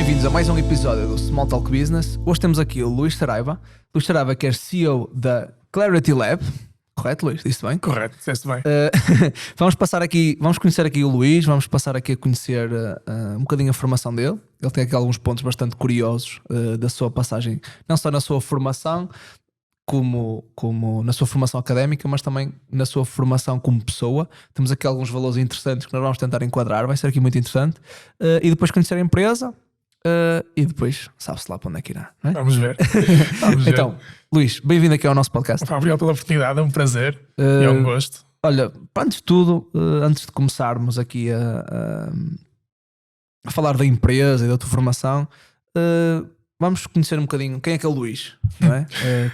Bem-vindos a mais um episódio do Small Talk Business. Hoje temos aqui o Luís Saraiva. Luís Saraiva, que é CEO da Clarity Lab. Correto, Luís? Disse bem? Correto, disseste bem. Vamos conhecer aqui o Luís, vamos passar aqui a conhecer um bocadinho a formação dele. Ele tem aqui alguns pontos bastante curiosos da sua passagem, não só na sua formação, como na sua formação académica, mas também na sua formação como pessoa. Temos aqui alguns valores interessantes que nós vamos tentar enquadrar, vai ser aqui muito interessante. E depois conhecer a empresa. E depois sabe-se lá para onde é que irá, não é? Vamos ver. Então, Luís, bem-vindo aqui ao nosso podcast. Obrigado pela oportunidade, é um prazer e é um gosto. Olha, antes de tudo, antes de começarmos aqui a falar da empresa e da tua formação, vamos conhecer um bocadinho quem é que é o Luís, não é?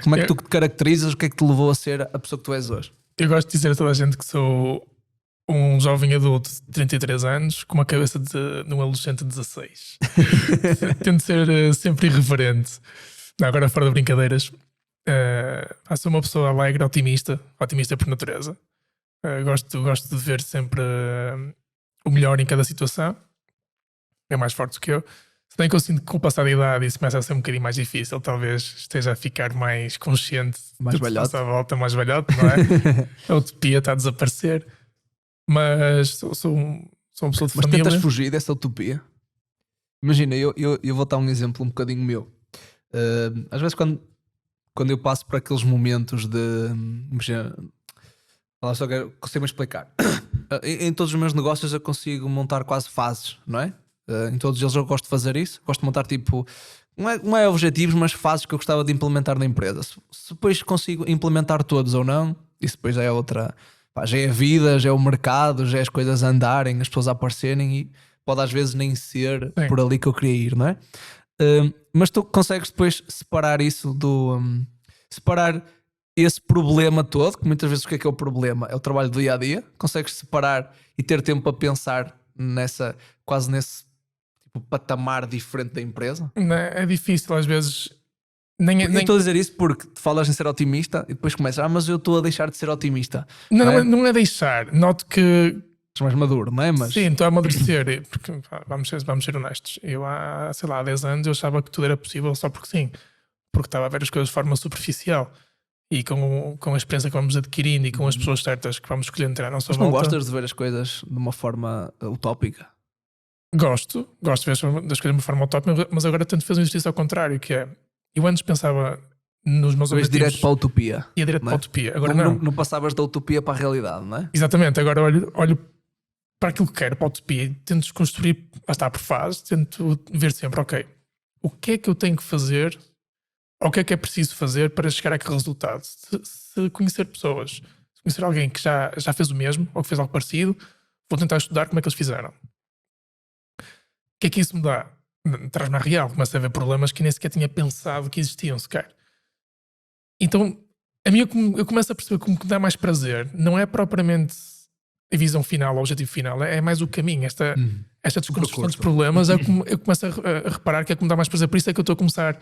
Como é que tu te caracterizas, o que é que te levou a ser a pessoa que tu és hoje? Eu gosto de dizer a toda a gente que sou um jovem adulto de 33 anos com uma cabeça de um adolescente de 16. Tento ser sempre irreverente. Não, agora fora de brincadeiras, sou uma pessoa alegre, otimista por natureza. Gosto de ver sempre o melhor em cada situação. É mais forte do que eu. Se bem que eu sinto que com o passar da idade isso começa a ser um bocadinho mais difícil, talvez esteja a ficar mais consciente Mais do que se velhote. passa à volta, mais velhote, não é? A utopia está a desaparecer. Mas sou uma pessoa de Mas família. tentas fugir dessa utopia. Imagina, eu vou dar um exemplo um bocadinho meu. Às vezes quando eu passo por aqueles momentos de... Imagina, só consigo-me explicar. Em todos os meus negócios eu consigo montar quase fases, não é? Em todos eles eu gosto de fazer isso. Gosto de montar tipo... Não é objetivos, mas fases que eu gostava de implementar na empresa. Se depois consigo implementar todos ou não, isso depois já é outra... já é a vida, já é o mercado, já é as coisas a andarem, as pessoas a aparecerem e pode às vezes nem ser Sim. por ali que eu queria ir, não é? Mas tu consegues depois separar isso separar esse problema todo, que muitas vezes o que é o problema? É o trabalho do dia-a-dia. Consegues separar e ter tempo para pensar quase nesse tipo, patamar diferente da empresa? Não, é difícil às vezes. Eu estou a dizer isso porque te falas em ser otimista e depois começas, mas eu estou a deixar de ser otimista. Não é deixar. Noto que Estás mais maduro, não é? Mas... sim, estou a amadurecer. Porque, vamos ser honestos. Eu há 10 anos eu achava que tudo era possível só porque sim. Porque estava a ver as coisas de forma superficial. E com a experiência que vamos adquirindo e com as pessoas certas que vamos escolhendo ter à nossa Mas não volta. gostas de ver as coisas de uma forma utópica? Gosto de ver das coisas de uma forma utópica, mas agora tento fazer um exercício ao contrário, que é... Eu antes pensava nos meus Vais objetivos... direto para a utopia. Ia direto não para é? a utopia. Agora Não passavas da utopia para a realidade, não é? Exatamente, agora olho para aquilo que quero, para a utopia, e tento desconstruir, lá está, por fase, tento ver sempre, ok, o que é que eu tenho que fazer, ou o que é preciso fazer para chegar àquele resultado. Se conhecer pessoas, se conhecer alguém que já fez o mesmo, ou que fez algo parecido, vou tentar estudar como é que eles fizeram. O que é que isso me dá? Traz-me à real, começo a ver problemas que nem sequer tinha pensado que existiam sequer. Então, a mim eu começo a perceber que o que me dá mais prazer não é propriamente a visão final, o objetivo final, é mais o caminho, esta desconstrução dos problemas, é que eu começo a reparar que é que me dá mais prazer. Por isso é que eu estou a começar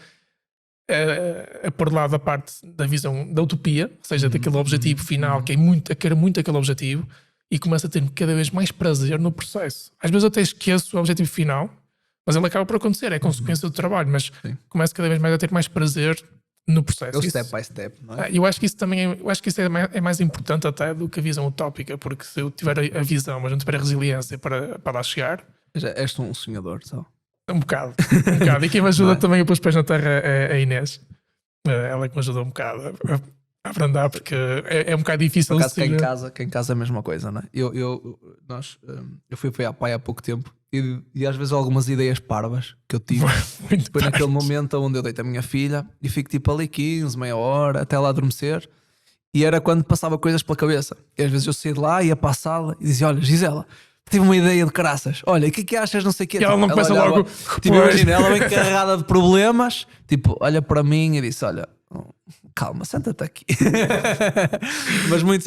a pôr de lado a parte da visão da utopia, ou seja, daquele objetivo final, que quero muito aquele objetivo, e começo a ter cada vez mais prazer no processo. Às vezes eu até esqueço o objetivo final, mas ele acaba por acontecer, é consequência do trabalho, mas começo cada vez mais a ter mais prazer no processo. É o step by step, não é? Eu acho que isso também é mais importante até do que a visão utópica, porque se eu tiver a visão, mas não tiver a resiliência para lá chegar... Já és um sonhador, só. Um bocado. E quem me ajuda também a pôr os pés na terra é a Inês. Ela é que me ajuda um bocado a abrandar, porque é um bocado difícil. Por acaso, quem em casa é a mesma coisa, não é? Eu fui à pai há pouco tempo e às vezes algumas ideias parvas que eu tive. Foi naquele momento onde eu deito a minha filha e fico tipo ali 15, meia hora, até ela adormecer. E era quando passava coisas pela cabeça. E às vezes eu saía de lá, ia para a sala e dizia: olha, Gisela, tive uma ideia de caraças. Olha, o que é que achas? Não sei o quê. E ela não começa olhava, logo. Tipo, imagina, ela vem carregada de problemas. Tipo, olha para mim e disse: olha, calma, senta-te aqui. Mas muitas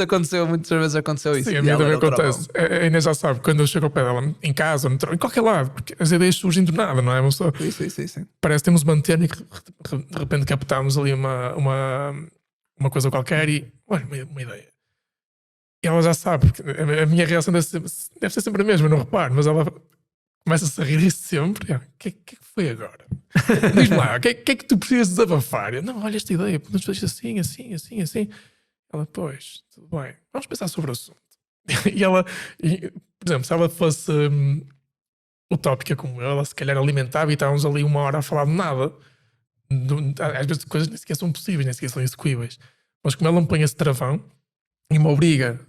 vezes aconteceu isso. Sim, a mim também acontece. A Inês já sabe, quando eu chego ao pé dela, em casa, em qualquer lado, porque as ideias surgem do nada, não é? Sim. Parece que temos uma antena e que de repente captámos ali uma coisa qualquer e, olha, uma ideia. E ela já sabe, porque a minha reação deve ser sempre a mesma, não reparo, mas ela Começa-se a rir disso sempre. O que foi agora? Diz-me lá, o que é que tu precisas desabafar? Eu, não, olha esta ideia, podemos fazer assim, assim, assim, assim. Ela, pois, tudo bem, vamos pensar sobre o assunto. E ela, por exemplo, se ela fosse utópica como eu, ela se calhar alimentava e estávamos ali 1 hora a falar de nada. Às vezes coisas nem sequer são possíveis, nem sequer são execuíveis. Mas como ela me põe esse travão e me obriga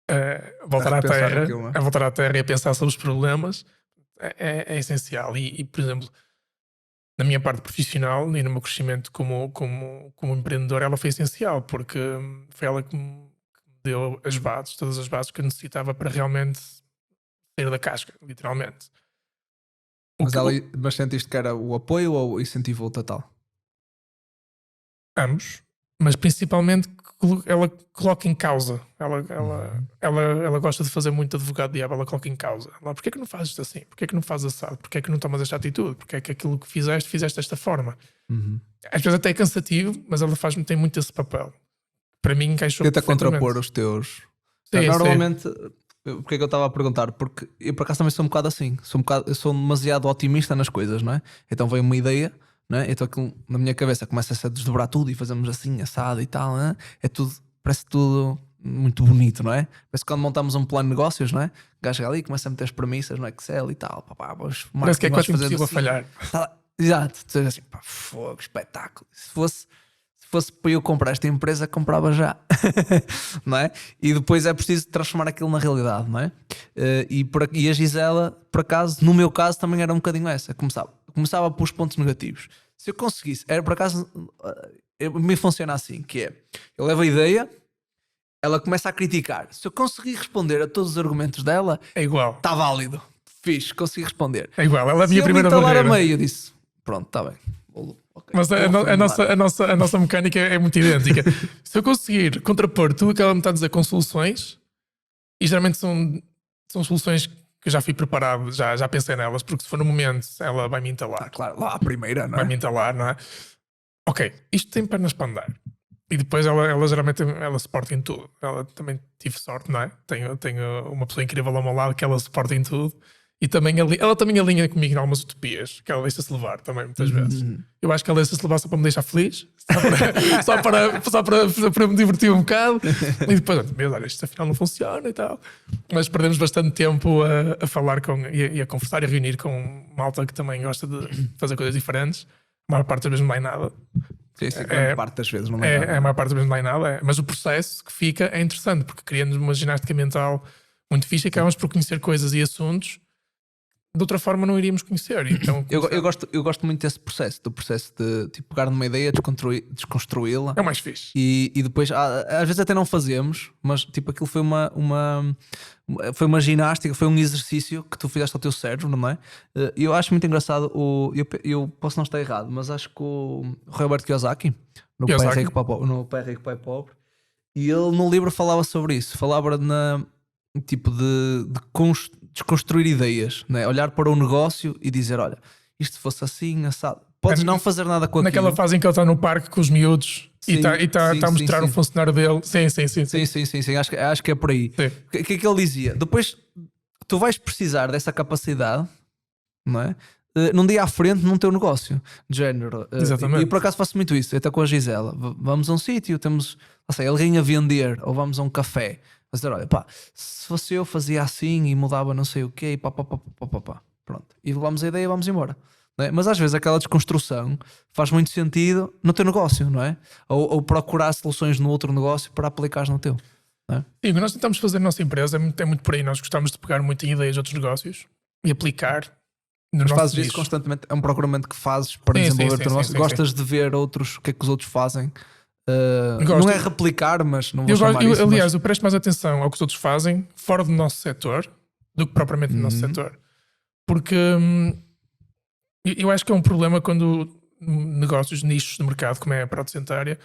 a voltar à repensar terra, aquilo, não é? a voltar à terra e a pensar sobre os problemas, é essencial. E, por exemplo, na minha parte profissional e no meu crescimento como empreendedor, ela foi essencial, porque foi ela que me deu as bases, todas as bases que eu necessitava para realmente sair da casca, literalmente. Mas sentiste que era o apoio ou o incentivo total? Ambos, mas principalmente ela coloca em causa. Ela gosta de fazer muito advogado diabo, ela coloca em causa. Ela, porquê é que não fazes isto assim? Porquê é que não fazes assado? Porquê é que não tomas esta atitude? Porquê é que aquilo que fizeste desta forma? Às vezes até é cansativo, mas ela tem muito esse papel. Para mim encaixou Tenta perfeitamente. contrapor os teus. Sim, Normalmente, porque é que eu estava a perguntar? Porque eu por acaso também sou um bocado assim. Eu sou demasiado otimista nas coisas, não é? Então vem uma ideia, não é? Então aquilo na minha cabeça começa a desdobrar tudo e fazemos assim, assado e tal, não é? É tudo, parece tudo muito bonito, não é? Parece que quando montamos um plano de negócios, não é? O gajo chega ali, começa a meter as premissas no Excel e tal, Parece que é quase fazendo impossível assim. falhar. Exato, tu dizes assim, pá, fogo, espetáculo. Se fosse para eu comprar esta empresa, comprava já, não é? E depois é preciso transformar aquilo na realidade, não é? E a Gisela, por acaso, no meu caso, também era um bocadinho essa. Começava por os pontos negativos. Se eu conseguisse, era por acaso, me funciona assim: que é, eu levo a ideia, ela começa a criticar. Se eu conseguir responder a todos os argumentos dela, É igual. está válido, fixe, consegui responder. É igual. Ela é a Se minha eu me primeira entalar barreira. a meio, eu disse, pronto, está bem. Okay, Mas a nossa mecânica é muito idêntica. Se eu conseguir contrapor tudo o que ela me está a dizer com soluções, e geralmente são soluções que eu já fui preparado, já pensei nelas, porque se for no momento ela vai me entalar. Claro, lá a primeira, não é? Vai me entalar, não é? Ok, isto tem pernas para andar. E depois ela geralmente ela suporta em tudo. Ela também tive sorte, não é? Tenho uma pessoa incrível ao meu lado que ela suporta em tudo. E também ela também alinha comigo em algumas utopias, que ela deixa-se levar também, muitas vezes. Eu acho que ela deixa-se levar só para me deixar feliz, só para me divertir um bocado. E depois, meu, olha, isto afinal não funciona e tal. Mas perdemos bastante tempo a falar e a conversar e a reunir com malta que também gosta de fazer coisas diferentes. A maior parte das vezes não vai nada. Sim, grande parte das vezes não é nada. A maior parte das vezes não vai nada. Mas o processo que fica é interessante, porque criamos uma ginástica mental muito fixe e acabamos por conhecer coisas e assuntos de outra forma não iríamos conhecer. Então, eu gosto muito desse processo, do processo de tipo, pegar numa ideia, desconstruí-la. É o mais fixe. E depois, às vezes até não fazemos, mas tipo, aquilo foi foi uma ginástica, foi um exercício que tu fizeste ao teu cérebro, não é? Eu acho muito engraçado, eu posso não estar errado, mas acho que o Robert Kiyosaki, no Pai Rico, Pai Pobre, e ele no livro falava sobre isso, falava tipo de desconstruir ideias, né? Olhar para o negócio e dizer, olha, isto fosse assim, assado. Podes não fazer nada com aquilo. Naquela fase em que ele está no parque com os miúdos e está a mostrar o funcionário dele. Sim. Acho que é por aí. O que é que ele dizia? Depois tu vais precisar dessa capacidade, não é? Num dia à frente num teu negócio de género. Exatamente. E por acaso faço muito isso, até com a Gisela. Vamos a um sítio, temos, não sei, alguém a vender, ou vamos a um café. Mas dizer, olha, pá, se fosse eu fazia assim e mudava não sei o quê e pá. Pronto. E levamos a ideia e vamos embora. Não é? Mas às vezes aquela desconstrução faz muito sentido no teu negócio, não é? Ou procurar soluções no outro negócio para aplicares no teu. Não é? Sim, o que nós tentamos fazer na nossa empresa é muito por aí. Nós gostamos de pegar muito em ideias de outros negócios e aplicar no Mas nosso fazes nicho. isso constantemente, é um procuramento que fazes para desenvolver o teu negócio. Gostas de ver outros, o que é que os outros fazem? Não é replicar, mas não vou chamar isso. Aliás, eu presto mais atenção ao que os outros fazem fora do nosso setor do que propriamente no nosso setor. Porque eu acho que é um problema quando negócios, nichos de mercado, como é a protocentária,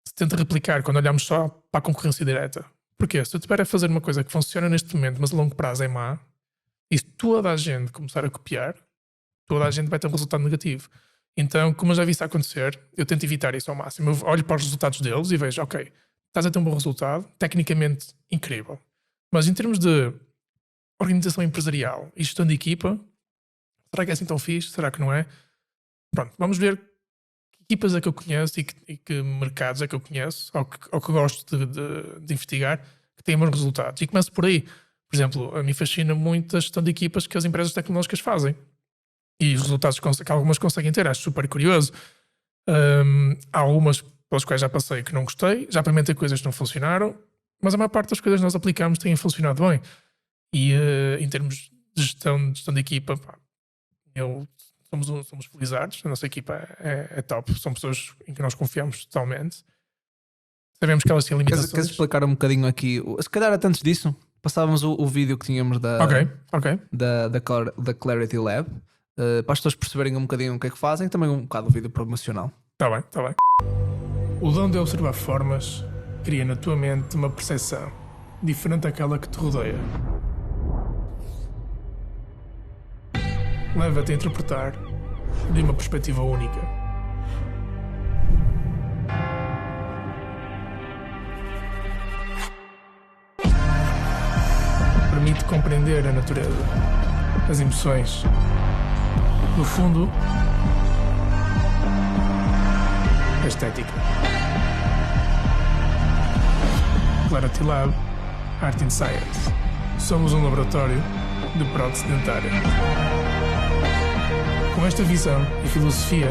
se tenta replicar quando olhamos só para a concorrência direta. Porquê? Se eu tiver a fazer uma coisa que funciona neste momento, mas a longo prazo é má, e se toda a gente começar a copiar, toda a gente vai ter um resultado negativo. Então, como eu já vi isso acontecer, eu tento evitar isso ao máximo. Eu olho para os resultados deles e vejo, ok, estás a ter um bom resultado, tecnicamente incrível. Mas em termos de organização empresarial e gestão de equipa, será que é assim tão fixe? Será que não é? Pronto, vamos ver que equipas é que eu conheço e que mercados é que eu conheço ou que gosto de investigar que têm bons resultados. E começo por aí. Por exemplo, a mim fascina muito a gestão de equipas que as empresas tecnológicas fazem. E os resultados que algumas conseguem ter, acho super curioso. Há algumas pelas quais já passei que não gostei, já experimentei coisas que não funcionaram, mas a maior parte das coisas que nós aplicamos têm funcionado bem. E em termos de gestão de equipa, pá, somos felizardos, a nossa equipa é top, são pessoas em que nós confiamos totalmente. Sabemos que elas têm limitações. Queres explicar um bocadinho aqui? Se calhar até antes disso, passávamos o vídeo que tínhamos da Clarity Lab, para as pessoas perceberem um bocadinho o que é que fazem, também um bocado o vídeo promocional. Está bem, está bem. O dom de observar formas cria na tua mente uma percepção diferente daquela que te rodeia. Leva-te a interpretar de uma perspectiva única. Permite compreender a natureza, as emoções. No fundo, a estética. Clarity Lab, Art and Science. Somos um laboratório de prótese dentária. Com esta visão e filosofia,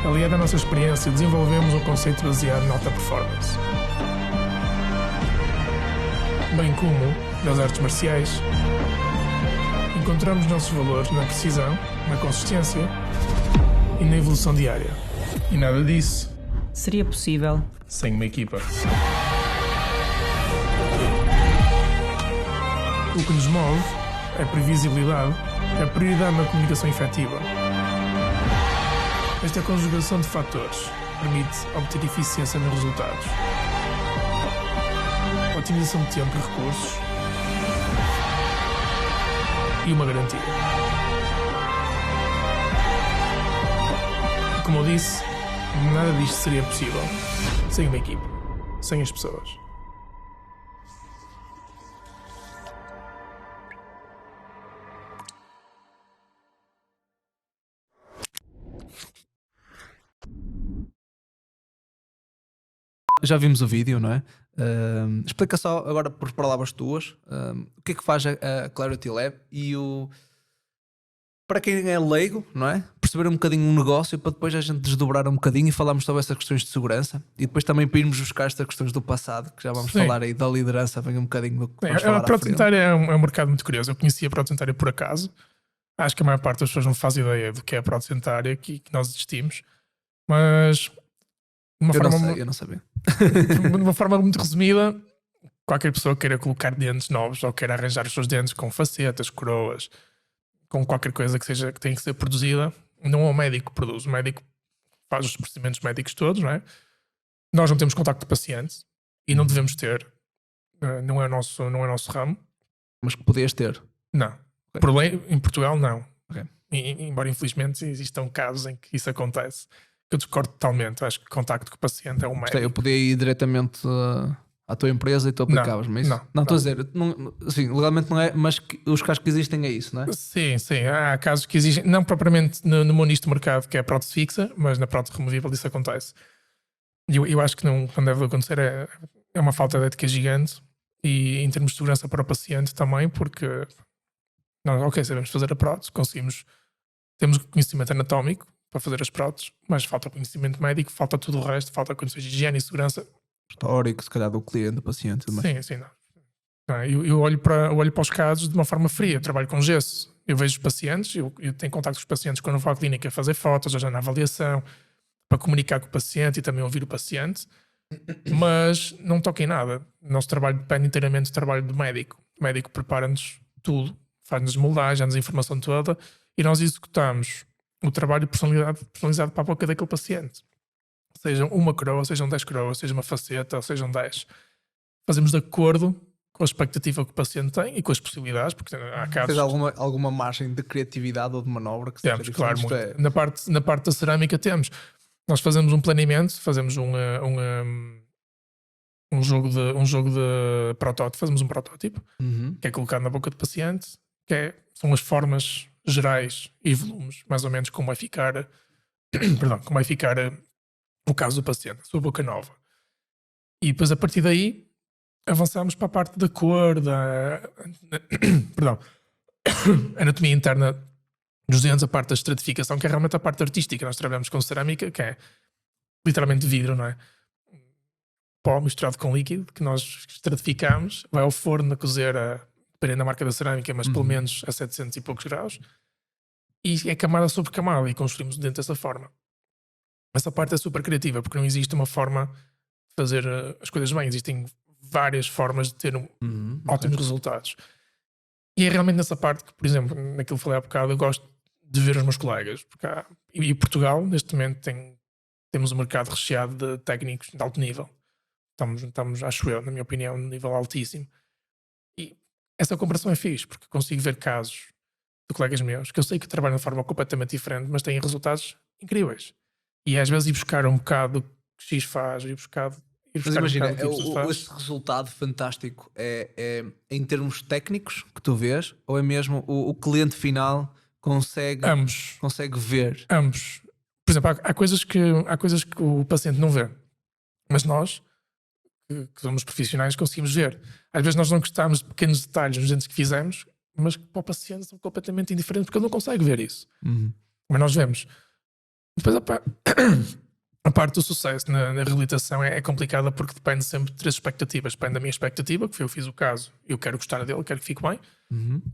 aliada à nossa experiência, desenvolvemos um conceito baseado na alta performance. Bem como nas artes marciais, encontramos nossos valores na precisão, na consistência e na evolução diária. E nada disso seria possível sem uma equipa. O que nos move é a previsibilidade, é a prioridade na comunicação efetiva. Esta conjugação de fatores permite obter eficiência nos resultados, otimização de tempo e recursos e uma garantia. E como eu disse, nada disto seria possível sem uma equipe, sem as pessoas. Já vimos o vídeo, não é? Explica só agora por palavras tuas o que é que faz a Clarity Lab e para quem é leigo, não é? Perceber um bocadinho um negócio para depois a gente desdobrar um bocadinho e falarmos sobre essas questões de segurança e depois também para irmos buscar estas questões do passado, que já vamos falar aí da liderança, vem um bocadinho do que vamos falar a prótese dentária é um mercado muito curioso. Eu conheci a prótese dentária por acaso. Acho que a maior parte das pessoas não faz ideia do que é a prótese dentária que nós existimos, mas eu não sabia. De uma forma muito resumida, qualquer pessoa queira colocar dentes novos ou queira arranjar os seus dentes com facetas, coroas, com qualquer coisa que tenha que ser produzida, não é o médico que produz. O médico faz os procedimentos médicos todos, não é? Nós não temos contacto com o paciente e não devemos ter. Não é o nosso ramo. Mas que podias ter? Não. Okay. Em Portugal, não. Okay. Embora infelizmente existam casos em que isso acontece. Eu discordo totalmente. Acho que contacto com o paciente é um médico. Eu podia ir diretamente à tua empresa e tu aplicavas, mas isso? Não, estou a dizer, sim, legalmente não é, mas os casos que existem é isso, não é? Sim. Há casos que existem, não propriamente no meu nicho de mercado, que é a prótese fixa, mas na prótese removível isso acontece. E eu acho que não deve acontecer. É uma falta de ética gigante e em termos de segurança para o paciente também, porque nós, sabemos fazer a prótese, temos conhecimento anatómico para fazer as próteses, mas falta conhecimento médico, falta tudo o resto, falta condições de higiene e segurança. Histórico, se calhar, do cliente, do paciente também. Sim, não. Eu olho para os casos de uma forma fria, eu trabalho com gesso, eu vejo os pacientes, eu tenho contato com os pacientes quando vou à clínica a fazer fotos, ou já na avaliação, para comunicar com o paciente e também ouvir o paciente, mas não toco em nada. O nosso trabalho depende inteiramente do trabalho do médico. O médico prepara-nos tudo, faz-nos moldagem, dá-nos a informação toda e nós executamos o trabalho personalizado para a boca daquele paciente. Sejam uma coroa, sejam 10 coroas, seja uma faceta, ou sejam 10. Fazemos de acordo com a expectativa que o paciente tem e com as possibilidades, porque há casos... Tens alguma margem de criatividade ou de manobra que temos, claro, muito. Na parte da cerâmica temos. Nós fazemos um planeamento, fazemos um jogo de protótipo, fazemos um protótipo, Uhum. que é colocado na boca do paciente, são as formas gerais e volumes, mais ou menos como vai ficar, perdão, como vai ficar o caso do paciente, a sua boca nova. E depois a partir daí avançamos para a parte da cor, perdão, anatomia interna dos dentes, a parte da estratificação, que é realmente a parte artística. Nós trabalhamos com cerâmica, que é literalmente vidro, não é? Pó misturado com líquido, que nós estratificamos, vai ao forno a cozer, dependendo da marca da cerâmica, mas pelo menos a 700 e poucos graus, e é camada sobre camada, e construímos o dente dessa forma. Essa parte é super criativa, porque não existe uma forma de fazer as coisas bem, existem várias formas de ter ótimos resultados. E é realmente nessa parte que, por exemplo, naquilo que falei há bocado, eu gosto de ver os meus colegas, porque e Portugal, neste momento, temos um mercado recheado de técnicos de alto nível. Estamos, acho eu, na minha opinião, num nível altíssimo. E essa comparação é fixe, porque consigo ver casos de colegas meus que eu sei que trabalham de forma completamente diferente, mas têm resultados incríveis. E às vezes ir buscar um bocado que X faz, ir buscar Mas um imagina, bocado o que Y faz. este resultado fantástico é em termos técnicos que tu vês, ou é mesmo o cliente final consegue ver? Ambos. Por exemplo, há coisas que o paciente não vê, mas nós, que somos profissionais, conseguimos ver. Às vezes nós não gostamos de pequenos detalhes nos dentes que fizemos, mas que para o paciente são completamente indiferentes, porque ele não consegue ver isso. Mas nós vemos. Depois a parte do sucesso na reabilitação é complicada, porque depende sempre de 3 expectativas. Depende da minha expectativa, que eu fiz o caso, eu quero gostar dele, quero que fique bem.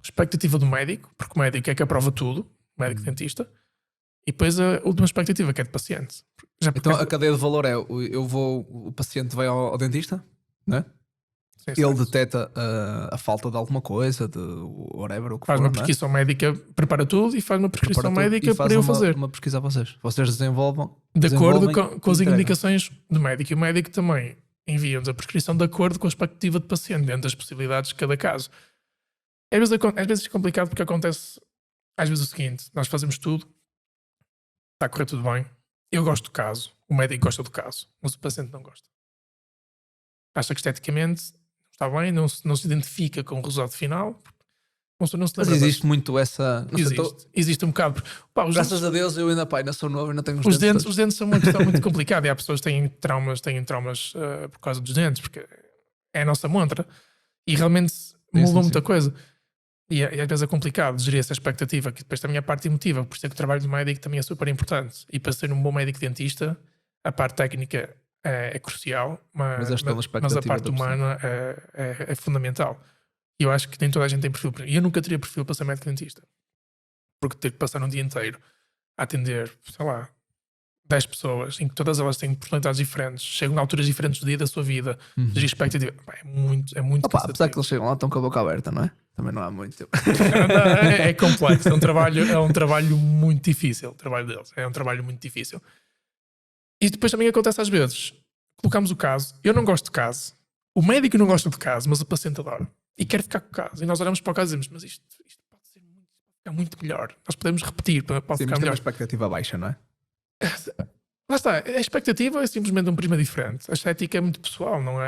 Expectativa do médico, porque o médico é que aprova tudo, o médico dentista. E depois a última expectativa, que é de paciente. Então a cadeia de valor é: o paciente vai ao dentista, né? Sim, Ele detecta a falta de alguma coisa, de whatever, o que faz for, uma prescrição médica, prepara tudo e faz uma prescrição médica para eu fazer. uma pesquisa a vocês. Vocês desenvolvem De acordo com as entregam. indicações do médico. E o médico também envia-nos a prescrição de acordo com a expectativa do paciente, dentro das possibilidades de cada caso. Às vezes é complicado, porque acontece às vezes o seguinte: nós fazemos tudo, está a correr tudo bem, eu gosto do caso, o médico gosta do caso, mas o paciente não gosta. Acha que esteticamente está bem, não se identifica com o resultado final, não se Mas lembra. existe muito essa. Não sei, Existe um bocado. graças a Deus, eu ainda sou novo, ainda tenho os dentes são uma questão muito complicada, e há pessoas que têm traumas por causa dos dentes, porque é a nossa montra, e realmente mudou muita coisa. E às vezes é complicado gerir essa expectativa, que depois também é a parte emotiva, por isso é que o trabalho do médico também é super importante. E para ser um bom médico dentista, a parte técnica é crucial, mas a parte humana é fundamental. E eu acho que nem toda a gente tem perfil. E eu nunca teria perfil para ser médico dentista, porque ter que passar um dia inteiro a atender, sei lá, 10 pessoas, em que todas elas têm personalidades diferentes, chegam a alturas diferentes do dia da sua vida, gerir expectativa, é muito Opa, apesar que eles chegam lá, estão com a boca aberta, não é? Também não há muito. É complexo, é um trabalho muito difícil. O trabalho deles é um trabalho muito difícil. E depois também acontece às vezes: colocamos o caso, eu não gosto de caso, o médico não gosta de caso, mas o paciente adora e quer ficar com o caso. E nós olhamos para o caso e dizemos: mas isto pode ficar muito melhor. Nós podemos repetir para Sim, ficar mas tem melhor. uma expectativa baixa, não é? Lá está, a expectativa é simplesmente um prisma diferente. A estética é muito pessoal, não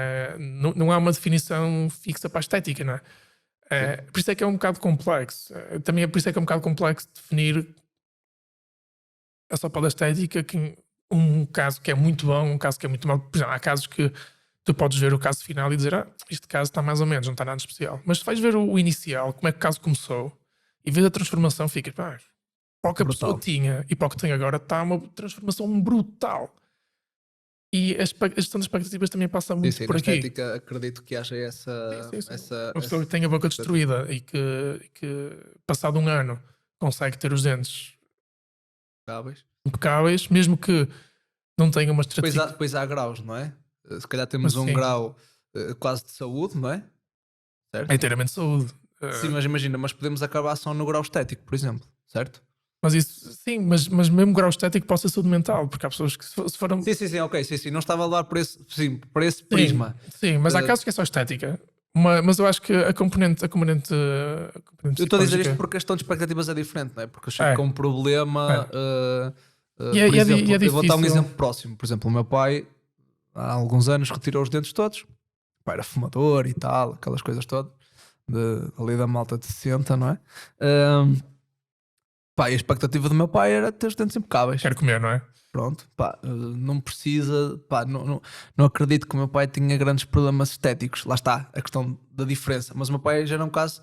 há uma definição fixa para a estética, não é? Por isso é que é um bocado complexo. Também é por isso é que é um bocado complexo definir a só pela estética, que um caso que é muito bom, um caso que é muito mau. Por exemplo, há casos que tu podes ver o caso final e dizer: este caso está mais ou menos, não está nada especial. Mas se vais ver o inicial, como é que o caso começou, e vês a transformação, ficas: para o que a pessoa tinha e para o que tem agora, está uma transformação brutal. E a gestão das expectativas também passa muito por aqui. Estética, acredito que haja essa. Uma pessoa que tem a boca destruída e que passado um ano consegue ter os dentes impecáveis, mesmo que não tenha uma estratégia. Depois há graus, não é? Se calhar temos um grau quase de saúde, não é? Certo? É inteiramente saúde. Sim, mas imagina, mas podemos acabar só no grau estético, por exemplo, certo? Mas isso, sim, mas mesmo grau estético pode ser saúde mental, porque há pessoas que se foram... Sim, ok, não estava a levar por esse prisma. Sim, mas há casos que é só estética. Mas eu acho que a componente eu estou a dizer isto porque a questão de expectativas é diferente, não é? Porque eu chego com um problema... por exemplo, eu vou dar um exemplo próximo. Por exemplo, o meu pai, há alguns anos, retirou os dentes todos, pai era fumador e tal, aquelas coisas todas, ali da malta de 60, não é? Pá, e a expectativa do meu pai era ter os dentes impecáveis. Quero comer, não é? Pronto, pá, não precisa, pá, não acredito que o meu pai tinha grandes problemas estéticos. Lá está a questão da diferença. Mas o meu pai já era um caso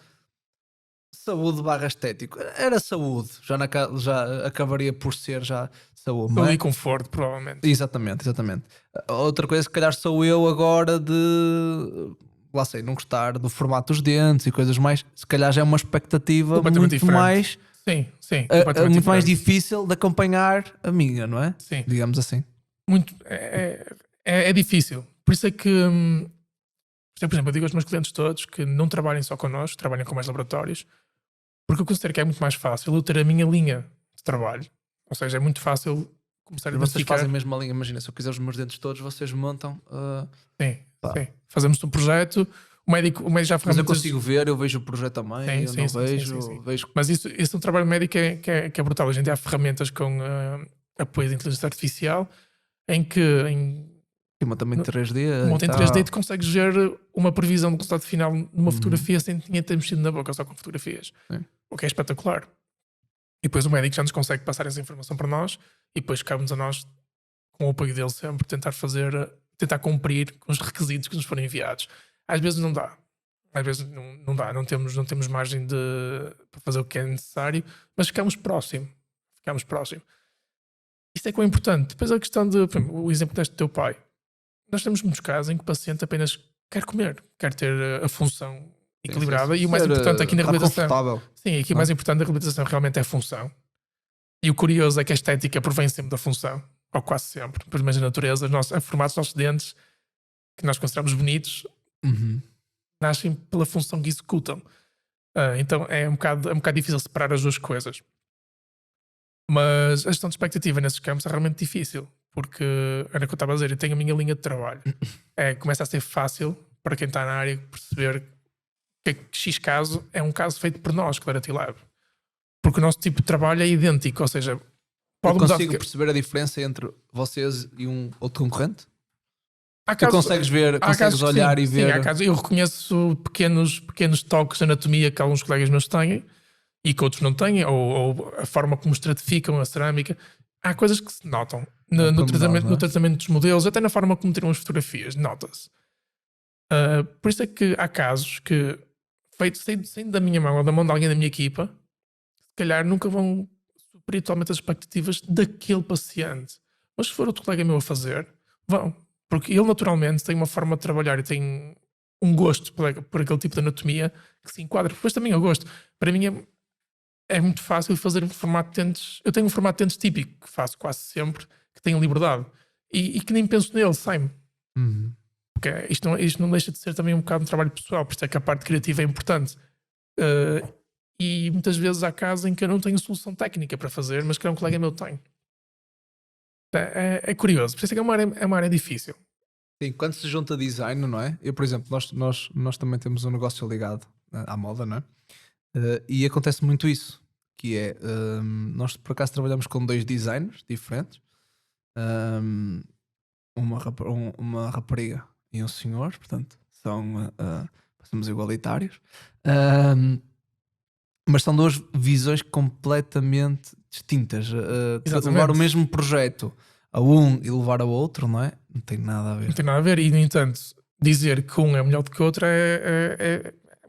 saúde barra estético. Era saúde, já acabaria por ser já saúde, não Saúde é? e conforto, provavelmente. Exatamente. Outra coisa, se calhar sou eu agora lá sei, não gostar do formato dos dentes e coisas mais, se calhar já é uma expectativa Completamente muito diferente. mais, Sim, completamente muito mais diferente. difícil de acompanhar a minha, não é? Sim, Digamos assim. muito. É difícil. Por isso é que, por exemplo, eu digo aos meus clientes todos que não trabalhem só connosco, trabalhem com mais laboratórios, porque eu considero que é muito mais fácil eu ter a minha linha de trabalho. Ou seja, é muito fácil começar a Vocês identificar. fazem mesmo a linha, imagina, se eu quiser os meus dentes todos, vocês montam. Sim, Pá. sim. Fazemos um projeto, o médico já Mas eu ferramentas. consigo ver, eu vejo o projeto também, eu não vejo, vejo. Mas isso é um trabalho médico que é brutal. Hoje em dia há ferramentas com apoio de inteligência artificial em que Uma também 3D. em 3D tu consegues ver uma previsão do resultado final numa fotografia sem ter mexido na boca, só com fotografias. Sim. O que é espetacular. E depois o médico já nos consegue passar essa informação para nós e depois cabe-nos a nós, com o apoio dele sempre, tentar cumprir com os requisitos que nos forem enviados. Às vezes não dá. Às vezes não dá. Não temos margem para fazer o que é necessário, mas ficamos próximo. Isto é que é importante. Depois a questão de, por exemplo, o exemplo deste teu pai. Nós temos muitos casos em que o paciente apenas quer comer, quer ter a função equilibrada, e o mais importante aqui na reabilitação. Sim, aqui o mais importante da reabilitação realmente é a função. E o curioso é que a estética provém sempre da função, ou quase sempre. Por mais a natureza, a formato dos nossos dentes, que nós consideramos bonitos, nascem pela função que executam. Então é um bocado difícil separar as duas coisas. Mas a gestão de expectativa nesses campos é realmente difícil, porque era o que eu estava a dizer, eu tenho a minha linha de trabalho. Começa a ser fácil para quem está na área perceber que X caso é um caso feito por nós, Clarity Lab. Porque o nosso tipo de trabalho é idêntico, ou seja, eu consigo perceber a diferença entre vocês e um outro concorrente? Tu consegues olhar e ver. Sim, há casos, eu reconheço pequenos toques de anatomia que alguns colegas meus têm e que outros não têm, ou a forma como estratificam a cerâmica. Há coisas que se notam no tratamento dos modelos, até na forma como tiram as fotografias, nota-se. Por isso é que há casos que, feitos saindo da minha mão ou da mão de alguém da minha equipa, se calhar nunca vão suprir totalmente as expectativas daquele paciente. Mas se for outro colega meu a fazer, vão. Porque ele naturalmente tem uma forma de trabalhar e tem um gosto por aquele tipo de anatomia que se enquadra. Depois também eu gosto. Para mim é muito fácil fazer um formato de dentes. Eu tenho um formato de dentes típico que faço quase sempre, que tenho liberdade. E que nem penso nele, sai-me. Porque isto não deixa de ser também um bocado um trabalho pessoal, por isso é que a parte criativa é importante. E muitas vezes há casos em que eu não tenho solução técnica para fazer, mas que um colega meu tem. É curioso, por isso é que é uma área difícil. Sim, quando se junta design, não é? Eu, por exemplo, nós também temos um negócio ligado à moda, não é? E acontece muito isso, que é, nós por acaso trabalhamos com 2 designers diferentes, uma rapariga e um senhor, portanto, somos igualitários, mas são 2 visões completamente distintas. Levar o mesmo projeto a um e levar ao outro, não é? Não tem nada a ver. Não tem nada a ver, e no entanto, dizer que um é melhor do que o outro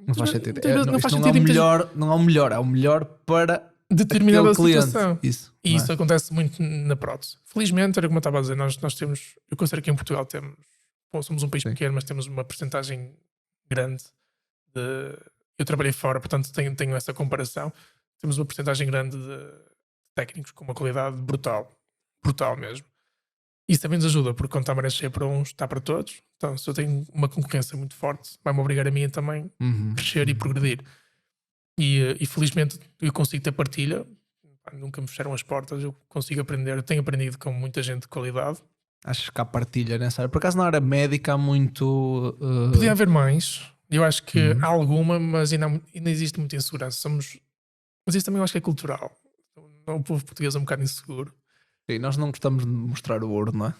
não faz sentido. Não faz não, sentido. Não é o melhor, é o melhor para determinada situação. Isso acontece muito na prótese. Felizmente, era como eu estava a dizer, nós temos, eu considero que em Portugal somos um país pequeno, mas temos uma percentagem grande eu trabalhei fora, portanto tenho essa comparação. Temos uma percentagem grande de técnicos com uma qualidade brutal mesmo. Isso também nos ajuda, porque quando está a maré cheia para uns, está para todos. Então, se eu tenho uma concorrência muito forte, vai-me obrigar a mim a também crescer e progredir. E felizmente eu consigo ter partilha. Nunca me fecharam as portas, eu consigo aprender. Eu tenho aprendido com muita gente de qualidade. Achas que há partilha nessa área? Por acaso na área médica há muito... Podia haver mais. Eu acho que há alguma, mas ainda existe muita insegurança. Mas isso também eu acho que é cultural. O povo português é um bocado inseguro. Sim, nós não gostamos de mostrar o ouro, não é?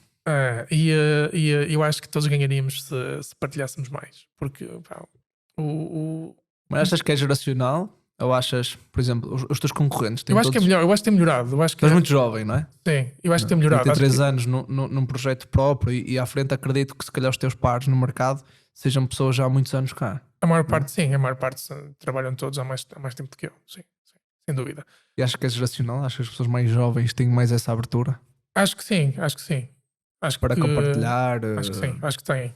Eu acho que todos ganharíamos se partilhássemos mais. Porque pá, o, Mas achas que é geracional? Ou achas, por exemplo, os teus concorrentes têm eu acho que é todos. melhor, eu acho que tem melhorado. Eu acho que Tu és muito jovem, não é? sim, eu acho que tem melhorado. Acho 33 que anos num projeto próprio e à frente acredito que se calhar os teus pares no mercado sejam pessoas já há muitos anos cá. a maior parte, sim, a maior parte trabalham todos há mais tempo do que eu. Sim, sem dúvida. E acho que é geracional, acho que as pessoas mais jovens têm mais essa abertura Acho que sim, acho que sim. Acho para que, compartilhar. Acho que sim, acho que tem.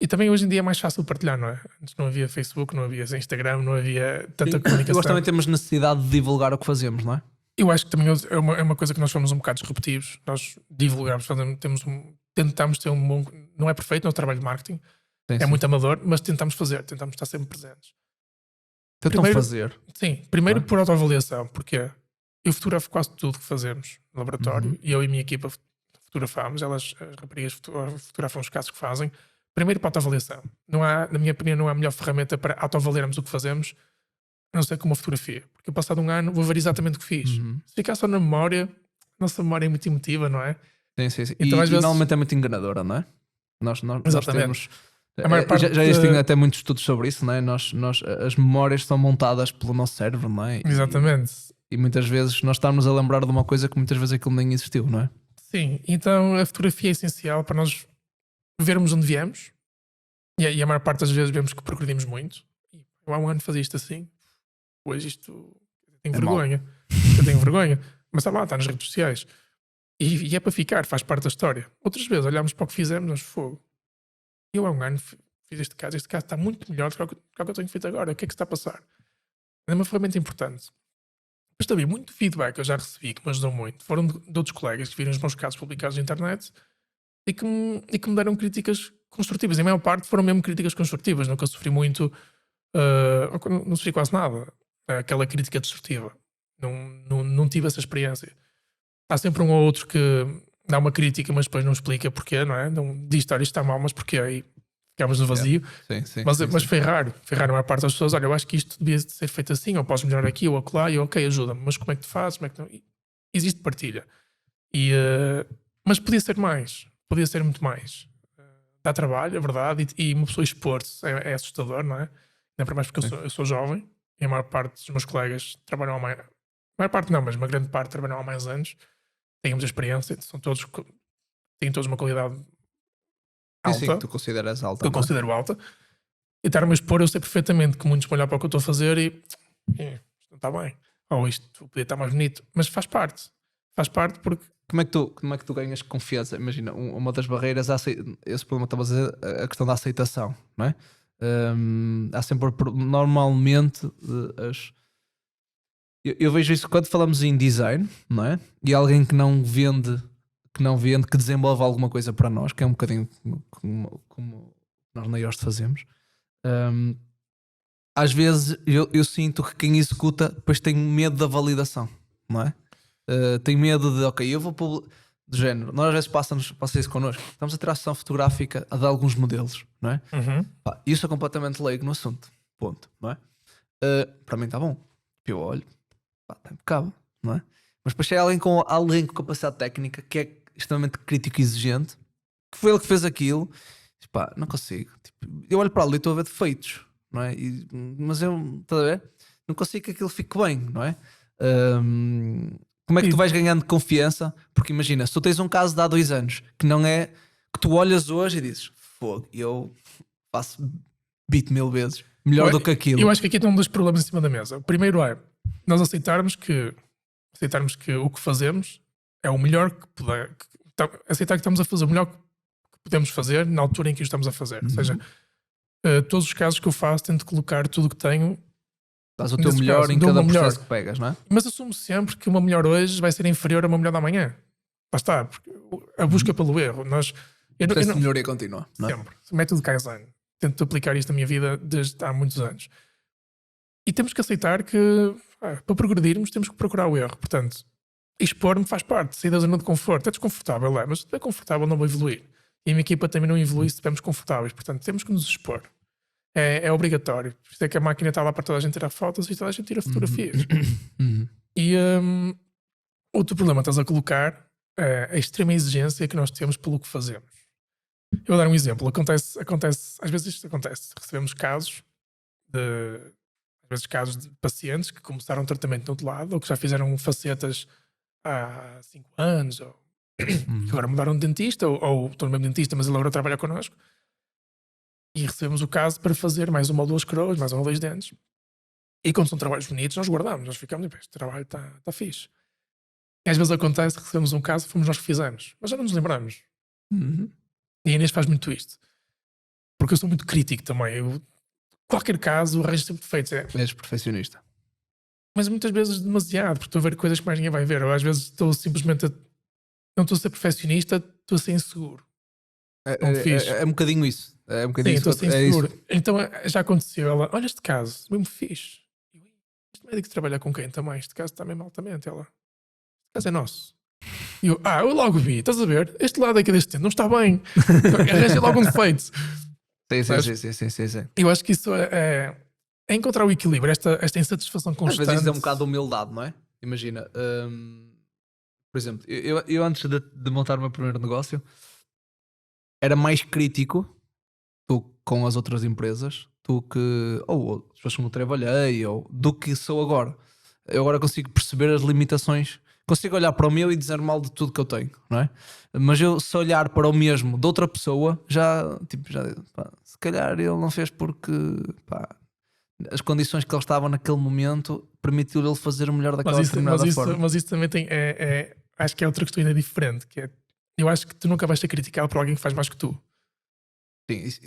E também hoje em dia é mais fácil partilhar, não é? Antes não havia Facebook, não havia Instagram, não havia tanta Sim. comunicação. Nós também temos necessidade de divulgar o que fazemos, não é? Eu acho que também é uma coisa que nós fomos um bocado disruptivos. Nós divulgamos, tentamos ter um bom. Não é perfeito, nosso trabalho de marketing Sim, é sim. muito amador, mas tentamos fazer, estar sempre presentes. Tentam primeiro- fazer. Sim, primeiro Não é? por autoavaliação, porque eu fotografo quase tudo que fazemos no laboratório Uhum. e eu e a minha equipa fotografamos, as raparigas fotografam os casos que fazem. Primeiro para autoavaliação. Na minha opinião, não há melhor ferramenta para autoavaliarmos o que fazemos, a não ser com uma fotografia. Porque eu, passado um ano, vou ver exatamente o que fiz. Uhum. Se ficar só na memória, a nossa memória é muito emotiva, não é? Sim, sim, sim. Então, E, às vezes- normalmente é muito enganadora, não é? Nós Exatamente. temos. A maior parte Já existem até muitos estudos sobre isso, não é? As memórias são montadas pelo nosso cérebro, não é? Exatamente. E muitas vezes nós estamos a lembrar de uma coisa que muitas vezes aquilo nem existiu, não é? Sim, então a fotografia é essencial para nós vermos onde viemos e a maior parte das vezes vemos que progredimos muito. Eu há um ano fazia isto assim, hoje isto eu tenho É vergonha. Eu tenho vergonha, mas está lá, está nas redes sociais. E é para ficar, faz parte da história. Outras vezes olhamos para o que fizemos, nós fogo. Eu há um ano fiz este caso está muito melhor do que o que eu tenho feito agora. O que é que se está a passar? É uma ferramenta importante. Mas também muito feedback que eu já recebi, que me ajudou muito, foram de outros colegas que viram os meus casos publicados na internet e que me deram críticas construtivas. E a maior parte foram mesmo críticas construtivas. Nunca sofri muito, não sofri quase nada. Aquela crítica destrutiva. Não tive essa experiência. Há sempre um ou outro que dá uma crítica, mas depois não explica porquê, não é? Não diz, olha, isto está mal, mas porquê? Aí ficámos no vazio. Sim, sim. Mas, sim, mas sim. foi raro a maior parte das pessoas. Olha, eu acho que isto devia ser feito assim, ou podes melhorar aqui ou acolá, e eu, ok, ajuda-me, mas como é que tu fazes? Como é que não? Existe partilha. Mas podia ser mais, podia ser muito mais. Dá trabalho, é verdade, e uma pessoa expor-se é assustador, não é? Não é mais porque eu sou jovem, e a maior parte dos meus colegas trabalham há mais. A maior parte não, mas uma grande parte trabalham há mais anos, têm muita experiência, têm todos uma qualidade alta, Sim, que tu consideras alta. que eu não é? considero alta. E estar-me a expor, eu sei perfeitamente que muitos vão olhar para o que eu estou a fazer e isto não está bem. Ou isto podia estar mais bonito. Mas faz parte. Faz parte porque. Como é que tu ganhas confiança? Imagina, uma das barreiras, esse problema que estavas a dizer, a questão da aceitação, não é? Há sempre, normalmente, eu vejo isso quando falamos em design, não é? E alguém que não vende, que desenvolve alguma coisa para nós, que é um bocadinho como nós na Yoast fazemos. Às vezes eu sinto que quem executa depois tem medo da validação, não é? Tem medo de, ok, eu vou do género, nós às vezes passa isso connosco, estamos a tirar a sessão fotográfica a de alguns modelos, não é? Pá, isso é completamente leigo no assunto, ponto, não é? Para mim está bom, eu olho, pá, está impecável, não é? Mas depois é alguém com capacidade técnica que é extremamente crítico e exigente, que foi ele que fez aquilo, e, pá, não consigo, tipo, eu olho para ali e estou a ver defeitos, não é? Mas eu, estás a ver? Não consigo que aquilo fique bem, não é? Como é que tu vais ganhando confiança? Porque imagina, se tu tens um caso de há 2 anos que não é que tu olhas hoje e dizes fogo, eu faço beat 1000 vezes melhor do que aquilo. Eu acho que aqui tem um dos problemas em cima da mesa. O primeiro é nós aceitarmos que o que fazemos é o melhor que puder. Aceitar que estamos a fazer o melhor que podemos fazer na altura em que o estamos a fazer. Ou seja, todos os casos que eu faço, tento colocar tudo o que tenho. Faz o teu melhor em cada processo que pegas, não é? Mas assumo sempre que uma melhor hoje vai ser inferior a uma melhor da manhã. Lá está, porque a busca pelo erro. O processo de melhoria contínua, não é? Sempre. Método Kaizen. Tento aplicar isto na minha vida desde há muitos anos. E temos que aceitar que para progredirmos temos que procurar o erro. Portanto, expor-me faz parte. Sair da zona de conforto. É desconfortável, mas se estiver confortável não vou evoluir. E a minha equipa também não evolui se estivermos confortáveis. Portanto, temos que nos expor. É obrigatório. Por isso é que a máquina está lá para toda a gente tirar fotos e toda a gente tira fotografias. E outro problema que estás a colocar a extrema exigência que nós temos pelo que fazemos. Eu vou dar um exemplo. Acontece, às vezes isto acontece. Recebemos casos às vezes casos de pacientes que começaram tratamento no outro lado ou que já fizeram facetas há 5 anos ou que agora mudaram de dentista ou estão no mesmo dentista, mas ele agora trabalha connosco. E recebemos o caso para fazer mais uma ou duas coroas, mais um ou dois dentes. E quando são trabalhos bonitos, nós guardamos, nós ficamos, este trabalho está fixe. E às vezes acontece que recebemos um caso, fomos nós que fizemos, mas já não nos lembramos. E a Inês faz muito isto. Porque eu sou muito crítico também. Qualquer caso, arranjo sempre defeitos. És perfeccionista. Mas muitas vezes demasiado, porque estou a ver coisas que mais ninguém vai ver. Ou às vezes estou simplesmente não estou a ser perfeccionista, estou a ser inseguro. É um bocadinho isso. É um Sim, bocadinho estou a isso. ser inseguro. Então já aconteceu. Ela, olha este caso, mesmo fixe. Este médico trabalha com quem também? Este caso está mesmo altamente. Ela, este caso é nosso. E eu logo vi, estás a ver? Este lado aqui deste dente não está bem. Arranjei logo um defeito. Sim. Eu acho que isso é encontrar o equilíbrio, esta insatisfação Às constante. vezes isso é um bocado de humildade, não é? Imagina, por exemplo, eu antes de montar o meu primeiro negócio era mais crítico com as outras empresas ou as pessoas que eu trabalhei, ou do que sou agora. Eu agora consigo perceber as limitações, consigo olhar para o meu e dizer mal de tudo que eu tenho, não é? Mas eu, se olhar para o mesmo de outra pessoa, se calhar ele não fez porque as condições que ele estava naquele momento permitiu-lhe ele fazer o melhor daquela determinada forma. Mas isso também tem. Acho que é outra questão ainda diferente. Que é, eu acho que tu nunca vais ser criticado por alguém que faz mais que tu.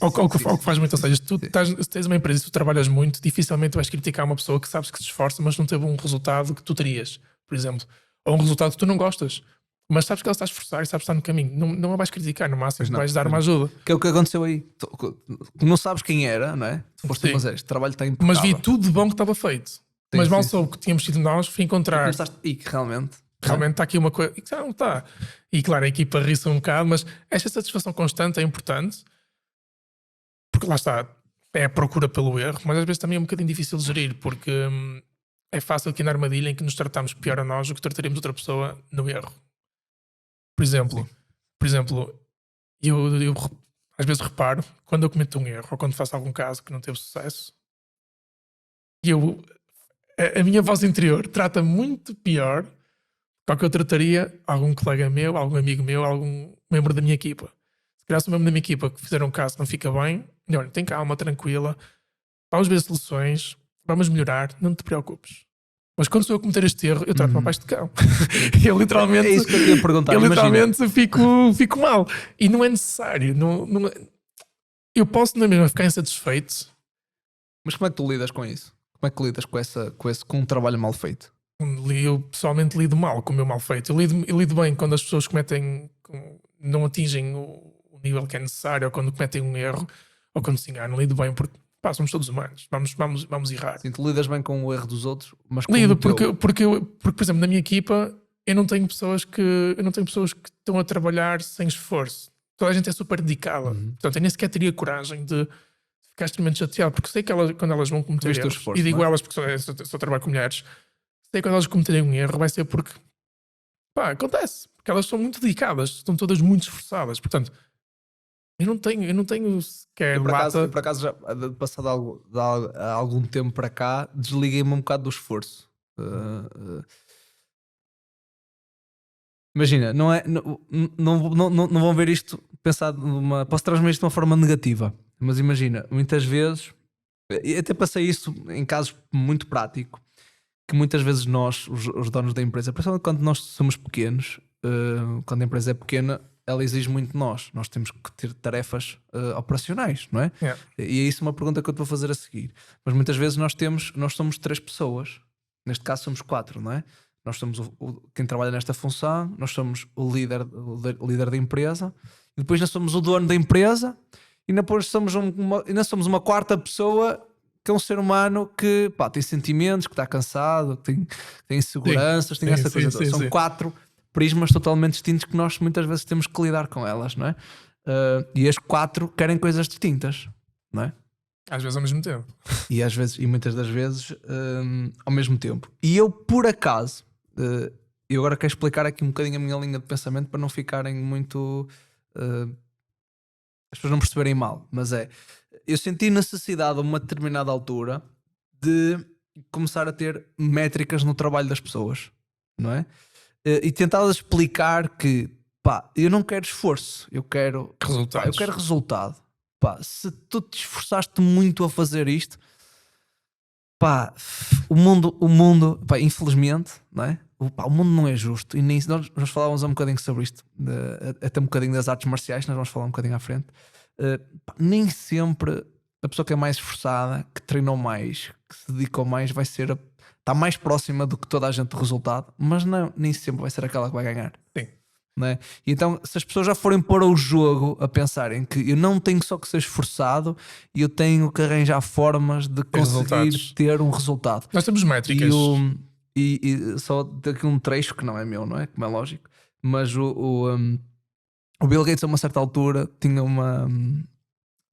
Ou que faz muito. Ou seja, se tens uma empresa e tu trabalhas muito, dificilmente vais criticar uma pessoa que sabes que se esforça, mas não teve um resultado que tu terias, por exemplo. Ou um resultado que tu não gostas. Mas sabes que ela está a esforçar e sabes que está no caminho. Não a vais criticar, no máximo vais dar uma ajuda. Que é o que aconteceu aí. Tu não sabes quem era, não é? Tu foste, mas este trabalho está impecável. Mas vi tudo de bom que estava feito. Mas mal soube que tínhamos sido nós, fui encontrar. E que realmente está aqui uma coisa. E que não está. E claro, a equipa ri-se um bocado, mas esta satisfação constante é importante. Porque lá está, é a procura pelo erro, mas às vezes também é um bocadinho difícil de gerir, porque é fácil aqui na armadilha em que nos tratamos pior a nós do que trataríamos outra pessoa no erro. Por exemplo, eu às vezes reparo, quando eu cometo um erro ou quando faço algum caso que não teve sucesso, a minha voz interior trata muito pior do que eu trataria algum colega meu, algum amigo meu, algum membro da minha equipa. Se calhar se um membro da minha equipa que fizer um caso que não fica bem, olha, tem calma, tranquila, vamos ver soluções, vamos melhorar, não te preocupes. Mas quando sou eu a cometer este erro, eu trato-me a paz de cão. Eu literalmente, é isso que eu queria perguntar. Eu literalmente fico mal. E não é necessário. Eu posso na mesma ficar insatisfeito. Mas como é que tu lidas com isso? Como é que lidas com um trabalho mal feito? Eu pessoalmente lido mal com o meu mal feito. Eu lido bem quando as pessoas não atingem o nível que é necessário, ou quando cometem um erro, ou quando se enganam. Lido bem porque somos todos humanos, vamos errar. Sim, tu lidas bem com o erro dos outros, mas com lido porque, por exemplo, na minha equipa eu não tenho pessoas que estão a trabalhar sem esforço. Toda a gente é super dedicada. Portanto, eu nem sequer teria coragem de ficar extremamente chateado, porque sei que quando elas vão cometer erros, esforço, e digo elas porque só trabalho com mulheres, sei que quando elas cometerem um erro vai ser porque acontece, porque elas são muito dedicadas, estão todas muito esforçadas. Portanto, eu não tenho sequer por acaso já passado algum tempo para cá, desliguei-me um bocado do esforço. Imagina, não vão ver isto pensado posso transmitir isto de uma forma negativa, mas imagina, muitas vezes, e até passei isso em casos muito práticos, que muitas vezes nós, os donos da empresa, principalmente quando nós somos pequenos, quando a empresa é pequena, ela exige muito de nós. Nós temos que ter tarefas operacionais, não é? Yeah. E é isso uma pergunta que eu te vou fazer a seguir. Mas muitas vezes nós somos 3 pessoas. Neste caso somos 4, não é? Nós somos quem trabalha nesta função, nós somos o líder da empresa, e depois nós somos o dono da empresa, e depois ainda somos uma quarta pessoa, que é um ser humano que tem sentimentos, que está cansado, que tem inseguranças, tem essa coisa toda. São 4 prismas totalmente distintos que nós muitas vezes temos que lidar com elas, não é? E as 4 querem coisas distintas, não é? Às vezes ao mesmo tempo. E muitas das vezes ao mesmo tempo. E eu, por acaso, eu agora quero explicar aqui um bocadinho a minha linha de pensamento para não ficarem muito. As pessoas não perceberem mal, mas eu senti necessidade a uma determinada altura de começar a ter métricas no trabalho das pessoas, não é? E tentar explicar que, pá, eu não quero esforço, eu quero resultado. Pá, se tu te esforçaste muito a fazer isto, pá, o mundo, pá, infelizmente, não é? O mundo não é justo. E nem, nós falávamos um bocadinho sobre isto, até um bocadinho das artes marciais, nós vamos falar um bocadinho à frente. Pá, nem sempre a pessoa que é mais esforçada, que treinou mais, que se dedicou mais, vai ser está mais próxima do que toda a gente do resultado, mas não, nem sempre vai ser aquela que vai ganhar. Sim. Não é? E então, se as pessoas já forem para o jogo a pensarem que eu não tenho só que ser esforçado, eu tenho que arranjar formas de conseguir ter um resultado. Nós temos métricas. E só daqui um trecho que não é meu, não é? Como é lógico, mas o Bill Gates a uma certa altura tinha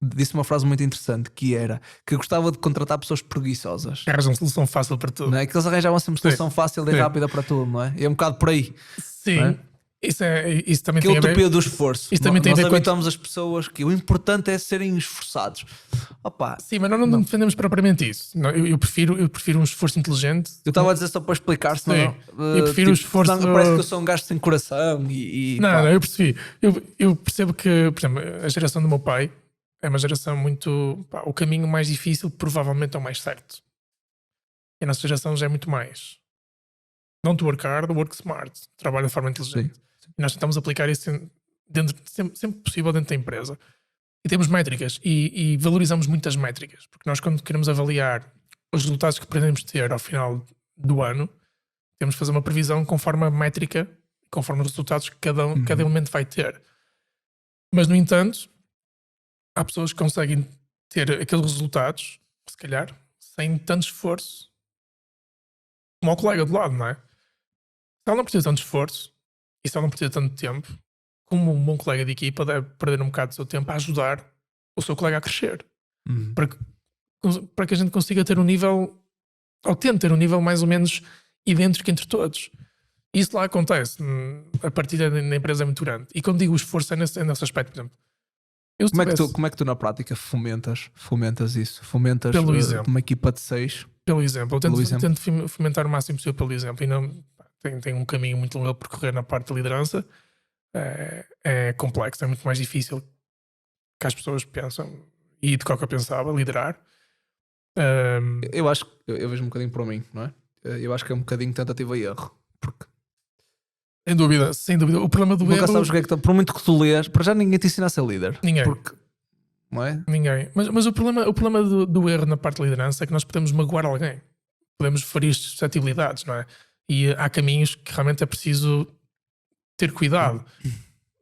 disse uma frase muito interessante, que era que gostava de contratar pessoas preguiçosas. Arranjam uma solução fácil para tudo. Não é? Que eles arranjavam sempre solução fácil e rápida para tudo, não é? E é um bocado por aí. Sim. É? Isso também que tem a ver... utopia do esforço. Isso também tem a ver nós habituamos as pessoas que o importante é serem esforçados. Opa, sim, mas nós não defendemos propriamente isso. Eu prefiro um esforço inteligente. Eu estava a dizer só para explicar, senão eu prefiro o esforço. Parece que eu sou um gajo sem coração não, eu percebi. Eu percebo que, por exemplo, a geração do meu pai é uma geração muito... Pá, o caminho mais difícil provavelmente é o mais certo. E a nossa geração já é muito mais don't work hard, work smart. Trabalho de forma inteligente. Sim. E nós tentamos aplicar isso sempre possível dentro da empresa. E temos métricas e valorizamos muitas métricas, porque nós, quando queremos avaliar os resultados que pretendemos ter ao final do ano, temos de fazer uma previsão conforme a métrica, conforme os resultados que cada elemento vai ter. Mas, no entanto, há pessoas que conseguem ter aqueles resultados, se calhar, sem tanto esforço como o colega do lado, não é? Se ela não precisa de tanto esforço e se ela não precisa de tanto tempo, como um bom colega de equipa deve perder um bocado do seu tempo a ajudar o seu colega a crescer. Para que a gente consiga ter um nível, ou tente ter um nível mais ou menos idêntico entre todos. Isso lá acontece. A partida da empresa é muito grande. E quando digo esforço é nesse aspecto, por exemplo. Como é que tu na prática fomentas isso? Fomentas pelo exemplo. Uma equipa de 6? Pelo exemplo. Eu tento fomentar o máximo possível pelo exemplo. E não tem um caminho muito longo a percorrer na parte da liderança. É complexo, é muito mais difícil que as pessoas pensam e de qualquer pensava liderar. Eu acho que eu vejo um bocadinho para mim, não é? Eu acho que é um bocadinho tentativa e erro, porque sem dúvida. O problema do nunca erro... sabes o que é que por muito que tu lês, para já ninguém te ensina a ser líder. Ninguém. Porque, não é? Ninguém. Mas o problema do erro na parte da liderança é que nós podemos magoar alguém. Podemos ferir suscetibilidades, não é? E há caminhos que realmente é preciso ter cuidado.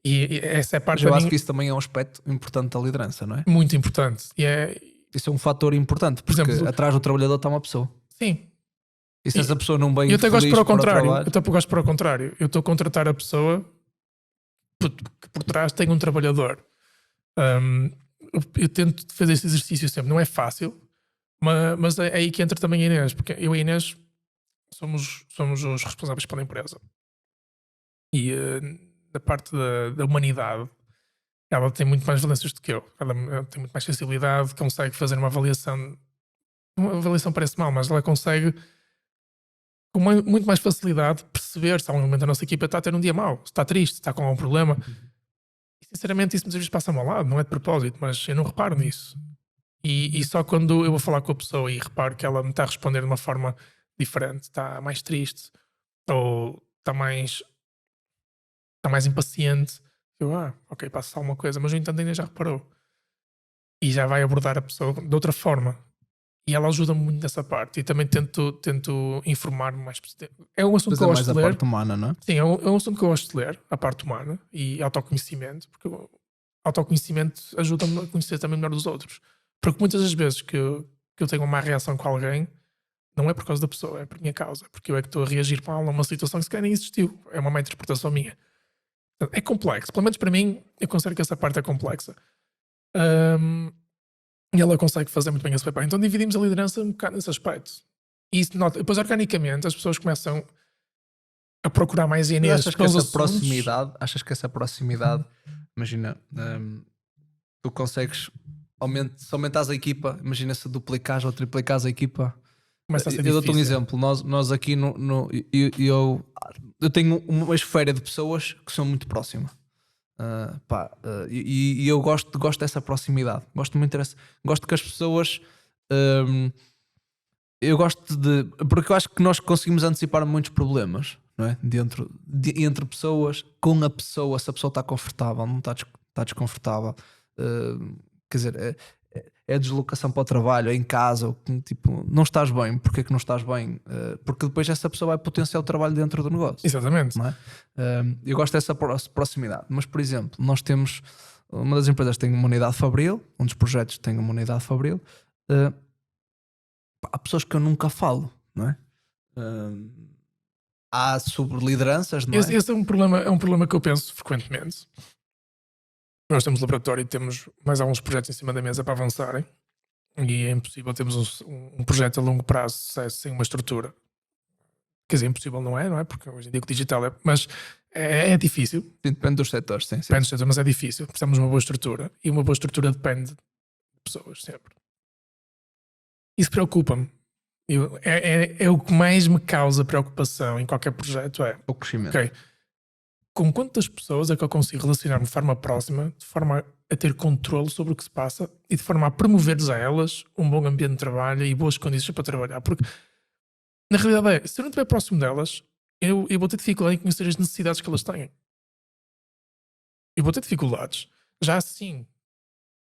E essa é a parte. Eu acho que isso também é um aspecto importante da liderança, não é? Muito importante. Isso é um fator importante, porque exemplo, atrás do trabalhor está uma pessoa. Sim. E se essa pessoa não bem eu até gosto para o contrário. Eu até gosto para o contrário. Eu estou a contratar a pessoa que por trás tem um trabalhador. Eu tento fazer esse exercício sempre. Não é fácil, mas é aí que entra também a Inês, porque eu e a Inês somos os responsáveis pela empresa. E da parte da humanidade, ela tem muito mais valências do que eu. Ela tem muito mais sensibilidade, consegue fazer uma avaliação. Uma avaliação parece mal, mas ela consegue com muito mais facilidade perceber se algum momento da nossa equipa está a ter um dia mau, se está triste, se está com algum problema. E sinceramente isso muitas vezes passa-me ao lado, não é de propósito, mas eu não reparo nisso. E só quando eu vou falar com a pessoa e reparo que ela me está a responder de uma forma diferente, está mais triste ou está mais impaciente, eu, ok, passa alguma coisa, mas no entanto ainda já reparou. E já vai abordar a pessoa de outra forma. E ela ajuda-me muito nessa parte. E também tento informar-me mais. É um assunto que eu gosto de ler. A parte humana, não é? Sim, é um assunto que eu gosto de ler, a parte humana e autoconhecimento, porque o autoconhecimento ajuda-me a conhecer também melhor dos outros. Porque muitas das vezes que eu tenho uma má reação com alguém, não é por causa da pessoa, é por minha causa. Porque eu é que estou a reagir mal a uma situação que sequer nem existiu. É uma má interpretação minha. É complexo. Pelo menos para mim, eu considero que essa parte é complexa. E ela consegue fazer muito bem esse papel. Então dividimos a liderança um bocado nesse aspecto. E isso depois, organicamente, as pessoas começam a procurar mais Mas Inês achas que pelos essa assuntos. proximidade, imagina, tu consegues, se aumentares a equipa, imagina se duplicares ou triplicares a equipa. Começa a ser Eu dou-te um difícil. exemplo. Nós aqui eu tenho uma esfera de pessoas que são muito próximas. E eu gosto dessa proximidade. Gosto que as pessoas. Eu gosto porque eu acho que nós conseguimos antecipar muitos problemas, não é? Entre pessoas, com a pessoa, se a pessoa está confortável, não está desconfortável. Quer dizer, é a deslocação para o trabalho, é em casa, tipo, não estás bem, porque é que não estás bem? Porque depois essa pessoa vai potenciar o trabalho dentro do negócio. Exatamente. Não é? Eu gosto dessa proximidade, mas por exemplo, nós temos uma das empresas tem uma unidade fabril, um dos projetos tem uma unidade fabril. Há pessoas que eu nunca falo, não é? Há lideranças, não é? Esse é um problema que eu penso frequentemente. Nós temos laboratório e temos mais alguns projetos em cima da mesa para avançarem, e é impossível termos um projeto a longo prazo de sucesso sem uma estrutura. Quer dizer, impossível não é? Porque hoje em dia o digital é. Mas é difícil. Sim, depende dos setores, sim. Depende dos setores, mas é difícil. Precisamos de uma boa estrutura. E uma boa estrutura depende de pessoas, sempre. Isso preocupa-me. É o que mais me causa preocupação em qualquer projeto. É O crescimento. ok, com quantas pessoas é que eu consigo relacionar-me de forma próxima, de forma a ter controle sobre o que se passa e de forma a promover-lhes a elas um bom ambiente de trabalho e boas condições para trabalhar. Porque na realidade se eu não estiver próximo delas, eu vou ter dificuldade em conhecer as necessidades que elas têm. Eu vou ter dificuldades. Já assim,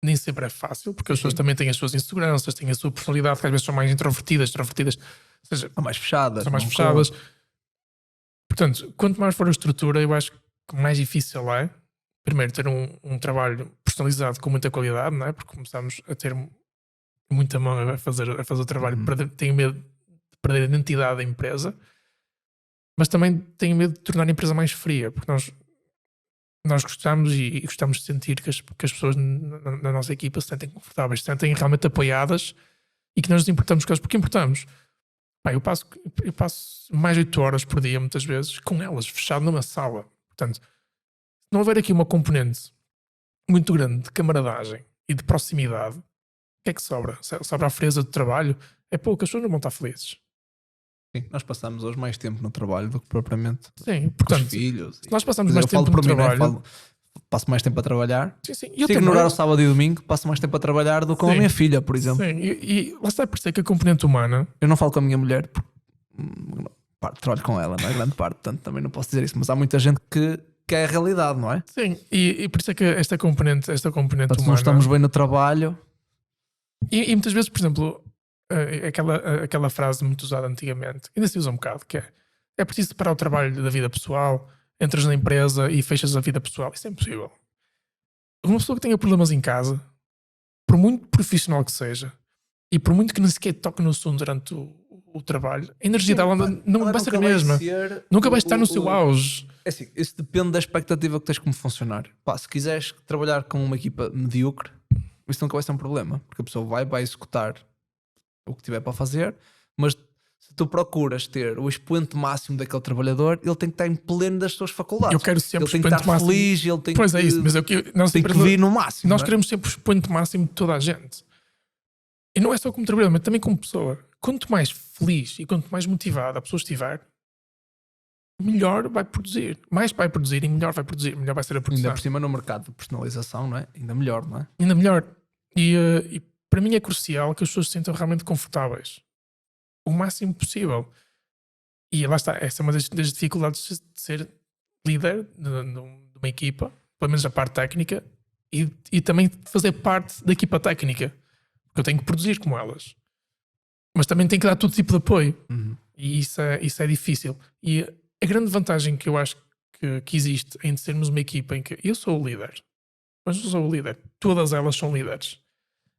nem sempre é fácil, porque as pessoas também têm as suas inseguranças, têm a sua personalidade, que às vezes são mais introvertidas, ou seja, São mais fechadas. são mais fechadas. Portanto, quanto mais for a estrutura, eu acho que mais difícil é, primeiro, ter um trabalho personalizado com muita qualidade, não é? Porque começamos a ter muita mão a fazer o trabalho, tenho medo de perder a identidade da empresa, mas também tenho medo de tornar a empresa mais fria, porque nós gostamos e gostamos de sentir que as pessoas na nossa equipa se sentem confortáveis, se sentem realmente apoiadas e que nós nos importamos com elas, porque importamos. Pá, eu passo mais de 8 horas por dia, muitas vezes, com elas, fechado numa sala. Portanto, se não houver aqui uma componente muito grande de camaradagem e de proximidade, o que é que sobra? Sobra a frieza do trabalho? É pouco, as pessoas não vão estar felizes. Sim, nós passamos hoje mais tempo no trabalho do que propriamente Sim, com portanto, os filhos. se nós passamos mais tempo no para mim, trabalho... passo mais tempo a trabalhar. Sim. Se ignorar o sábado e domingo, passo mais tempo a trabalhar do que com a minha filha, por exemplo. Sim, e lá está por isso é que a componente humana... Eu não falo com a minha mulher porque trabalho com ela, não é? Grande parte, portanto também não posso dizer isso, mas há muita gente que é a realidade, não é? Sim, e por isso é que esta componente Portanto, se humana... não estamos bem no trabalho... E muitas vezes, por exemplo, aquela frase muito usada antigamente, ainda se usa um bocado, que é preciso separar o trabalho da vida pessoal, entras na empresa e fechas a vida pessoal. Isso é impossível. Uma pessoa que tenha problemas em casa, por muito profissional que seja, e por muito que nem sequer toque no assunto durante o trabalho, a energia dela não vai ser a mesma. Nunca vai estar no seu auge. É assim, isso depende da expectativa que tens como funcionário. Pá, se quiseres trabalhar com uma equipa medíocre, isso nunca vai ser um problema, porque a pessoa vai executar o que tiver para fazer, mas se tu procuras ter o expoente máximo daquele trabalhador, ele tem que estar em pleno das suas faculdades. Eu quero sempre ele tem que estar máximo. feliz, ele tem pois que, é isso, mas nós tem que vir no máximo. Nós queremos sempre o expoente máximo de toda a gente. E não é só como trabalhador, mas também como pessoa. Quanto mais feliz e quanto mais motivada a pessoa estiver, melhor vai produzir. Mais vai produzir e melhor vai produzir. Melhor vai ser a produção. Ainda por cima no mercado de personalização, não é? Ainda melhor, não é? Ainda melhor. E para mim é crucial que as pessoas se sintam realmente confortáveis. O máximo possível. E lá está. Essa é uma das dificuldades de ser líder de uma equipa, pelo menos a parte técnica, e também fazer parte da equipa técnica. Porque eu tenho que produzir como elas. Mas também tenho que dar todo tipo de apoio. E isso é difícil. E a grande vantagem que eu acho que existe em sermos uma equipa em que eu sou o líder, mas não sou o líder, todas elas são líderes.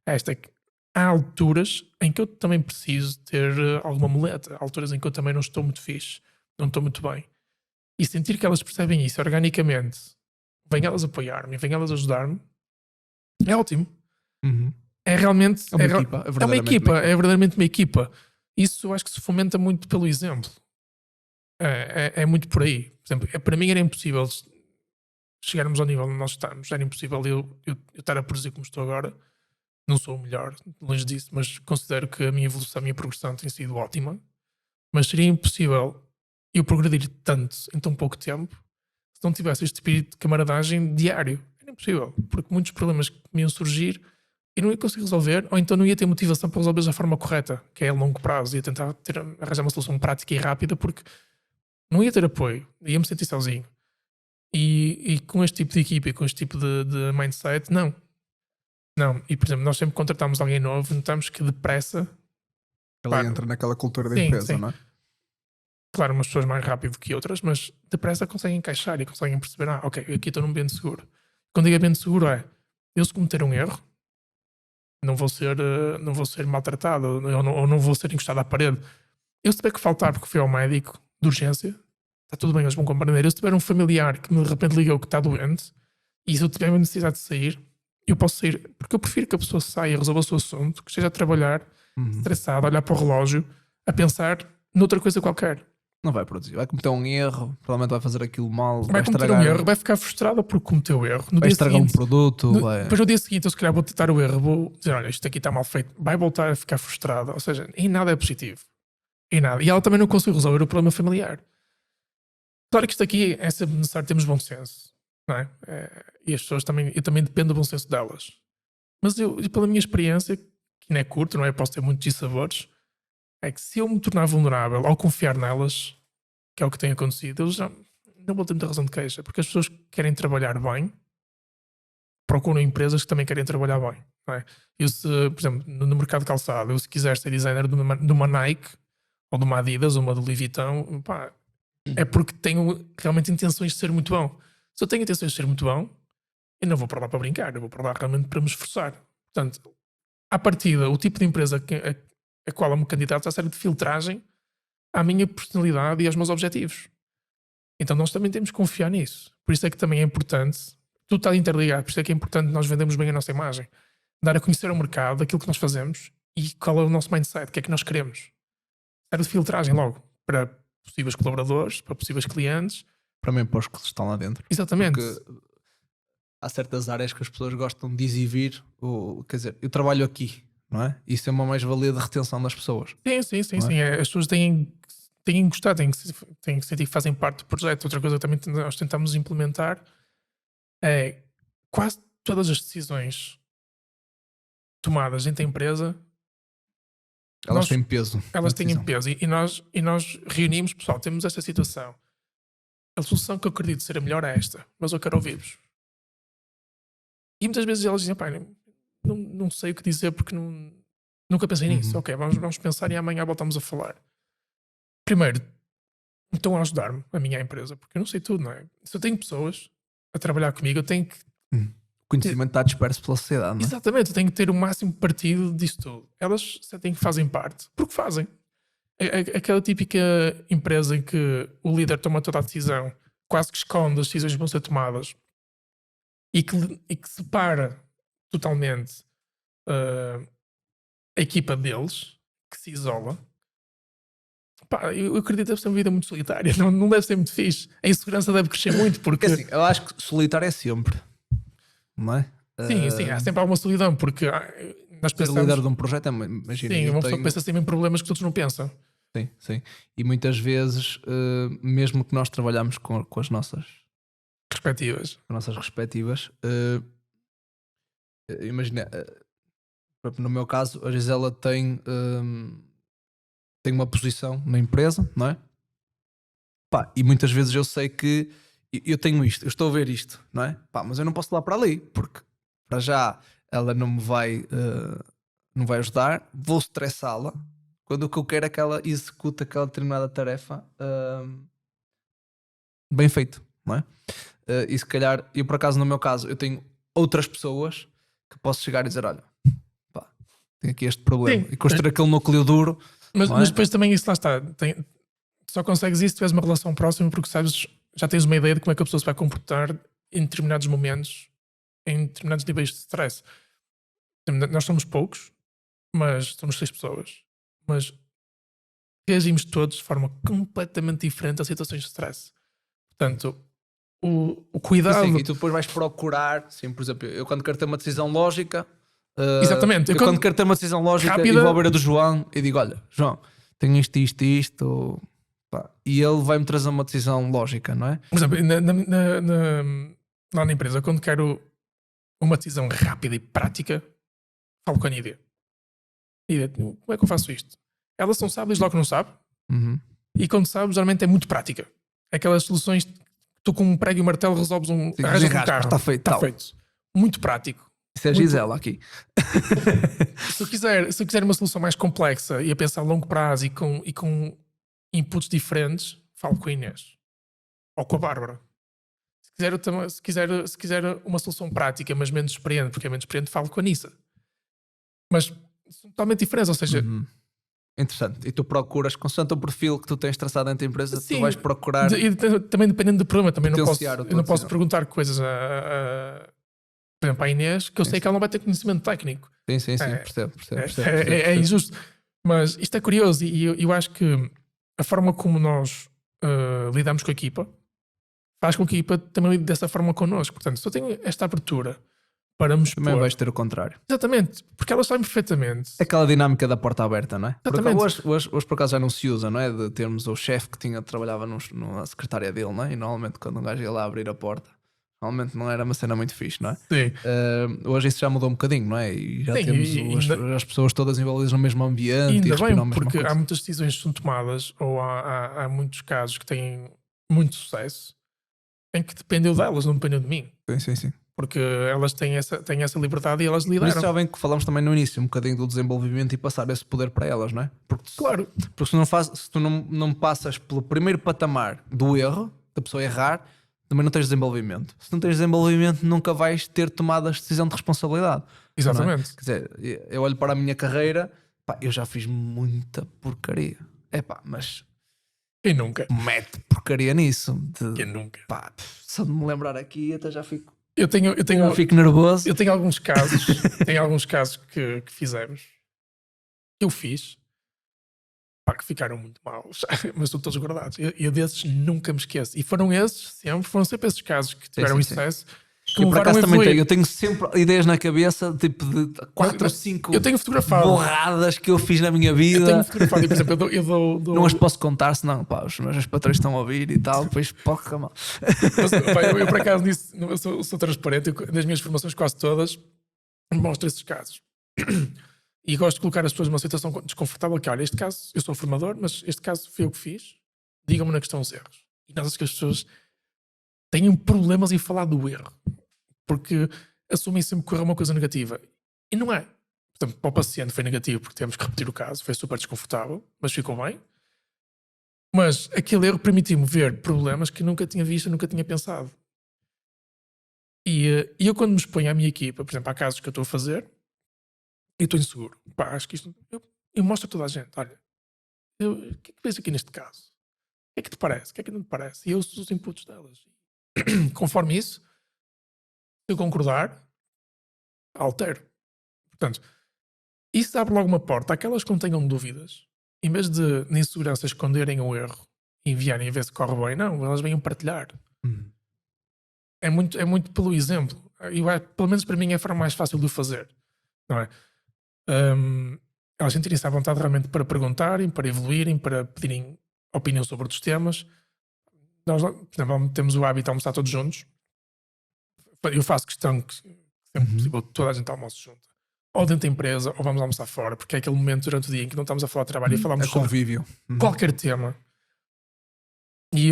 Esta é que há alturas em que eu também preciso ter alguma muleta, há alturas em que eu também não estou muito fixe, não estou muito bem. E sentir que elas percebem isso organicamente, vêm elas apoiar-me, vêm elas ajudar-me, é ótimo. É realmente é uma equipa, é verdadeiramente uma equipa. Isso eu acho que se fomenta muito pelo exemplo. É muito por aí. Por exemplo, para mim era impossível chegarmos ao nível onde nós estamos. Era impossível eu estar a produzir como estou agora. Não sou o melhor, longe disso, mas considero que a minha evolução, a minha progressão tem sido ótima. Mas seria impossível eu progredir tanto em tão pouco tempo se não tivesse este espírito de camaradagem diário. Era impossível, porque muitos problemas que me iam surgir eu não ia conseguir resolver, ou então não ia ter motivação para resolver da forma correta, que é a longo prazo. Ia tentar arranjar uma solução prática e rápida, porque não ia ter apoio, ia me sentir sozinho. E com este tipo de equipa e com este tipo de mindset, não. Não. E por exemplo, nós sempre que contratamos alguém novo, notamos que depressa. Ela entra naquela cultura da Sim, empresa, sim. não é? Claro, umas pessoas mais rápido que outras, mas depressa conseguem encaixar e conseguem perceber: ok, aqui estou num ambiente seguro. Quando digo ambiente seguro é, eu se cometer um erro, não vou ser maltratado ou não vou ser encostado à parede. Eu se tiver que faltar porque fui ao médico de urgência, está tudo bem, eles vão compreender. Eu se tiver um familiar que me de repente ligou que está doente e se eu tiver a necessidade de sair, eu posso sair, porque eu prefiro que a pessoa saia e resolva o seu assunto, que esteja a trabalhar, estressado, a olhar para o relógio, a pensar noutra coisa qualquer. Não vai produzir, vai cometer um erro, provavelmente vai fazer aquilo mal, Vai cometer estragar, um erro, vai ficar frustrado porque cometeu o erro. No vai dia estragar um seguinte, produto, depois no dia seguinte eu se calhar vou tentar o erro, vou dizer, olha, isto aqui está mal feito, vai voltar a ficar frustrado. Ou seja, em nada é positivo. Em nada. E ela também não conseguiu resolver o problema familiar. Claro que isto aqui é sempre necessário termos bom senso, não é? E as pessoas também, eu também dependo do bom senso delas. Mas eu, pela minha experiência, que não é curta, não é? Posso ter muitos dissabores, é que se eu me tornar vulnerável ao confiar nelas, que é o que tem acontecido, eles já não vou ter muita razão de queixa, porque as pessoas que querem trabalhar bem procuram empresas que também querem trabalhar bem, não é? Eu se, por exemplo, no mercado de calçado, eu se quiser ser designer de uma Nike, ou de uma Adidas, ou uma do Louis Vuitton, pá, é porque tenho realmente intenções de ser muito bom. Se eu tenho intenções de ser muito bom, eu não vou para lá para brincar, eu vou para lá realmente para me esforçar. Portanto, à partida, o tipo de empresa a qual eu me candidato serve de filtragem à minha personalidade e aos meus objetivos. Então nós também temos que confiar nisso. Por isso é que também é importante, tudo está interligado, por isso é que é importante nós vendermos bem a nossa imagem, dar a conhecer ao mercado aquilo que nós fazemos e qual é o nosso mindset, o que é que nós queremos. Serve de filtragem logo para possíveis colaboradores, para possíveis clientes. para mim, para os que estão lá dentro. Exatamente. Porque há certas áreas que as pessoas gostam de exibir, quer dizer, eu trabalho aqui, não é? Isso é uma mais-valia de retenção das pessoas. Sim. As pessoas têm que gostar, têm que sentir que fazem parte do projeto. Outra coisa que também nós tentamos implementar é quase todas as decisões tomadas dentro da empresa, Elas têm peso. elas têm peso. E nós reunimos, pessoal, temos esta situação. A solução que eu acredito ser a melhor é esta, mas eu quero ouvir-vos. E muitas vezes elas dizem, pai, não sei o que dizer porque nunca pensei nisso. Ok, vamos pensar e amanhã voltamos a falar. Primeiro, estão a ajudar-me, a minha empresa, porque eu não sei tudo, não é? Se eu tenho pessoas a trabalhar comigo, eu tenho que. O conhecimento está disperso pela sociedade, não é? Exatamente, eu tenho que ter o máximo partido disso tudo. Elas sentem que fazem parte, porque fazem. Aquela típica empresa em que o líder toma toda a decisão, quase que esconde as decisões que vão ser tomadas e que separa totalmente a equipa deles, que se isola. Pá, eu acredito que deve ser uma vida muito solitária, não deve ser muito fixe. A insegurança deve crescer muito porque. Assim, eu acho que solitário é sempre, não é? Sim, há sempre alguma solidão, porque nós Ser pensamos. líder de um projeto é, imagina, Sim, eu uma pessoa tenho... pensa sempre em problemas que todos não pensam. Sim. E muitas vezes, mesmo que nós trabalhamos com as nossas respectivas, imagina, no meu caso, a Gisela tem uma posição na empresa, não é? Pá, e muitas vezes eu sei que eu tenho isto, eu estou a ver isto, não é? Pá, mas eu não posso ir lá para ali, porque para já ela não me vai, não vai ajudar, vou estressá-la quando o que eu quero é que ela execute aquela determinada tarefa bem feito, não é? E se calhar, eu por acaso no meu caso, eu tenho outras pessoas que posso chegar e dizer, olha, pá, tenho aqui este problema, Sim, e construir aquele núcleo duro. mas depois também isso lá está. Só consegues isso se tiveres uma relação próxima, porque sabes, já tens uma ideia de como é que a pessoa se vai comportar em determinados momentos, em determinados níveis de stress. Nós somos poucos, mas somos 6 pessoas. Mas reagimos todos de forma completamente diferente a situações de stress. Portanto, o cuidado. Sim, e tu depois vais procurar, sim, por exemplo, eu quando quero ter uma decisão lógica, Exatamente. eu quando quero ter uma decisão lógica, rápida, eu vou à beira do João e digo: olha, João, tenho isto, pá. E ele vai-me trazer uma decisão lógica, não é? por exemplo, lá na empresa, quando quero uma decisão rápida e prática, falo com a Nídia. Nídia, como é que eu faço isto? Elas são sábias logo que não sabe, Uhum. e quando sabe, geralmente é muito prática. Aquelas soluções que tu com um prego e um martelo resolves Sim, arranjas um raspas, carro. está feito, Está tal. feito. Muito prático. Isso é Muito- Gisela aqui. Se eu quiser uma solução mais complexa e a pensar a longo prazo e com inputs diferentes, falo com a Inês. Ou com a Bárbara. Se quiser uma solução prática, mas menos experiente, porque é menos experiente, falo com a Nissa. Mas são totalmente diferentes, ou seja, Uhum. Interessante. E tu procuras, consoante o perfil que tu tens traçado dentro da empresa, sim, tu vais procurar. também dependendo do problema, também não posso, potenciar a tua eu não posso decisão. perguntar coisas por exemplo, à Inês, que eu sei que ela não vai ter conhecimento técnico. Sim, É, percebo. É injusto. Mas isto é curioso e eu acho que a forma como nós lidamos com a equipa faz com que a equipa também lide dessa forma connosco. Portanto, se eu tenho esta abertura para me Também expor. vais ter o contrário. Exatamente, porque elas sabem perfeitamente. É aquela dinâmica da porta aberta, não é? Porque Exatamente. hoje por acaso já não se usa, não é? De termos o chefe que trabalhava numa secretária dele, não é? E normalmente quando um gajo ia lá abrir a porta, normalmente não era uma cena muito fixe, não é? Sim. Hoje isso já mudou um bocadinho, não é? E já Sim, temos as pessoas todas envolvidas no mesmo E ambiente e ainda respiram a bem, mesma porque coisa. há muitas decisões que são tomadas, ou há muitos casos que têm muito sucesso, em que dependeu delas, não dependeu de mim. Sim. Porque elas têm essa liberdade e elas Por isso lideram. já vem que falamos também no início, um bocadinho do desenvolvimento e passar esse poder para elas, não é? Porque Claro, se tu não passas pelo primeiro patamar do erro, da pessoa errar, também não tens desenvolvimento. Se não tens desenvolvimento, nunca vais ter tomado a decisão de responsabilidade. Não é? exatamente. Quer dizer, eu olho para a minha carreira, pá, eu já fiz muita porcaria. É pá, mas Quem nunca? mete porcaria nisso. Quem nunca? Pá, só de me lembrar aqui, até já fico Eu fico nervoso. Eu tenho alguns casos, que fizemos. Eu fiz. Pá, que ficaram muito maus, mas estão todos guardados. Eu desses nunca me esqueço. E foram sempre esses casos que tiveram sim. sucesso que Eu me por levaram acaso a também evoluir. eu tenho sempre ideias na cabeça, tipo de 4 ou 5 Eu tenho fotografado. borradas que eu fiz na minha Eu vida. tenho fotografado. E, por exemplo, eu dou Não as posso contar, senão pá, os meus patrões estão a ouvir e tal, depois porra mal. Pá, eu por acaso nisso, eu sou transparente. Nas minhas formações, quase todas, mostro esses casos. E gosto de colocar as pessoas numa situação desconfortável. Que olha, este caso, eu sou formador, mas este caso foi eu que fiz. Digam-me na questão dos erros. E nós, que as pessoas têm problemas em falar do erro, porque assumem sempre que correu uma coisa negativa. E não é. Portanto, para o paciente foi negativo porque temos que repetir o caso, foi super desconfortável, mas ficou bem. Mas aquele erro permitiu-me ver problemas que nunca tinha visto, nunca tinha pensado. E eu, quando me exponho à minha equipa, por exemplo, há casos que eu estou a fazer, e estou inseguro. Pá, acho que isto. Eu mostro a toda a gente: olha, o que é que vês aqui neste caso? O que é que te parece? O que é que não te parece? E eu uso os inputs delas. Conforme isso, se eu concordar, altero. Portanto, isso abre logo uma porta àquelas que não tenham dúvidas. Em vez de, na insegurança, esconderem o erro e enviarem a ver se corre bem, não, elas vêm partilhar. É muito pelo exemplo. Pelo menos para mim é a forma mais fácil de o fazer. Não é? Elas sentirem-se à vontade realmente para perguntarem, para evoluírem, para pedirem opinião sobre outros temas. Nós, por exemplo, temos o hábito de almoçar todos juntos. Eu faço questão que sempre possível toda a gente almoce junto. Ou dentro da empresa, ou vamos almoçar fora, porque é aquele momento durante o dia em que não estamos a falar de trabalho e falamos É sobre convívio. qualquer tema. E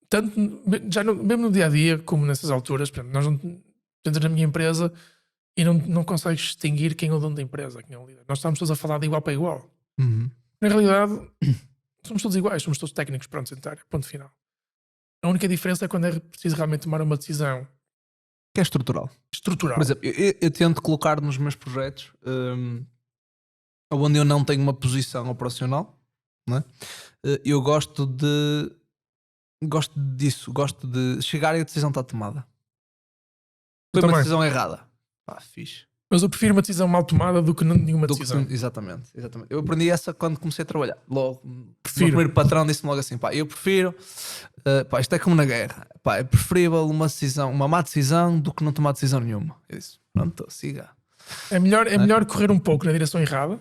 tanto mesmo no dia a dia, como nessas alturas, por exemplo, nós não entras na minha empresa e não consegues distinguir quem é o dono da empresa, quem é o líder. Nós estamos todos a falar de igual para igual. Na realidade, somos todos iguais, somos todos técnicos, pronto, sentar, ponto final. A única diferença é quando é preciso realmente tomar uma decisão Que é estrutural. estrutural. Por exemplo, eu tento colocar nos meus projetos onde eu não tenho uma posição operacional, não é? Eu gosto disso, gosto de chegar e a decisão está tomada. Foi uma também. decisão errada. Pá, fixe. Mas eu prefiro uma decisão mal tomada do que nenhuma decisão. Exatamente. Eu aprendi essa quando comecei a trabalhar. Logo, o meu Prefiro. primeiro patrão disse-me logo assim: pá, eu prefiro, pá, isto é como na guerra, pá, é preferível uma má decisão do que não tomar decisão nenhuma. Eu disse: pronto, siga. É melhor correr um pouco na direção errada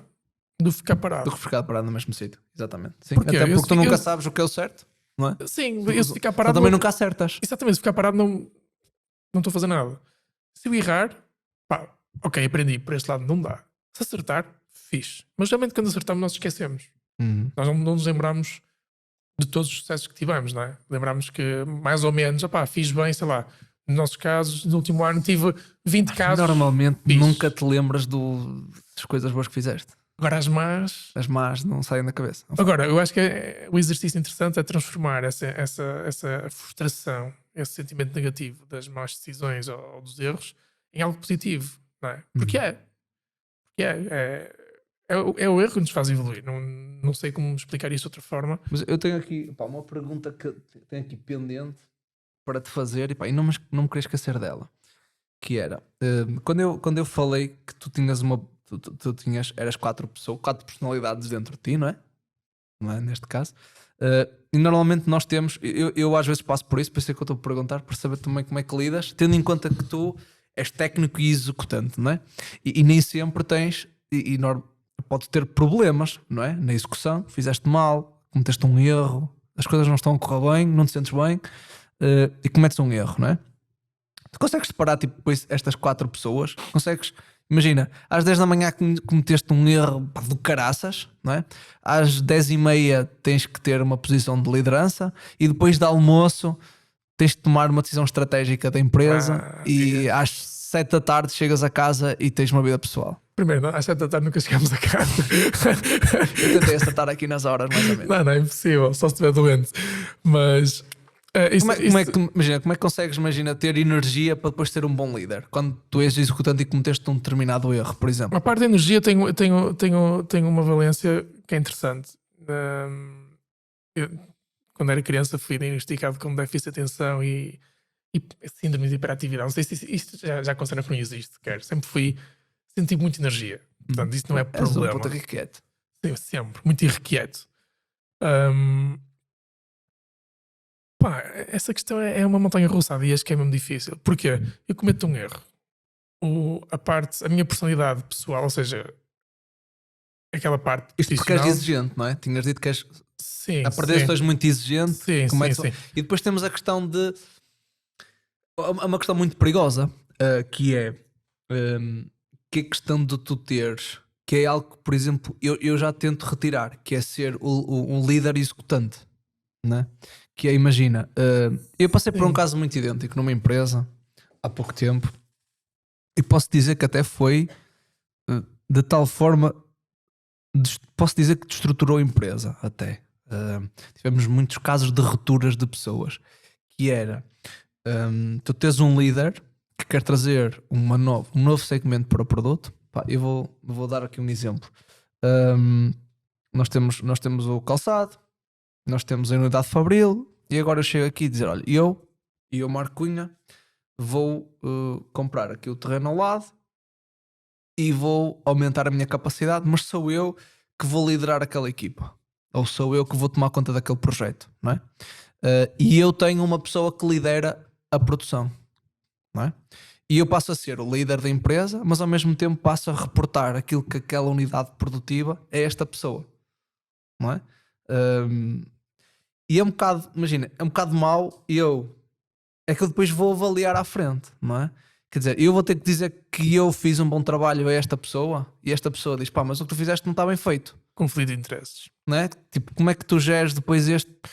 do que ficar parado. Do que ficar parado no mesmo sítio. Exatamente. Sim. Porquê? Até porque tu Eu- nunca sabes o que é o certo, não é? Sim, eu se ficar Então parado. também nunca acertas. Exatamente, se ficar parado não estou a fazer nada. Se eu errar, pá, ok, aprendi, por este lado não dá. Se acertar, fixe. Mas realmente quando acertamos nós esquecemos. Nós não nos lembramos de todos os sucessos que tivemos, não é? Lembramos que mais ou menos, opá, fiz bem, sei lá, nos nossos casos, no último ano tive 20 casos. Normalmente fixe. nunca te lembras das coisas boas que fizeste. Agora as más. As más não saem da cabeça. Agora, eu acho que o exercício interessante é transformar essa frustração, esse sentimento negativo das más decisões ou dos erros em algo positivo, não é? Porque é o erro que nos faz evoluir. Não sei como explicar isso de outra forma. Mas eu tenho aqui uma pergunta que tenho aqui pendente para te fazer e não me queria esquecer dela. Que era, quando eu falei que tu tinhas eras 4 personalidades dentro de ti, não é? Neste caso. E normalmente nós temos, eu às vezes passo por isso, por isso é que eu estou a perguntar, para saber também como é que lidas, tendo em conta que tu és técnico e executante, não é? E nem sempre tens, pode ter problemas, não é? Na execução, fizeste mal, cometeste um erro, as coisas não estão a correr bem, não te sentes bem, e cometes um erro, não é? Tu consegues separar tipo, estas 4 pessoas? Consegues? Imagina, às 10 da manhã cometeste um erro do caraças, não é? Às 10h30 tens que ter uma posição de liderança e depois de almoço tens de tomar uma decisão estratégica da empresa e às 7 da tarde chegas a casa e tens uma vida pessoal. Primeiro, às 7 da tarde nunca chegamos a casa. Eu tentei acertar aqui nas horas, mais ou menos. Não, é impossível, só se estiver doente. Mas como é que consegues ter energia para depois ser um bom líder quando tu és executante e cometeste um determinado erro, por exemplo? A parte da energia tem uma valência que é interessante. Eu, quando era criança, fui diagnosticado com déficit de atenção e síndrome de hiperatividade. Não sei se isto já considera que não existe, quer. Sempre senti muita energia. Portanto, isso não é problema. És um puta irrequieto. Sempre, muito irrequieto. Pá, essa questão é uma montanha russa. Há dias que é mesmo difícil. Porquê? Eu cometo um erro. A minha personalidade pessoal, ou seja, aquela parte isto porque és exigente, não é? Tinhas dito que és a perder tu és muito exigente. Sim. E depois temos a questão de uma questão muito perigosa, que é a questão de tu teres, que é algo que, por exemplo, eu já tento retirar, que é ser um líder executante, não é? Que é, imagina, eu passei por um caso muito idêntico numa empresa há pouco tempo e posso dizer que até foi de tal forma, posso dizer que destruturou a empresa até. Tivemos muitos casos de rupturas de pessoas, que era tu tens um líder que quer trazer um novo segmento para o produto. Pá, eu vou dar aqui um exemplo. Nós temos o calçado, nós temos a unidade fabril e agora eu chego aqui e dizer, olha, eu Marco Cunha, vou comprar aqui o terreno ao lado e vou aumentar a minha capacidade, mas sou eu que vou liderar aquela equipa, ou sou eu que vou tomar conta daquele projeto, não é? E eu tenho uma pessoa que lidera a produção, não é? E eu passo a ser o líder da empresa, mas ao mesmo tempo passo a reportar aquilo que aquela unidade produtiva é esta pessoa, não é? E é um bocado, imagina, é um bocado mau é que eu depois vou avaliar à frente, não é? Quer dizer, eu vou ter que dizer que eu fiz um bom trabalho a esta pessoa e esta pessoa diz, pá, mas o que tu fizeste não está bem feito. Conflito de interesses. Não é? Tipo, como é que tu geres depois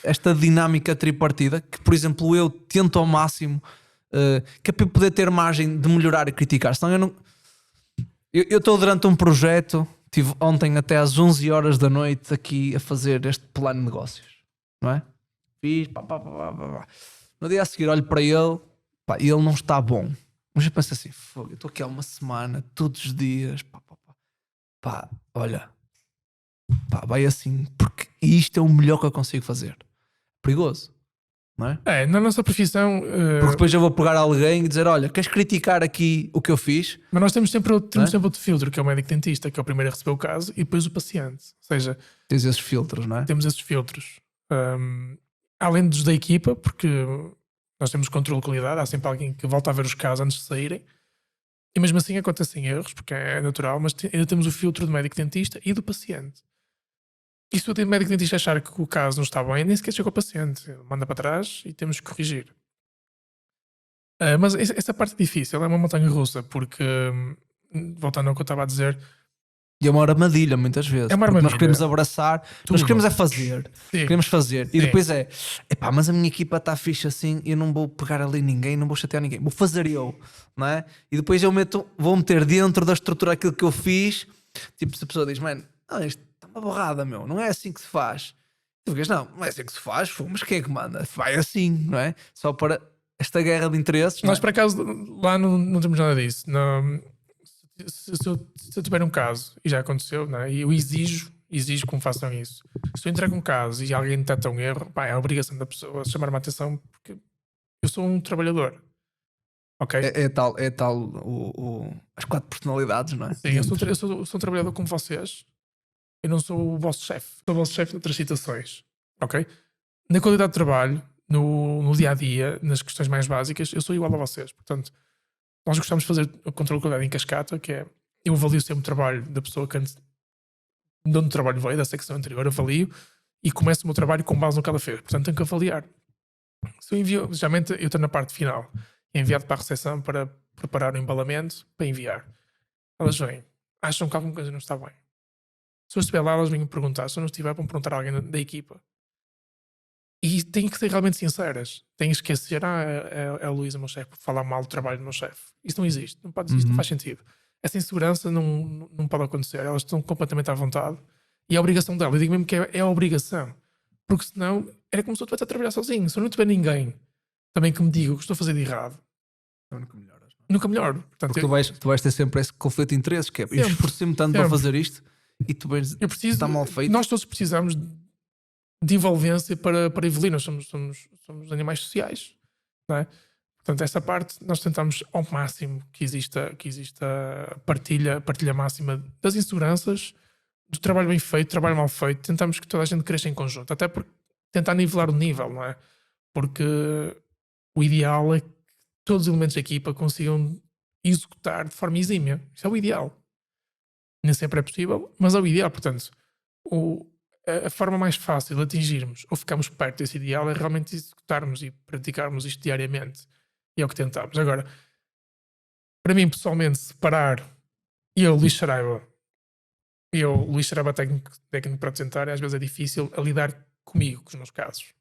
esta dinâmica tripartida que, por exemplo, eu tento ao máximo que é para poder ter margem de melhorar e criticar. Senão eu estou durante um projeto, estive ontem até às 11 horas da noite aqui a fazer este plano de negócios, não é? Fiz, no dia a seguir olho para ele, pá, e ele não está bom. Mas eu penso assim, eu estou aqui há uma semana, todos os dias, pá, olha, pá, vai assim, porque isto é o melhor que eu consigo fazer. Perigoso. não é? Na nossa profissão. Porque depois eu vou pegar alguém e dizer: olha, queres criticar aqui o que eu fiz? Mas nós temos sempre Não é? outro filtro, que é o médico dentista, que é o primeiro a receber o caso, e depois o paciente. Ou seja, Tens esses filtros, não é? temos esses filtros. Além dos da equipa, porque nós temos controle de qualidade, há sempre alguém que volta a ver os casos antes de saírem. E mesmo assim acontecem erros, porque é natural, mas ainda temos o filtro do médico dentista e do paciente. E se o médico dentista achar que o caso não está bem, nem sequer chega ao paciente, manda para trás e temos que corrigir. Mas essa parte é difícil, é uma montanha russa, porque, voltando ao que eu estava a dizer, E é uma armadilha muitas vezes. É uma porque nós armadilha. queremos abraçar, nós Tudo. queremos é fazer. Sim. Queremos fazer. E Sim. depois epá, mas a minha equipa está fixe assim, eu não vou pegar ali ninguém, não vou chatear ninguém, vou fazer eu, não é? E depois eu vou meter dentro da estrutura aquilo que eu fiz. Tipo, se a pessoa diz, mano, isto está uma borrada, meu, não é assim que se faz. Tu ficas, não é assim que se faz, mas quem é que manda? Vai assim, não é? Só para esta guerra de interesses. Nós, não é? por acaso, lá não temos nada disso. Se eu tiver um caso, e já aconteceu, não é? E eu exijo que me façam isso. Se eu entrego um caso e alguém detecta um erro, pá, é a obrigação da pessoa chamar-me a atenção, porque eu sou um trabalhador. Ok? É tal as 4 personalidades, não é? Sim, eu sou um trabalhador como vocês. Eu não sou o vosso chefe. Sou o vosso chefe noutras situações. Ok? Na qualidade de trabalho, no dia a dia, nas questões mais básicas, eu sou igual a vocês. Portanto, nós gostamos de fazer o controle de qualidade em cascata, que é eu avalio sempre o trabalho da pessoa que antes de onde o trabalho veio, da secção anterior, avalio e começo o meu trabalho com base no que ela fez. Portanto, tenho que avaliar. Se eu envio, geralmente eu estou na parte final, é enviado para a recepção para preparar o embalamento para enviar. Elas vêm, acham que alguma coisa não está bem. Se eu estiver lá, elas vêm me perguntar. Se eu não estiver, vão perguntar a alguém da equipa. E têm que ser realmente sinceras. Têm que esquecer, é a Luísa, meu chefe, por falar mal do trabalho do meu chefe. Isso não existe. Não pode existir, não faz sentido. Essa insegurança não pode acontecer. Elas estão completamente à vontade. E é a obrigação dela. Eu digo mesmo que é a obrigação. Porque senão, era como se eu estivesse a trabalhar sozinho. Se eu não tiver ninguém também que me diga o que estou a fazer de errado, Nunca melhoras. nunca melhoro. Portanto, Porque tu vais ter sempre esse conflito de interesses, que é eu Sempre, esforcei-me tanto para sempre. fazer isto e tu vês eu preciso, está mal feito. nós todos precisamos de envolvência para evoluir. Nós somos animais sociais, não é? Portanto, essa parte nós tentamos ao máximo que exista partilha máxima das inseguranças, do trabalho bem feito, trabalho mal feito. Tentamos que toda a gente cresça em conjunto, até por tentar nivelar o nível, não é? Porque o ideal é que todos os elementos da equipa consigam executar de forma exímia. Isso é o ideal. Nem sempre é possível, mas é o ideal. Portanto, a forma mais fácil de atingirmos ou ficarmos perto desse ideal é realmente executarmos e praticarmos isto diariamente. E é o que tentamos. Agora, para mim, pessoalmente, separar Luís Saraiva, Luís Saraiva técnico para tentar, às vezes é difícil a lidar comigo, com os meus casos.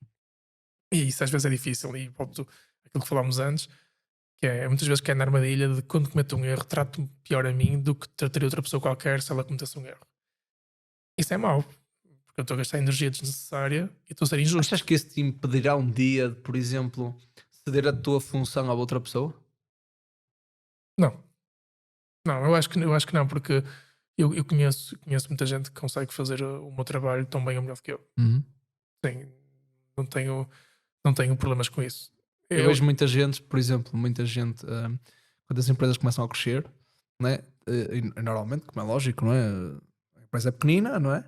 E isso às vezes é difícil. E volto àquilo que falámos antes, que é muitas vezes na armadilha de quando cometo um erro, trato-me pior a mim do que trataria outra pessoa qualquer se ela cometesse um erro. Isso é mau, porque eu estou a gastar energia desnecessária e estou a ser injusto. Achas que isso te impedirá um dia de, por exemplo, ceder a tua função a outra pessoa? Não, eu acho que não, porque eu conheço muita gente que consegue fazer o meu trabalho tão bem ou melhor do que eu. Sim, não tenho problemas com isso. Eu vejo muita gente, por exemplo, quando as empresas começam a crescer, né? E normalmente, como é lógico, não é? A empresa é pequenina, não é?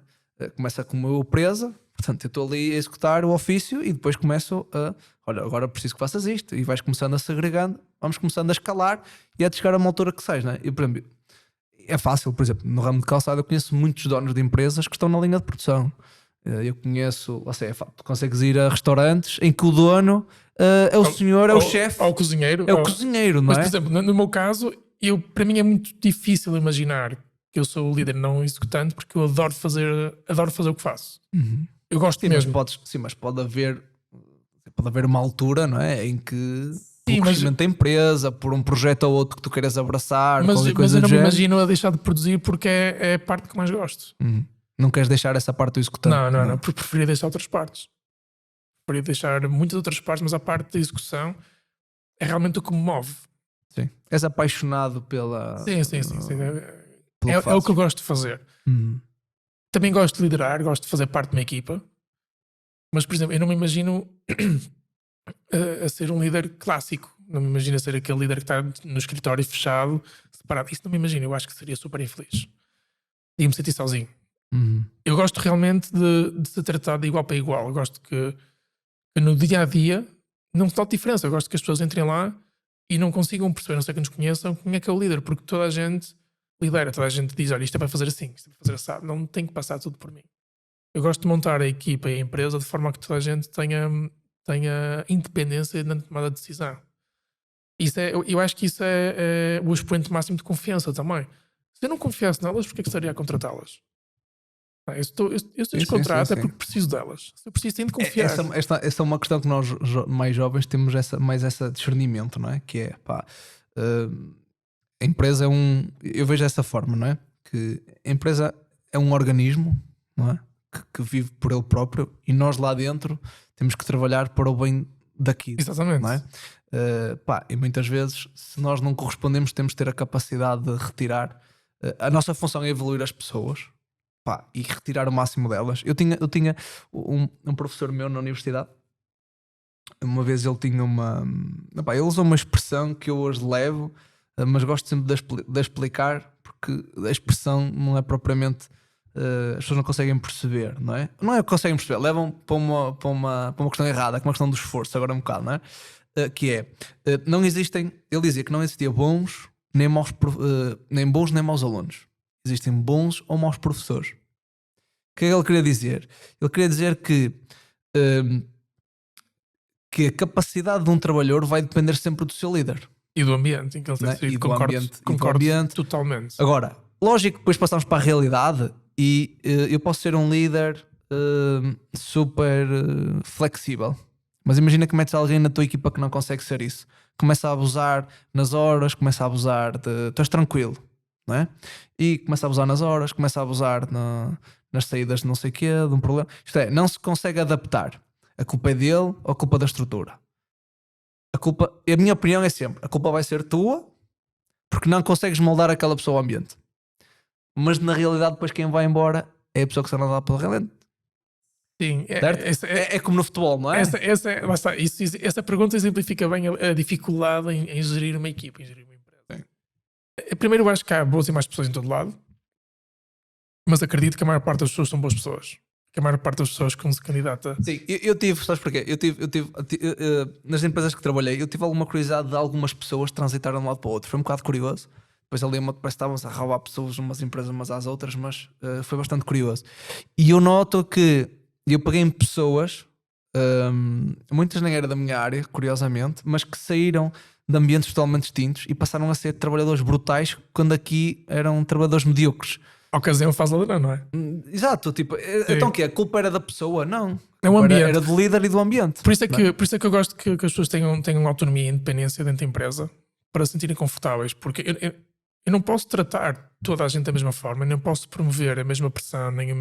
Começa como eu presa, portanto eu estou ali a executar o ofício e depois começo olha, agora preciso que faças isto, e vais começando a segregando, vamos começando a escalar e a chegar a uma altura que sais, não é? E, por exemplo, é fácil, por exemplo, no ramo de calçado eu conheço muitos donos de empresas que estão na linha de produção. Eu conheço, tu consegues ir a restaurantes em que o dono é o senhor, é o chefe, ao cozinheiro. é o cozinheiro, não mas, é? por exemplo, no meu caso, para mim é muito difícil imaginar que eu sou o líder não executante, porque eu adoro fazer o que faço. Eu gosto mesmo. Mas pode haver uma altura, não é? Em que Sim, por crescimento da empresa, por um projeto ou outro que tu queiras abraçar, mas coisa eu não do me género. imagino a deixar de produzir porque é a parte que mais gosto. Não queres deixar essa parte do executante? Não. Preferia deixar outras partes. Preferia deixar muitas outras partes, mas a parte da execução é realmente o que me move. Sim. És apaixonado pela... Sim. É o que eu gosto de fazer. Também gosto de liderar, gosto de fazer parte de uma equipa. Mas, por exemplo, eu não me imagino a ser um líder clássico. Não me imagino ser aquele líder que está no escritório fechado, separado. Isso não me imagino. Eu acho que seria super infeliz. E me sentir sozinho. Eu gosto realmente de ser tratado de igual para igual. Eu gosto que no dia a dia não se note diferença. Eu gosto que as pessoas entrem lá e não consigam perceber, não sei que nos conheçam, quem é que é o líder, porque toda a gente lidera, toda a gente diz: olha, isto é para fazer assim, isto é para fazer assado, não tem que passar tudo por mim. Eu gosto de montar a equipa e a empresa de forma a que toda a gente tenha independência na tomada de decisão. Eu acho que isso é o expoente máximo de confiança também. Se eu não confiasse nelas, porque é que estaria a contratá-las? Eu estou Sim, este sim, contrato sim, é sim. porque preciso delas. Se eu preciso, tenho de confiar. Essa é uma questão que nós mais jovens temos mais esse discernimento, não é? Que é, pá, a empresa é eu vejo dessa forma, não é? Que a empresa é um organismo, não é? Que vive por ele próprio, e nós lá dentro temos que trabalhar para o bem daqui, Exatamente. não é? E muitas vezes, se nós não correspondemos, temos de ter a capacidade de retirar. A nossa função é evoluir as pessoas, pá, e retirar o máximo delas. Eu tinha um professor meu na universidade. Uma vez ele tinha ele usou uma expressão que eu hoje levo, mas gosto sempre de explicar, porque a expressão não é propriamente, as pessoas não conseguem perceber, não é? Não é que conseguem perceber, levam para uma questão errada, que é uma questão do esforço, agora um bocado, não é? Que é, não existem, ele dizia que não existia bons nem maus, nem bons nem maus alunos. Existem bons ou maus professores. O que é que ele queria dizer? Ele queria dizer que a capacidade de um trabalhador vai depender sempre do seu líder. E do ambiente em que ele está inserido. Concordo totalmente. Agora, lógico que depois passamos para a realidade e eu posso ser um líder super flexível, mas imagina que metes alguém na tua equipa que não consegue ser isso. Começa a abusar nas horas, começa a abusar de... Tu és tranquilo, não é? E começa a abusar nas horas, começa a abusar nas saídas de não sei o quê, de um problema. Isto é, não se consegue adaptar. A culpa é dele ou a culpa da estrutura? A minha opinião é sempre, a culpa vai ser tua, porque não consegues moldar aquela pessoa ao ambiente. Mas na realidade depois quem vai embora é a pessoa que se anda lá pela realidade. Sim, é como no futebol, não é? Essa pergunta exemplifica bem a dificuldade em gerir uma equipa, em gerir uma empresa. Sim. Primeiro, eu acho que há boas e más pessoas em todo lado, mas acredito que a maior parte das pessoas são boas pessoas. Que a maior parte das pessoas que se candidata. Sim, eu tive, sabes porquê? Eu tive nas empresas que trabalhei, eu tive alguma curiosidade de algumas pessoas transitarem de um lado para o outro. Foi um bocado curioso. Depois ali parece que estávamos a roubar pessoas umas empresas umas às outras, mas foi bastante curioso. E eu noto que eu peguei em pessoas, muitas nem era da minha área, curiosamente, mas que saíram de ambientes totalmente distintos e passaram a ser trabalhadores brutais quando aqui eram trabalhadores medíocres. A ocasião faz a ladrão, não é? Exato, tipo, então o que é? A culpa era da pessoa? Não. É o ambiente. Era do líder e do ambiente. Por isso é que eu gosto que as pessoas tenham autonomia e independência dentro da empresa para se sentirem confortáveis, porque eu não posso tratar toda a gente da mesma forma, nem posso promover a mesma pressão, nem as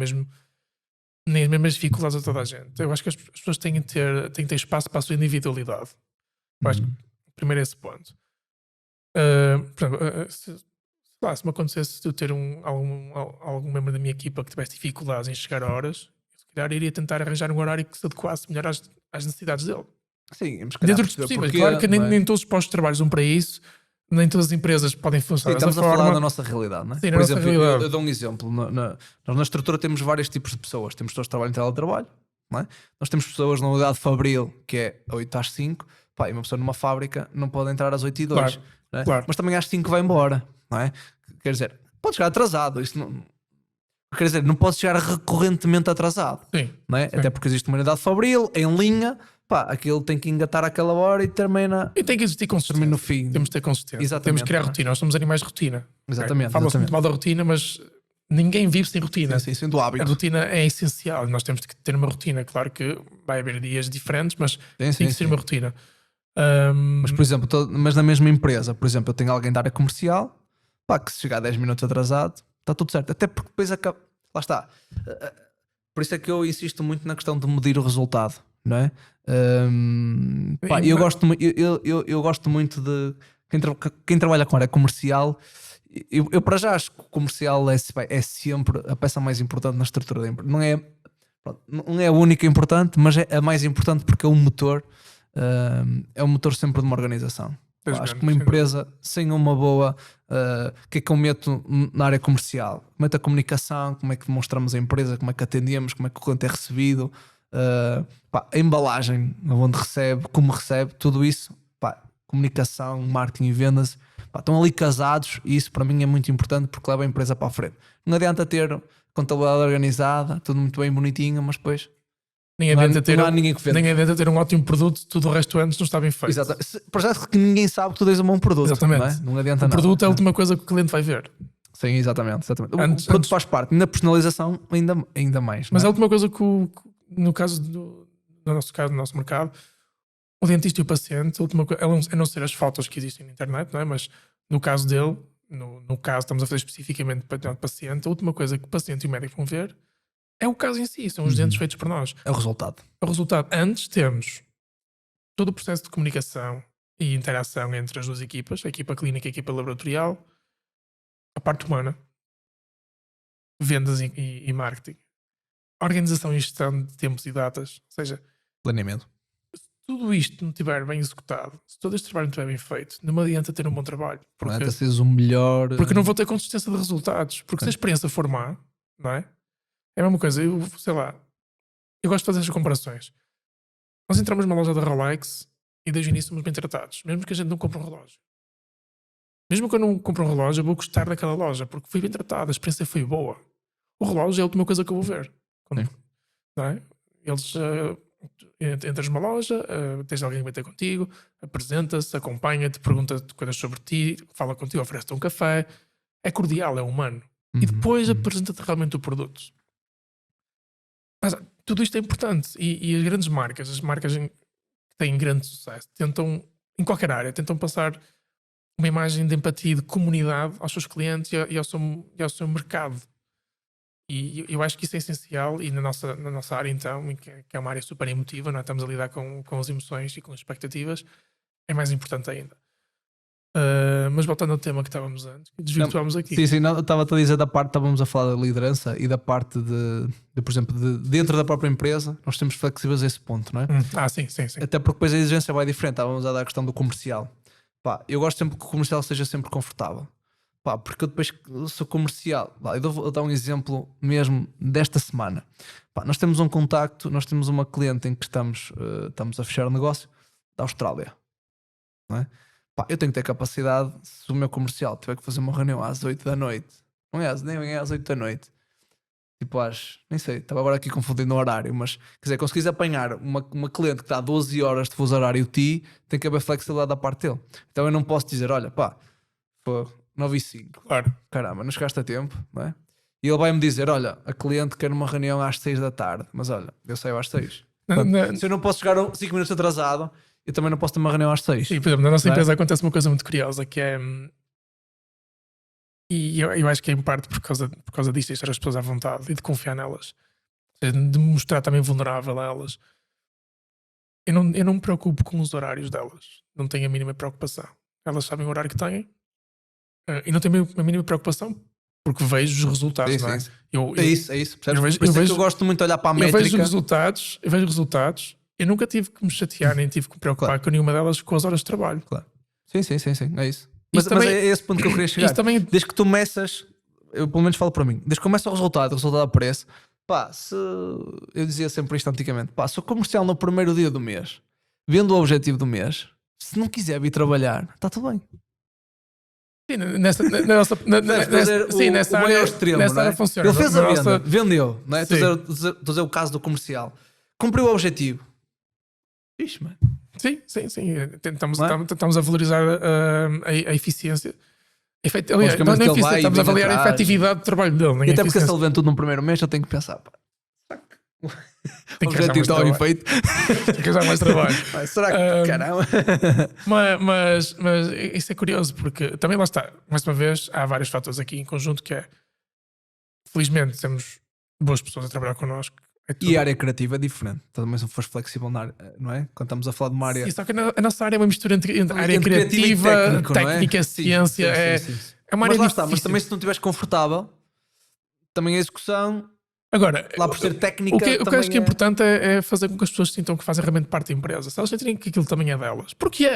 mesmas dificuldades a toda a gente. Eu acho que as pessoas têm que ter espaço para a sua individualidade. Eu acho que primeiro é esse ponto. Se me acontecesse de eu ter algum membro da minha equipa que tivesse dificuldades em chegar a horas, se calhar iria tentar arranjar um horário que se adequasse melhor às necessidades dele. Sim, mas dentro dos possíveis. Claro que nem todos os postos de trabalho são para isso, nem todas as empresas podem funcionar dessa forma. Estamos a falar da nossa realidade, não é? Sim, por exemplo, eu dou um exemplo. Nós na estrutura temos vários tipos de pessoas. Temos pessoas que trabalham em teletrabalho, não é? Nós temos pessoas na unidade fabril, que é 8 às 5, e uma pessoa numa fábrica não pode entrar às 8 e 2. Claro, não é? claro. Mas também às 5 vai embora, não é? Quer dizer, pode chegar atrasado. Isso não... Quer dizer, não pode chegar recorrentemente atrasado. Sim, não é? sim. Até porque existe uma unidade fabril, em linha, aquilo tem que engatar àquela hora e termina. E tem que existir consistência. Termina no fim. Temos de ter consistência. Exatamente, temos que criar rotina. Nós somos animais de rotina. Exatamente. Fala-se muito mal da rotina, mas ninguém vive sem rotina. Sim, sendo hábito. A rotina é essencial. Nós temos que ter uma rotina. Claro que vai haver dias diferentes, mas tem que ser uma rotina. Mas, por exemplo, mas na mesma empresa, por exemplo, eu tenho alguém da área comercial, que se chegar 10 minutos atrasado, está tudo certo. Até porque depois acaba. Lá está. Por isso é que eu insisto muito na questão de medir o resultado, não é? Eu gosto muito de quem trabalha com a área comercial. Eu para já acho que o comercial é sempre a peça mais importante na estrutura da empresa. Não é a única importante, mas é a mais importante porque é o motor é o motor sempre de uma organização. Das Acho que grandes, uma empresa sem uma boa... O que é que eu meto na área comercial? Meto a comunicação, como é que demonstramos a empresa, como é que atendemos, como é que o cliente é recebido, a embalagem, onde recebe, como recebe, tudo isso, comunicação, marketing e vendas, estão ali casados, e isso para mim é muito importante porque leva a empresa para a frente. Não adianta ter contabilidade organizada, tudo muito bem bonitinho, mas depois nem não adianta há ninguém que vende. Nem adianta ter um ótimo produto, tudo o resto antes não está bem feito. Exato. Projeto que ninguém sabe que tu tens um bom produto. Exatamente. Não adianta o nada. produto é a última coisa que o cliente vai ver. Sim, exatamente. O produto faz parte. Na personalização, ainda mais. Mas a última coisa que no caso do nosso mercado, o dentista e o paciente, a última coisa, a não ser as fotos que existem na internet, não é? Mas no caso dele, no caso estamos a fazer especificamente para o paciente, a última coisa que o paciente e o médico vão ver é o caso em si, são os dentes feitos por nós. É o resultado. É o resultado. Antes temos todo o processo de comunicação e interação entre as duas equipas, a equipa clínica e a equipa laboratorial, a parte humana, vendas e marketing, organização e gestão de tempos e datas, ou seja, planeamento. Se tudo isto não estiver bem executado, se todo este trabalho não estiver bem feito, não me adianta ter um bom trabalho. Não adianta seres o melhor. Porque não vou ter consistência de resultados. Porque se a experiência for má, não é? É a mesma coisa. Eu, sei lá, eu gosto de fazer estas comparações. Nós entramos numa loja da Rolex e desde o início somos bem tratados, mesmo que a gente não compre um relógio. Mesmo que eu não compre um relógio, eu vou gostar daquela loja porque fui bem tratado, a experiência foi boa. O relógio é a última coisa que eu vou ver. Não é? Eles entras numa loja, tens alguém que vai ter contigo, apresenta-se, acompanha-te, pergunta-te coisas sobre ti, fala contigo, oferece-te um café. É cordial, é humano. E depois apresenta-te realmente o produto. Mas tudo isto é importante. E as grandes marcas, as marcas que têm grande sucesso, tentam, em qualquer área, tentam passar uma imagem de empatia e de comunidade aos seus clientes e ao seu mercado. E eu acho que isso é essencial. E na nossa área, então, que é uma área super emotiva, nós estamos a lidar com as emoções e com as expectativas, é mais importante ainda. Mas voltando ao tema que estávamos antes, que desvirtuámos aqui. Sim, não, estava-te a dizer da parte, estávamos a falar da liderança e da parte de por exemplo, dentro da própria empresa, nós temos flexíveis a esse ponto, não é? Sim. Até porque depois a exigência vai diferente. Estávamos a dar a questão do comercial. Eu gosto sempre que o comercial seja sempre confortável. Porque eu depois sou comercial. Eu vou dar um exemplo mesmo desta semana. Nós temos um contacto, nós temos uma cliente em que estamos a fechar o negócio da Austrália, não é? Eu tenho que ter capacidade, se o meu comercial tiver que fazer uma reunião às 8 da noite, nem às 8 da noite, tipo nem sei, estava agora aqui confundindo o horário, mas quer dizer, conseguis apanhar uma cliente que está a 12 horas de fuso horário ti, tem que haver flexibilidade da parte dele. Então eu não posso dizer, olha, 9 e 5, Claro. Caramba, não chegaste a tempo, não é? E ele vai-me dizer, olha, a cliente quer uma reunião às 6 da tarde, mas olha, eu saio às 6. Se eu não posso chegar 5 minutos atrasado, eu também não posso ter uma reunião às 6. Sim, por exemplo, na nossa empresa acontece uma coisa muito curiosa, que é... E eu acho que é em parte por causa disto, deixar as pessoas à vontade e de confiar nelas. De mostrar também vulnerável a elas. Eu não me preocupo com os horários delas. Não tenho a mínima preocupação. Elas sabem o horário que têm. E não tenho a mínima preocupação porque vejo os resultados, não é? Sim. É isso. Eu vejo, que eu gosto muito de olhar para a métrica. Eu vejo resultados. Eu nunca tive que me chatear, nem tive que me preocupar com nenhuma delas com as horas de trabalho. Claro. Sim, é isso. Mas é esse ponto que eu queria chegar. Desde que tu começas, eu pelo menos falo para mim, desde que começa o resultado aparece, eu dizia sempre isto antigamente, se o comercial no primeiro dia do mês, vendo o objetivo do mês, se não quiser vir trabalhar, está tudo bem. Sim, nessa área extremo, nessa área funciona. Ele fez a venda, vendeu, não é? Estou a dizer o caso do comercial, cumpriu o objetivo. Ixi, mano. Sim. Estamos a valorizar a eficiência. Aliás, não é eficiência, estamos a avaliar a efetividade do trabalho dele. E até porque se ele vende tudo no primeiro mês, eu tenho que pensar, tem o objetivo está bem feito. Tem que usar mais trabalho. Será que caramba? Mas isso é curioso, porque também lá está, mais uma vez, há vários fatores aqui em conjunto que é, felizmente temos boas pessoas a trabalhar connosco. E a área criativa é diferente. Também se fores flexível na área, não é? Quando estamos a falar de uma área... Sim, só que a nossa área é uma mistura entre área criativa, técnica, ciência. É uma área mas lá está, mas também se não estiveres confortável, também a execução Agora, Lá por ser técnica o que eu também acho que é importante é fazer com que as pessoas sintam que fazem realmente parte da empresa. Se elas sentirem que aquilo também é delas. Porque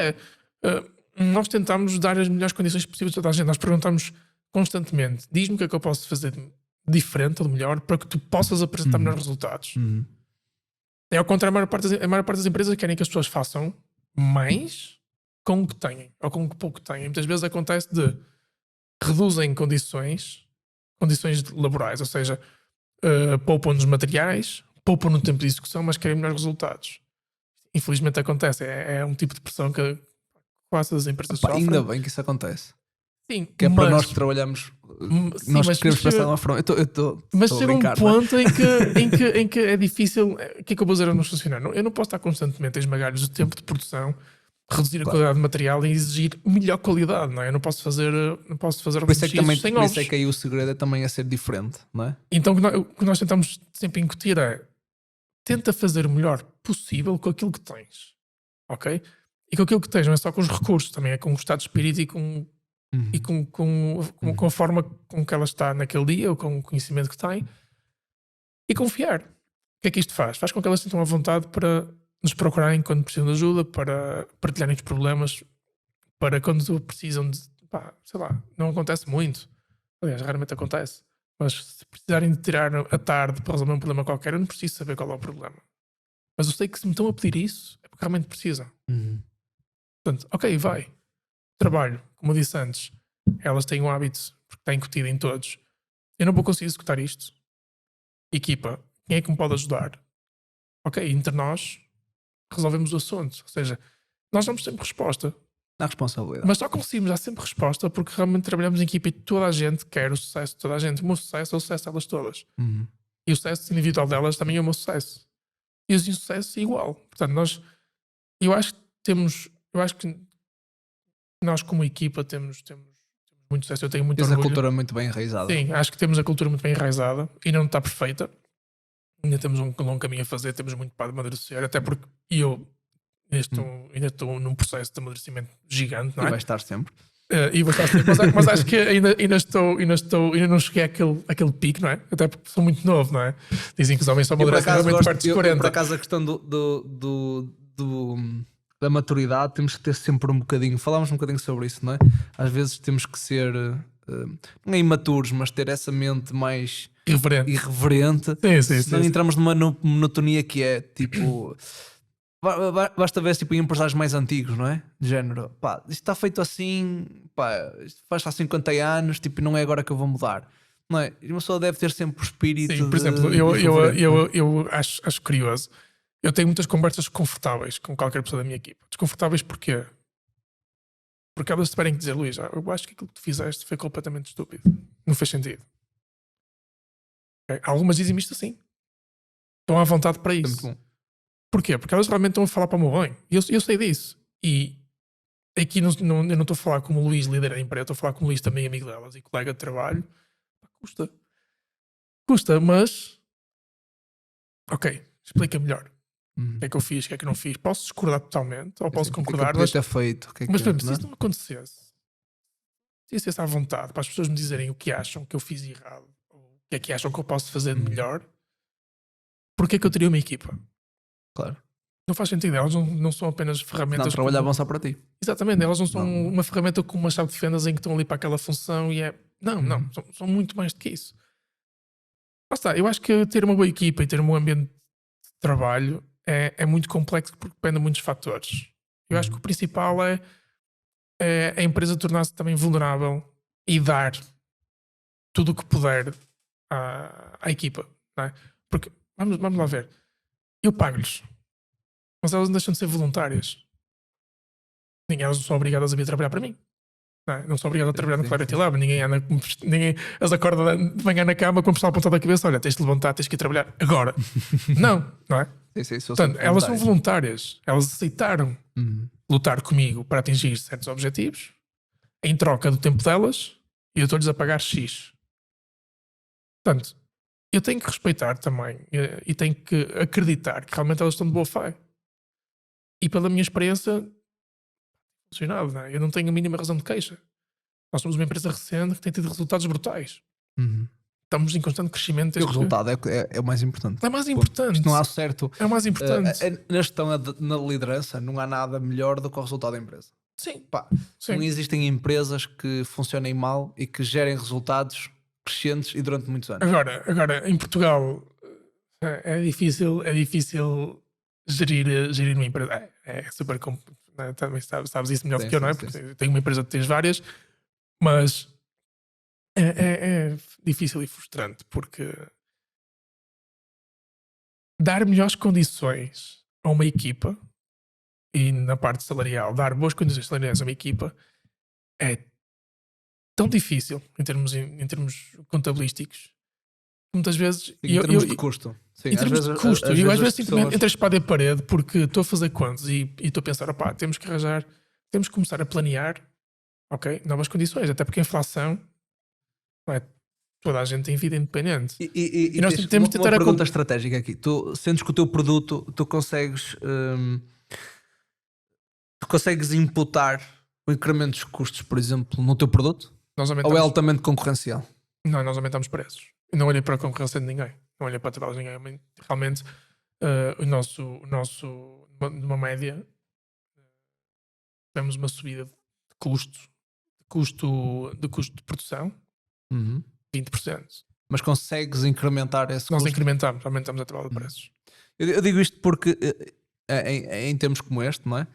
nós tentamos dar as melhores condições possíveis a toda a gente. Nós perguntamos constantemente: diz-me o que é que eu posso fazer de diferente ou de melhor para que tu possas apresentar melhores resultados. É ao contrário, a maior parte das empresas querem que as pessoas façam mais com o que têm ou com o que pouco têm. Muitas vezes acontece de reduzem condições laborais, ou seja, poupam nos materiais, poupam no tempo de execução, mas querem melhores resultados. Infelizmente acontece, é um tipo de pressão que quase as empresas Pá, sofrem. ainda bem que isso acontece. Sim, Que é para nós que trabalhamos, sim, nós mas que queremos chega- pensar de uma forma. Mas Estou a chega um brincar, não é? ponto em que é difícil. O que é que eu vou dizer a não funcionar? Eu não posso estar constantemente a esmagar-lhes o tempo de produção, reduzir a Claro. qualidade de material e exigir melhor qualidade, não é? Eu não posso fazer Por isso é que também, sem por isso é ovos. que aí o segredo é também a ser diferente, não é? Então o que nós tentamos sempre incutir é: tenta fazer o melhor possível com aquilo que tens, ok? E com aquilo que tens não é só com os recursos, também é com o estado de espírito e com a forma com que ela está naquele dia, ou com o conhecimento que tem, e confiar. O que é que isto faz? Faz com que elas sintam a vontade para nos procurarem quando precisam de ajuda, para partilharem os problemas, para quando precisam de, pá, sei lá, não acontece muito, aliás, raramente acontece, mas se precisarem de tirar a tarde para resolver um problema qualquer, eu não preciso saber qual é o problema. Mas eu sei que se me estão a pedir isso, é porque realmente precisam. Portanto, ok, vai. Trabalho, como eu disse antes, elas têm um hábito, porque está incutido em todos. Eu não vou conseguir executar isto. Equipa, quem é que me pode ajudar? Ok, entre nós resolvemos o assunto. Ou seja, nós damos sempre resposta, Na responsabilidade. mas só conseguimos dar sempre resposta porque realmente trabalhamos em equipa e toda a gente quer o sucesso de toda a gente. O meu sucesso é o sucesso delas todas. E o sucesso individual delas também é o meu sucesso. E o sucesso é igual. Portanto, eu acho que nós como equipa temos muito sucesso. Eu tenho muito Tens a orgulho. cultura muito bem enraizada. Sim, acho que temos a cultura muito bem enraizada e não está perfeita. Ainda temos um longo caminho a fazer, temos muito para amadurecer, até porque eu ainda estou num processo de amadurecimento gigante, não E é? vai estar sempre. E vou estar sempre, mas acho que ainda não cheguei àquele pico, não é? Até porque sou muito novo, não é? Dizem que os homens só amadurecem realmente perto dos 40. Por acaso a questão da maturidade temos que ter sempre um bocadinho. Falámos um bocadinho sobre isso, não é? Às vezes temos que ser não é imaturos, mas ter essa mente mais irreverente. Sim, Não entramos numa monotonia que é tipo. Basta ver tipo, em empresários mais antigos, não é? De género, pá, isto está feito assim, pá, isto faz há 50 anos, tipo, não é agora que eu vou mudar, não é? E uma pessoa deve ter sempre o espírito. Sim, por exemplo, eu acho curioso. Eu tenho muitas conversas confortáveis com qualquer pessoa da minha equipa. Desconfortáveis porquê? Porque elas tiverem que dizer: Luís, eu acho que aquilo que tu fizeste foi completamente estúpido. Não fez sentido. Okay? Algumas dizem-me isto assim. Estão à vontade para isso. É muito bom. Porquê? Porque elas realmente estão a falar para o meu bem. E eu sei disso. E aqui eu não estou a falar como o Luís, líder da empresa, estou a falar como o Luís, também amigo delas e colega de trabalho. Custa, mas ok, explica melhor. O que é que eu fiz, o que é que não fiz. Posso discordar totalmente, ou posso concordar, mas ter feito, mas por exemplo, se isso não acontecesse, se isso à vontade para as pessoas me dizerem o que acham que eu fiz errado, ou o que é que acham que eu posso fazer de melhor, porque é que eu teria uma equipa? Claro. Não faz sentido, elas não são apenas ferramentas. Não trabalhavam só para ti. Exatamente, elas não são uma ferramenta com uma chave de fendas em que estão ali para aquela função e é. Não, são muito mais do que isso. Lá está, eu acho que ter uma boa equipa e ter um bom ambiente de trabalho é muito complexo porque depende de muitos fatores. Eu acho que o principal é a empresa tornar-se também vulnerável e dar tudo o que puder à equipa, não é? Porque, vamos lá ver, eu pago-lhes, mas elas não deixam de ser voluntárias. Elas não são obrigadas a vir trabalhar para mim. Não são obrigadas a trabalhar no Clarity Lab. Ninguém as acorda de manhã na cama com a pistola apontada à cabeça: olha, tens de levantar, tens que ir trabalhar agora. não é? Sim, Portanto, elas são voluntárias. Elas aceitaram lutar comigo para atingir certos objetivos em troca do tempo delas e eu estou-lhes a pagar X. Portanto, eu tenho que respeitar também e tenho que acreditar que realmente elas estão de boa fé. E pela minha experiência, funcionado, não é? Eu não tenho a mínima razão de queixa. Nós somos uma empresa recente que tem tido resultados brutais. estamos em constante crescimento. E o resultado é o mais importante. É mais importante. Isto não há certo. É o mais importante. Na gestão, na liderança, não há nada melhor do que o resultado da empresa. Sim. Pá, Sim. não existem empresas que funcionem mal e que gerem resultados crescentes e durante muitos anos. Agora em Portugal é difícil gerir uma empresa. É super complicado. Também sabes isso melhor do que eu, não é? Porque tenho uma empresa que tens várias, mas é difícil e frustrante porque dar melhores condições a uma equipa e na parte salarial, dar boas condições salariais a uma equipa é tão difícil em termos contabilísticos. Muitas vezes. Em termos de custo. Sim, em termos de custo. Às Eu às vezes vezes sinto entre a espada e a parede porque estou a fazer contas e estou a pensar, opá, temos que começar a planear, ok, novas condições, até porque a inflação, não é, toda a gente tem vida independente. E nós temos de tentar uma pergunta estratégica aqui. Tu sentes que o teu produto, tu consegues imputar o incremento dos custos, por exemplo, no teu produto? Ou é altamente concorrencial? Não, nós aumentamos preços. Eu não olhei para a concorrência de ninguém. Não olhei para a tabela de ninguém. Realmente, o nosso, numa média, temos uma subida de custo de produção, 20%. Mas consegues incrementar esse custo? Nós aumentamos a tabela de preços. Eu digo isto porque em termos como este, não é?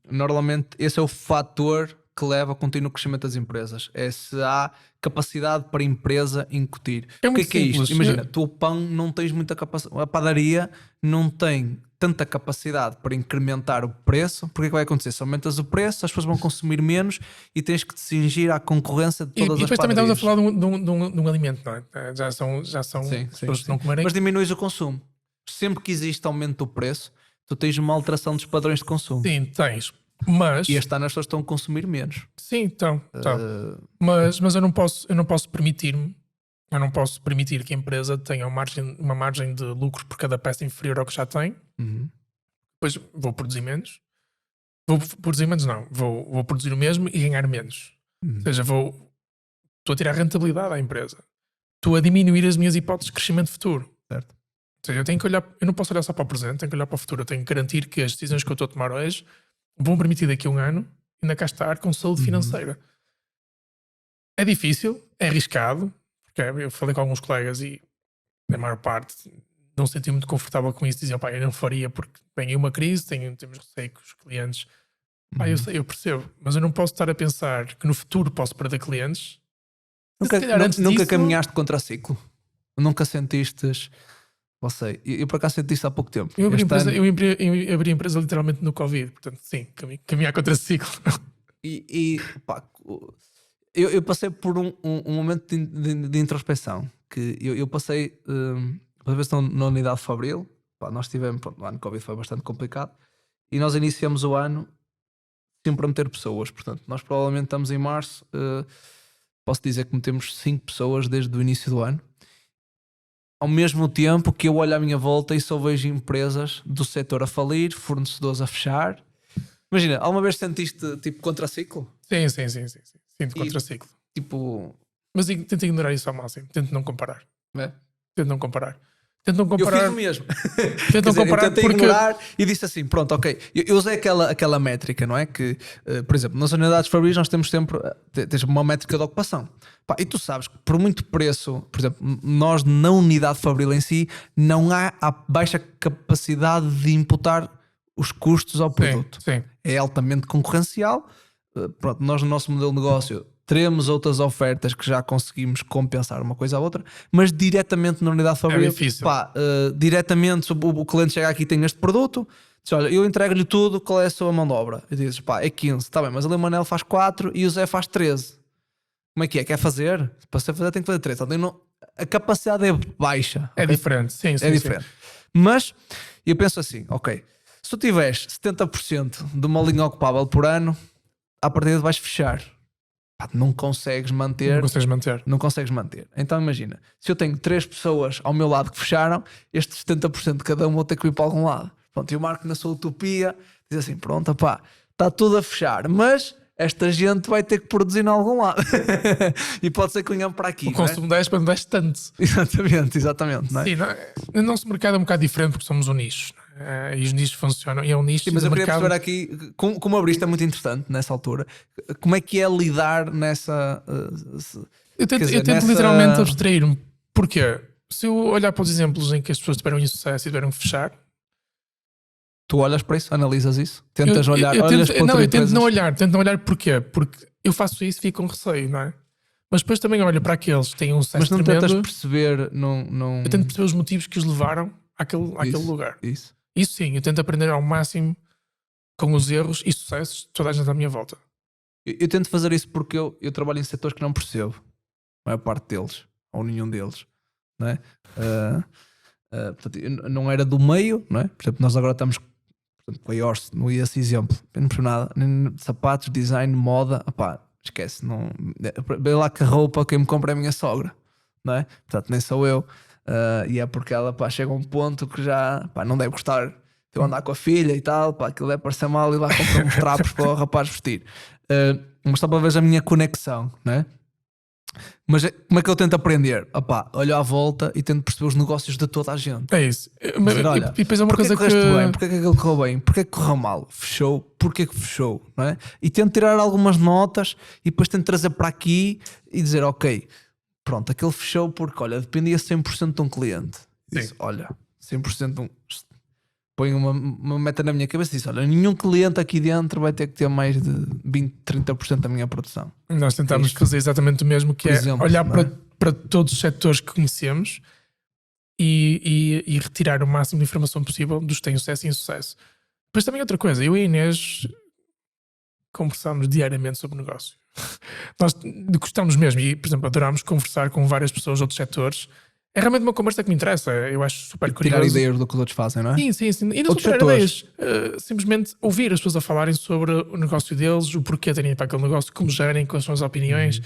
Normalmente esse é o fator que leva ao contínuo crescimento das empresas. É se há capacidade para a empresa incutir. O que é isto? Imagina, tu o pão não tens muita capacidade, a padaria não tem tanta capacidade para incrementar o preço. Porque é que vai acontecer? Se aumentas o preço, as pessoas vão consumir menos e tens que te cingir à concorrência de todas as padarias. E depois também estamos a falar de um alimento, não é? Já são sim, pessoas que não comerem. Mas diminuis o consumo. Sempre que existe aumento do preço, tu tens uma alteração dos padrões de consumo. Sim, tens. Mas... E este ano as pessoas estão a consumir menos. Sim, então. Mas eu não posso permitir-me. Eu não posso permitir que a empresa tenha uma margem de lucro por cada peça inferior ao que já tem. Depois vou produzir menos. Vou produzir o mesmo e ganhar menos. Ou seja, estou a tirar rentabilidade à empresa. Estou a diminuir as minhas hipóteses de crescimento futuro. Certo. Ou seja, eu não posso olhar só para o presente, tenho que olhar para o futuro. Eu tenho que garantir que as decisões que eu estou a tomar hoje vão permitir daqui a um ano ainda cá estar com saúde financeira. É difícil, é arriscado, porque eu falei com alguns colegas e a maior parte não se sentia muito confortável com isso, diziam, pá, eu não faria porque vem aí uma crise, temos receio com os clientes. Pá, eu percebo, mas eu não posso estar a pensar que no futuro posso perder clientes. Nunca caminhaste contra ciclo? Nunca sentistes... Não sei, eu por acaso senti isso há pouco tempo. Eu abri a empresa literalmente no Covid, portanto, sim, caminhar contra ciclo. Pá, eu passei por um momento de introspecção, que eu passei, uma vez na unidade fabril, pá, nós tivemos, pronto, o ano de Covid foi bastante complicado, e nós iniciamos o ano sempre a meter pessoas, portanto, nós provavelmente estamos em março, posso dizer que metemos 5 pessoas desde o início do ano, ao mesmo tempo que eu olho à minha volta e só vejo empresas do setor a falir, fornecedores a fechar. Imagina, alguma vez sentiste tipo contraciclo? Sim. Sinto contraciclo. Tipo... Mas tento ignorar isso ao máximo. Tento não comparar. É? Tento não comparar. Eu fiz o mesmo. Tento não comparar eu tentei ignorar e disse assim, pronto, ok. Eu usei aquela métrica, não é? Que, por exemplo, nas unidades fabris nós temos sempre uma métrica de ocupação. Pá, e tu sabes que por muito preço, por exemplo, nós na unidade fabril em si não há a baixa capacidade de imputar os custos ao produto. Sim. É altamente concorrencial. Pronto, nós no nosso modelo de negócio teremos outras ofertas que já conseguimos compensar uma coisa à outra, mas diretamente na unidade fabril, diretamente o cliente chega aqui e tem este produto, diz, olha, eu entrego-lhe tudo, qual é a sua mão de obra? E dizes, pá, é 15, está bem, mas ali o Manel faz 4 e o Zé faz 13. Como é que é? Quer fazer? Para você fazer tem que fazer 3. Então, a capacidade é baixa. É okay? diferente, sim. É diferente. Mas eu penso assim, ok, se tu tiveres 70% de uma linha ocupável por ano, à partida vais fechar. Pá, não consegues manter. Não consegues manter. Então imagina, se eu tenho 3 pessoas ao meu lado que fecharam, estes 70% de cada um vão ter que ir para algum lado. Pronto, e o Marco na sua utopia diz assim, pronto, pá, está tudo a fechar, mas esta gente vai ter que produzir em algum lado. E pode ser que venham para aqui. O consumo da Espa não desce tanto. Exatamente. Não é? Sim, o nosso mercado é um bocado diferente porque somos um nicho. E os nichos funcionam. E é um nicho. Sim, mas eu queria mercado... perceber aqui, como abriste é muito interessante nessa altura, como é que é lidar nessa... Eu tento literalmente abstrair-me. Porquê? Se eu olhar para os exemplos em que as pessoas tiveram insucesso e tiveram que fechar... Tu olhas para isso, analisas isso, tentas olhar, eu olhas para não, outras eu tento empresas? tento não olhar porquê? Porque eu faço isso e fico com receio, não é? Mas depois também olho para aqueles que têm um sucesso Mas não tremendo. tentas perceber, não... Eu tento perceber os motivos que os levaram àquele lugar. Isso. Isso sim, eu tento aprender ao máximo com os erros e sucessos de toda a gente à minha volta. Eu tento fazer isso porque eu trabalho em setores que não percebo, a maior parte deles, ou nenhum deles, não é? Portanto, eu não era do meio, não é? Por exemplo, nós agora estamos com a Iorst, não ia esse exemplo, eu não percebo nada, nem sapatos, design, moda, opá, esquece, não, vê lá que a roupa quem me compra é a minha sogra, não é? Portanto, nem sou eu, e é porque ela, pá, chega a um ponto que já, pá, não deve gostar de eu andar com a filha e tal, pá, aquilo deve parecer mal e lá comprar uns trapos para o rapaz vestir. Mas só para ver a minha conexão, não é? Mas como é que eu tento aprender? Opá, olho à volta e tento perceber os negócios de toda a gente. É isso. Dizer, olha, e depois é uma porquê coisa que correste bem? Porquê que aquilo correu bem? Porquê que correu mal? Fechou? Porquê que fechou? Não é? E tento tirar algumas notas e depois tento trazer para aqui e dizer, ok, pronto, aquele fechou porque, olha, dependia 100% de um cliente. Disse, olha, 100% de um... Põe uma meta na minha cabeça e diz, olha, nenhum cliente aqui dentro vai ter que ter mais de 20, 30% da minha produção. Nós tentamos fazer exatamente o mesmo, que exemplo, olhar para todos os setores que conhecemos e retirar o máximo de informação possível dos que têm sucesso e insucesso. Depois também outra coisa, eu e a Inês conversamos diariamente sobre negócio. Nós gostamos mesmo e, por exemplo, adoramos conversar com várias pessoas de outros setores. É realmente uma conversa que me interessa, eu acho super curioso. Tirar ideias do que os outros fazem, não é? Sim. E não só ideias, simplesmente ouvir as pessoas a falarem sobre o negócio deles, o porquê terem ido para aquele negócio, como gerem, quais são as opiniões.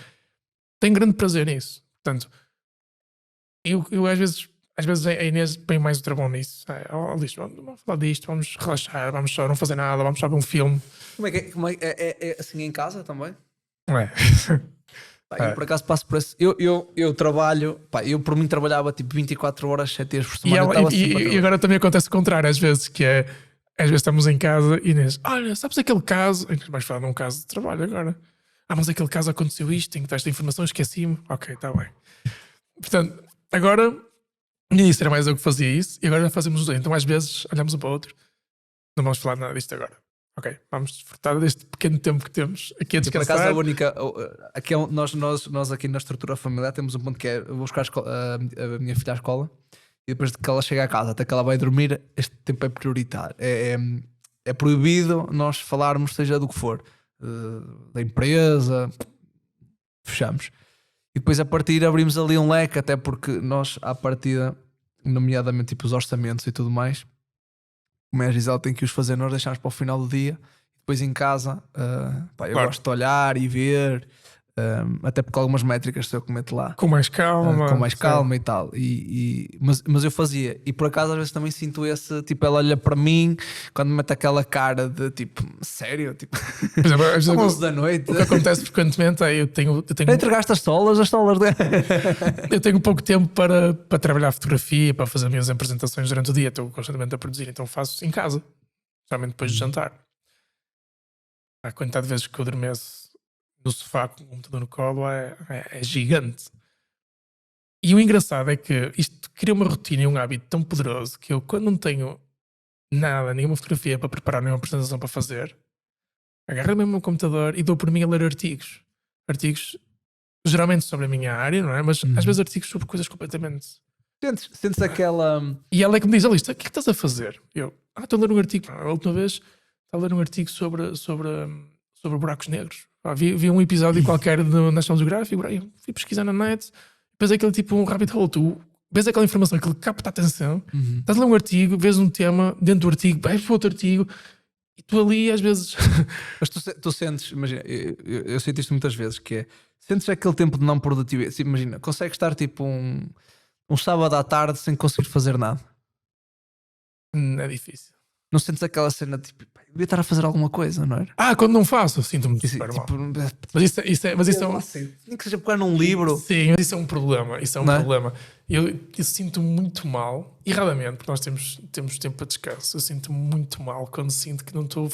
Tenho grande prazer nisso. Portanto, eu às vezes a Inês põe mais o travão nisso. Luís, vamos falar disto, vamos relaxar, vamos só não fazer nada, vamos só ver um filme. Como é assim em casa também? Não é? Eu por acaso passo por esse. Eu trabalho, pá, eu por mim trabalhava tipo 24 horas, 7 dias por semana. E agora também acontece o contrário, às vezes, que é às vezes estamos em casa e Inês, olha, sabes aquele caso? A Inês vai falar de um caso de trabalho agora. Mas aquele caso aconteceu isto, tenho que dar esta informação, esqueci-me. Ok, está bem. Portanto, agora, no início era mais eu que fazia isso e agora já fazemos os dois. Então às vezes olhamos um para o outro, não vamos falar nada disto agora. Ok, vamos desfrutar deste pequeno tempo que temos aqui a descansar. Por acaso a única, aqui nós aqui na estrutura familiar temos um ponto que é, eu vou buscar a minha filha à escola e depois de que ela chega a casa até que ela vai dormir, este tempo é prioritário. É proibido nós falarmos seja do que for, da empresa, fechamos. E depois a partir abrimos ali um leque, até porque nós à partida, nomeadamente tipo os orçamentos e tudo mais, como a Gisele tem que os fazer, nós deixamos para o final do dia. Depois em casa, eu gosto de olhar e ver, até porque algumas métricas sou eu que meto lá com mais calma, e tal. Mas eu fazia, e por acaso às vezes também sinto esse tipo, ela olha para mim quando me mete aquela cara de tipo, sério? Tipo, por exemplo, às vezes 11 da noite. O que acontece frequentemente é eu tenho entregaste as solas eu tenho pouco tempo para trabalhar fotografia, para fazer as minhas apresentações durante o dia, estou constantemente a produzir, então faço em casa, geralmente depois de jantar. A quantidade de vezes que eu adormeço no sofá com o computador no colo é gigante. E o engraçado é que isto cria uma rotina e um hábito tão poderoso que eu, quando não tenho nada, nenhuma fotografia para preparar, nenhuma apresentação para fazer, agarro mesmo o meu computador e dou por mim a ler artigos. Artigos geralmente sobre a minha área, não é? Mas às vezes artigos sobre coisas completamente... Sentes aquela... E ela é que me diz, Alice, o que é que estás a fazer? Eu, estou a ler um artigo. A última vez estava a ler um artigo sobre buracos negros. Vi um episódio qualquer do National Geographic, eu fui pesquisar na net, depois aquele tipo um rabbit hole, tu vês aquela informação, aquele capta a atenção, estás a ler um artigo, vês um tema, dentro do artigo, vais para outro artigo, e tu ali às vezes... Mas tu sentes, imagina, eu sinto isto muitas vezes, que é, sentes aquele tempo de não produtividade, imagina, consegues estar tipo um sábado à tarde sem conseguir fazer nada? É difícil. Não sentes aquela cena tipo, "Pá, eu devia estar a fazer alguma coisa, não era?" Quando não faço, sinto-me Isso, super mal. tipo, Mas isso é um. nem que seja pegar num livro, Sim, mas isso é um problema. Isso é um não é? problema. Eu sinto muito mal, erradamente, porque nós temos tempo para descanso. Eu sinto muito mal quando sinto que não estou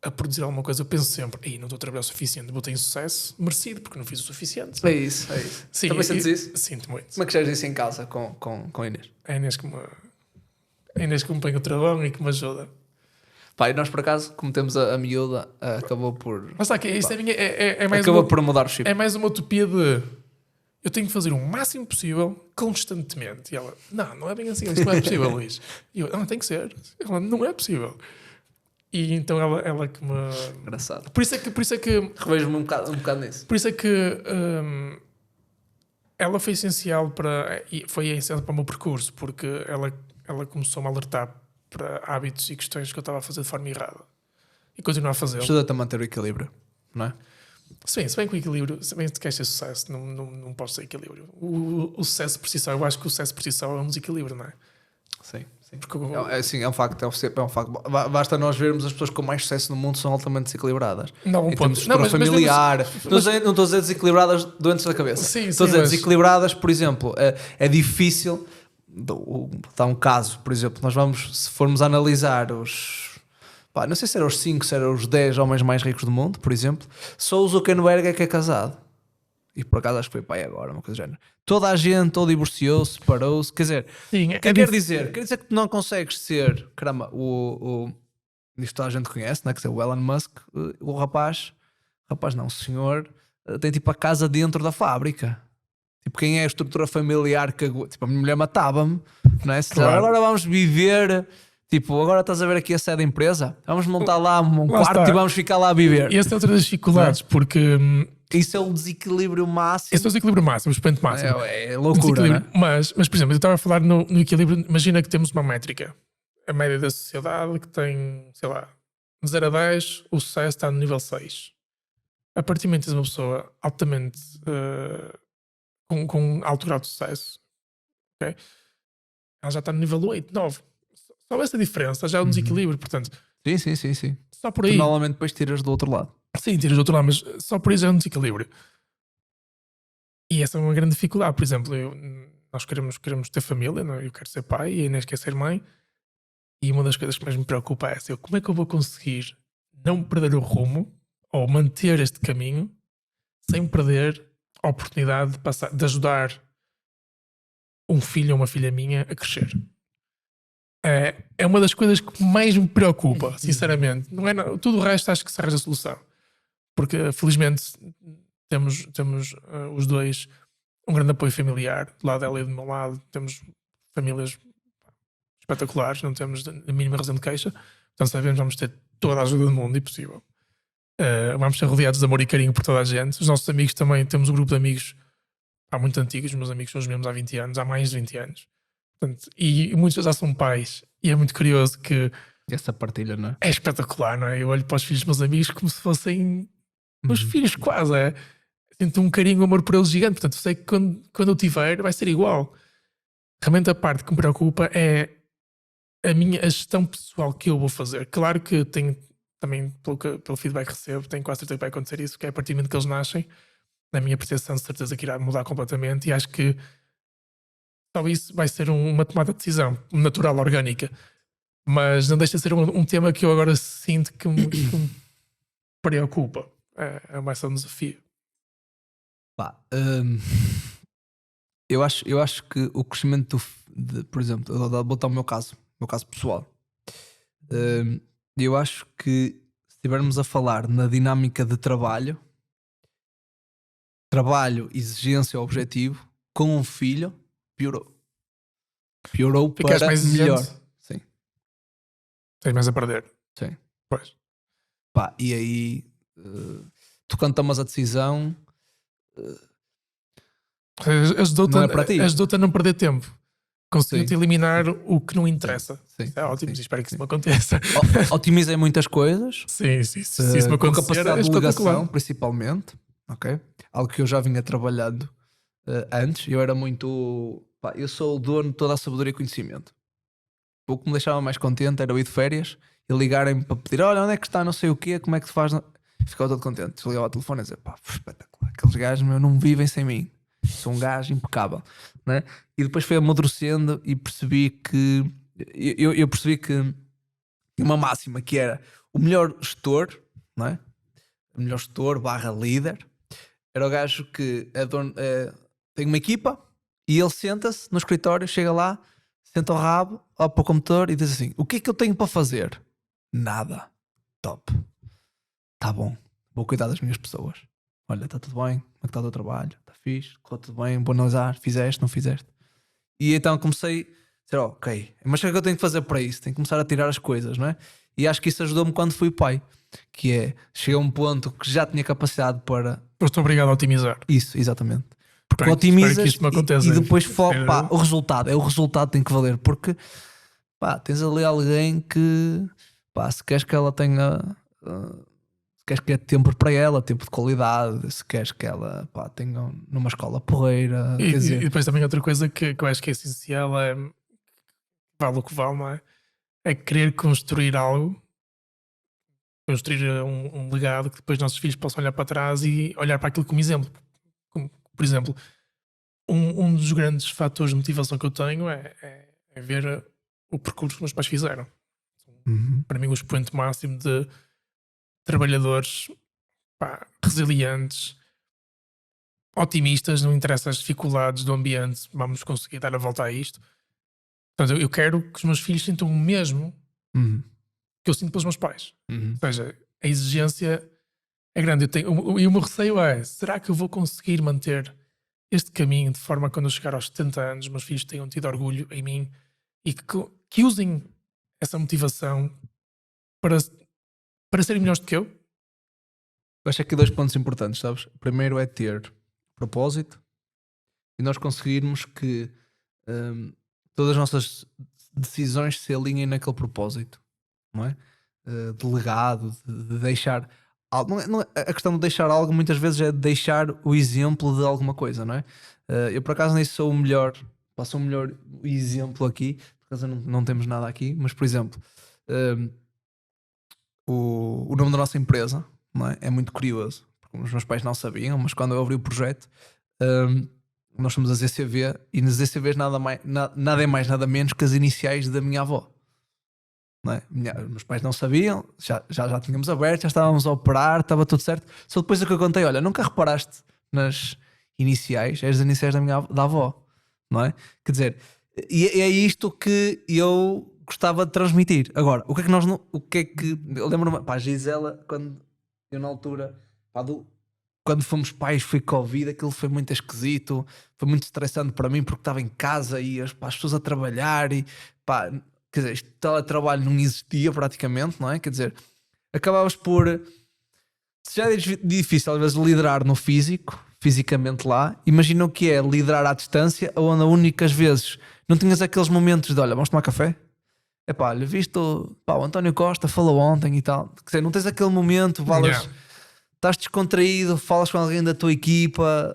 a produzir alguma coisa. Eu penso sempre, não estou a trabalhar o suficiente, vou ter sucesso merecido, porque não fiz o suficiente. É isso, é isso. Sim, Também sentes isso? Sinto muito. Como é que geres isso em casa com a Inês? É a Inês que me põe o travão e que me ajuda. Pá, e nós por acaso, como temos a miúda, acabou por. Mas está que isto é mais Acabou uma, por mudar o chip. é mais uma utopia de eu tenho que fazer o máximo possível constantemente. E ela, não é bem assim, isso não é possível, Luís. E eu, não, tem que ser. Ela, não é possível. E então ela que me. Engraçado. Por isso é que Revejo-me um bocado nisso. Por isso é que ela foi essencial para o meu percurso, porque ela começou-me a alertar para hábitos e questões que eu estava a fazer de forma errada. E continuo a fazê-lo. Ajuda-te a manter o equilíbrio, não é? Sim, se bem que o equilíbrio, se bem que queres ter sucesso, não podes ter equilíbrio. O sucesso por si só, eu acho que o sucesso por si só é um desequilíbrio, não é? Sim, sim. Porque É um facto, é um facto. Basta nós vermos as pessoas com mais sucesso no mundo são altamente desequilibradas. não, um Em ponto. termos de estrutura familiar. Não estou a dizer desequilibradas doentes da cabeça. Sim, Estou a sim, dizer mas- desequilibradas, por exemplo, é difícil. Dá um caso, por exemplo, se formos analisar não sei se eram os 5, se eram os 10 homens mais ricos do mundo, por exemplo, só o Zuckerberg é que é casado. E por acaso acho que foi pai agora, uma coisa do género. Toda a gente ou divorciou-se, separou-se. Quer dizer, Sim, o que quer dizer? Quer dizer que tu não consegues ser, caramba, isto toda a gente conhece, né? Quer dizer, o Elon Musk, o rapaz não, o senhor tem tipo a casa dentro da fábrica. Tipo, quem é a estrutura familiar que tipo, a minha mulher matava-me, não é? Se Claro. agora vamos viver, tipo, agora estás a ver aqui a sede da empresa, vamos montar lá um quarto está. e vamos ficar lá a viver. E essa é outra das dificuldades, porque Isso é o desequilíbrio máximo. esse é o desequilíbrio máximo, o expoente máximo. É loucura, né? Mas, por exemplo, eu estava a falar no equilíbrio. Imagina que temos uma métrica, a média da sociedade, que tem, sei lá, de 0 a 10, o sucesso está no nível 6. A partir do momento que tens uma pessoa altamente com alto grau de sucesso, ok? Ela já está no nível 8, 9. Só essa diferença já é um desequilíbrio, portanto, Sim. só por Tu aí. normalmente depois tiras do outro lado. Sim, tiras do outro lado, mas só por aí já é um desequilíbrio. E essa é uma grande dificuldade. Por exemplo, nós queremos ter família, não é? Eu quero ser pai e a Inês quer ser mãe. E uma das coisas que mais me preocupa é essa: como é que eu vou conseguir não perder o rumo ou manter este caminho sem perder a oportunidade de ajudar um filho ou uma filha minha a crescer? É uma das coisas que mais me preocupa, sinceramente. Não é, tudo o resto acho que se arranja a solução. Porque, felizmente, temos os dois um grande apoio familiar, do lado dela e do meu lado. Temos famílias espetaculares, não temos a mínima razão de queixa. Portanto, sabemos que vamos ter toda a ajuda do mundo e possível. Vamos ser rodeados de amor e carinho por toda a gente. Os nossos amigos também, temos um grupo de amigos muito antigos. Os meus amigos são os mesmos há 20 anos, há mais de 20 anos. Portanto, e muitos já são pais. E é muito curioso que Essa partilha, não é? é espetacular, não é? Eu olho para os filhos dos meus amigos como se fossem meus filhos, quase. Sinto um carinho, um amor por eles gigante. Portanto, eu sei que quando eu tiver, vai ser igual. Realmente, a parte que me preocupa é a gestão pessoal que eu vou fazer. Claro que tenho também, pelo feedback que recebo, tenho quase certeza que vai acontecer isso, que é a partir do momento que eles nascem, na minha percepção, de certeza que irá mudar completamente. E acho que só isso vai ser uma tomada de decisão natural, orgânica. Mas não deixa de ser um tema que eu agora sinto que me preocupa. É mais um desafio. Pá, eu acho que o crescimento por exemplo, eu vou botar o meu caso pessoal. Eu acho que se estivermos a falar na dinâmica de trabalho, exigência, objetivo, com um filho, piorou Ficaste para mais melhor. exigente? Sim. Tens mais a perder. Sim. Pois. Pá, e aí, tu quando tomas a decisão, não é para ti. Ajudou-te a não perder tempo. Conseguiu-te Sim. eliminar o que não interessa. Sim, Isso é ótimo, sim, espero que sim. isso me aconteça. Otimizei muitas coisas, Sim, se isso me com acontecer, capacidade é de ligação, espetacular. principalmente, ok? Algo que eu já vinha trabalhando antes. Eu era muito, pá, eu sou o dono de toda a sabedoria e conhecimento. o que me deixava mais contente era eu ir de férias e ligarem-me para pedir: olha, onde é que está, não sei o quê, como é que se faz? Ficava todo contente. Desligava o telefone e dizia: pá, espetacular, aqueles gajos meu, não vivem sem mim. Sou um gajo impecável, né? E depois foi amadurecendo e percebi que eu percebi que uma máxima que era o melhor gestor, não é? O melhor gestor barra líder era o gajo que tem uma equipa e ele senta-se no escritório, chega lá, senta o rabo, olha para o computador e diz assim: o que é que eu tenho para fazer? Nada. Top. Tá bom. Vou cuidar das minhas pessoas. Olha, está tudo bem? Como é que está o teu trabalho? Está fixe? Correu tudo bem? Vou analisar. Fizeste? Não fizeste? E então comecei a dizer: ok, mas o que é que eu tenho que fazer para isso? Tenho que começar a tirar as coisas, não é? E acho que isso ajudou-me quando fui pai. Que é, cheguei a um ponto que já tinha capacidade para... Estou obrigado a otimizar. Isso, exatamente. Porque Espero otimizas que isto me aconteça. e depois pá, o resultado que tem que valer. Porque pá, tens ali alguém que, pá, se queres que ela tenha... se queres que é tempo para ela, tempo de qualidade, se queres que ela, pá, tenha numa escola porreira, E, quer dizer... e depois também outra coisa que eu acho que é essencial é, vale o que vale, não é? É querer construir algo, construir um legado que depois nossos filhos possam olhar para trás e olhar para aquilo como exemplo. Por exemplo, um dos grandes fatores de motivação que eu tenho é ver o percurso que meus pais fizeram. Uhum. Para mim, o expoente máximo de trabalhadores, pá, resilientes, otimistas, não interessa as dificuldades do ambiente, vamos conseguir dar a volta a isto. Portanto, eu quero que os meus filhos sintam o mesmo Uhum. que eu sinto pelos meus pais. Uhum. Ou seja, a exigência é grande. E o meu receio é: será que eu vou conseguir manter este caminho de forma a quando eu chegar aos 70 anos, meus filhos tenham tido orgulho em mim e que usem essa motivação para serem melhores do que eu? Eu acho aqui 2 pontos importantes, sabes? O primeiro é ter propósito e nós conseguirmos que todas as nossas decisões se alinhem naquele propósito, não é? De legado, de deixar algo. A questão de deixar algo muitas vezes é deixar o exemplo de alguma coisa, não é? Eu por acaso nem sou o melhor, passo o melhor exemplo aqui, por acaso não temos nada aqui, mas por exemplo, o nome da nossa empresa, não é? É muito curioso, porque os meus pais não sabiam, mas quando eu abri o projeto, nós somos a ZCV e nas ZCVs nada é mais, nada menos que as iniciais da minha avó. Não é? Meus pais não sabiam, já tínhamos aberto, já estávamos a operar, estava tudo certo. Só depois é que eu contei: olha, nunca reparaste nas iniciais, as iniciais da avó, não é? Quer dizer, e é isto que eu gostava de transmitir. Agora, o que é que nós não. O que é que. Eu lembro-me, pá, a Gisela, quando eu na altura, pá, quando fomos pais, foi Covid, aquilo foi muito esquisito, foi muito estressante para mim porque estava em casa e as pessoas a trabalhar e pá, quer dizer, este teletrabalho não existia praticamente, não é? Quer dizer, acabavas por. Se já é difícil às vezes liderar no físico, fisicamente lá, imagina o que é liderar à distância, onde a únicas vezes não tinhas aqueles momentos de: olha, vamos tomar café? É pá, olha, viste pá, o António Costa falou ontem e tal. Quer dizer, não tens aquele momento, estás descontraído, falas com alguém da tua equipa.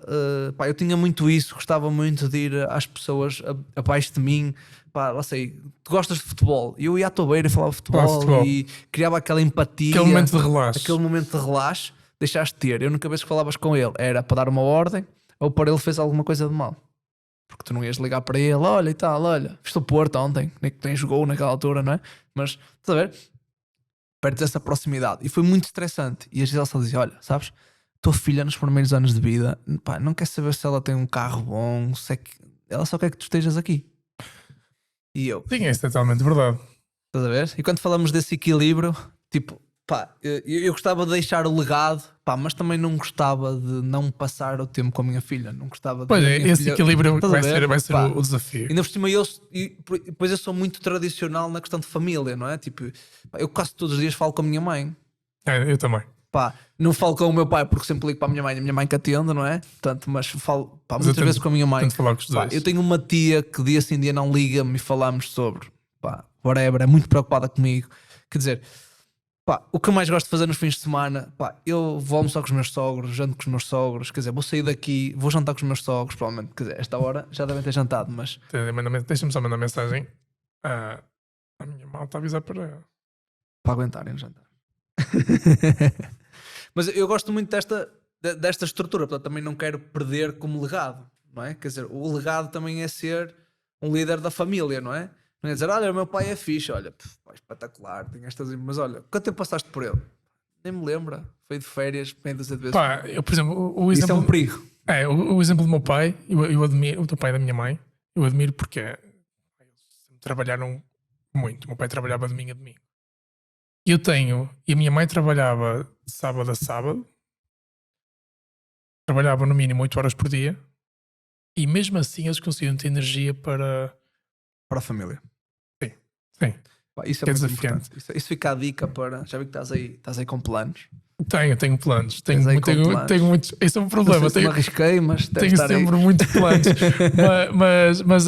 Pá, eu tinha muito isso, gostava muito de ir às pessoas abaixo de mim. Pá, lá sei, tu gostas de futebol? Eu ia à tua beira e falava futebol e criava aquela empatia, aquele momento de relaxo. Aquele momento de relaxo, deixaste de ter. Eu nunca vez que falavas com ele era para dar uma ordem ou para ele fez alguma coisa de mal. Porque tu não ias ligar para ele: olha e tal, olha, viste o Porto ontem, nem jogou naquela altura, não é? Mas, estás a ver? Perdes essa proximidade. E foi muito estressante. E a Gisela só dizia: olha, sabes, tua filha nos primeiros anos de vida, pá, não quer saber se ela tem um carro bom, se é que... ela só quer que tu estejas aqui. E eu... Sim, é totalmente verdade. Estás a ver? E quando falamos desse equilíbrio, tipo, pá, eu gostava de deixar o legado, pá, mas também não gostava de não passar o tempo com a minha filha. Não gostava de... Pois é, esse filha... equilíbrio vai ser o desafio. Ainda por cima, depois eu sou muito tradicional na questão de família, não é? Tipo, pá, eu quase todos os dias falo com a minha mãe. Eu também. Pá, não falo com o meu pai porque sempre ligo para a minha mãe que atende, não é? Portanto, mas falo, pá, muitas vezes com a minha mãe. Falar com os dois. Eu tenho uma tia que dia sim dia não liga-me e falamos sobre, pá, whatever, é muito preocupada comigo. Quer dizer, pá, o que eu mais gosto de fazer nos fins de semana, pá, eu vou almoçar com os meus sogros, janto com os meus sogros, quer dizer, vou sair daqui, vou jantar com os meus sogros, provavelmente, quer dizer, esta hora já devem ter jantado, mas... Deixa-me só mandar mensagem A minha mal está a avisar para. Para aguentarem no jantar. Mas eu gosto muito desta estrutura, portanto também não quero perder como legado, não é? Quer dizer, o legado também é ser um líder da família, não é? Não é dizer, olha, o meu pai é fixe, olha, pai espetacular, tem estas... Mas olha, quanto tempo passaste por ele? Nem me lembra, foi de férias, bem das vezes. Pá, eu, por exemplo, o Isso é exemplo. um perigo. O exemplo do meu pai, eu admiro, o do pai da minha mãe, eu admiro porque eles sempre trabalharam muito. O meu pai trabalhava domingo a domingo. E a minha mãe trabalhava de sábado a sábado, trabalhava no mínimo 8 horas por dia, e mesmo assim eles conseguiam ter energia para. Para a família. Sim, Pá, isso é que é muito desafiante. importante. Isso fica a dica para... Já vi que estás aí com planos. Tenho planos. Tens aí com planos. Tenho muitos. Esse é um Não problema. sei se me arrisquei, mas deve Tenho estar aí. sempre muitos planos. mas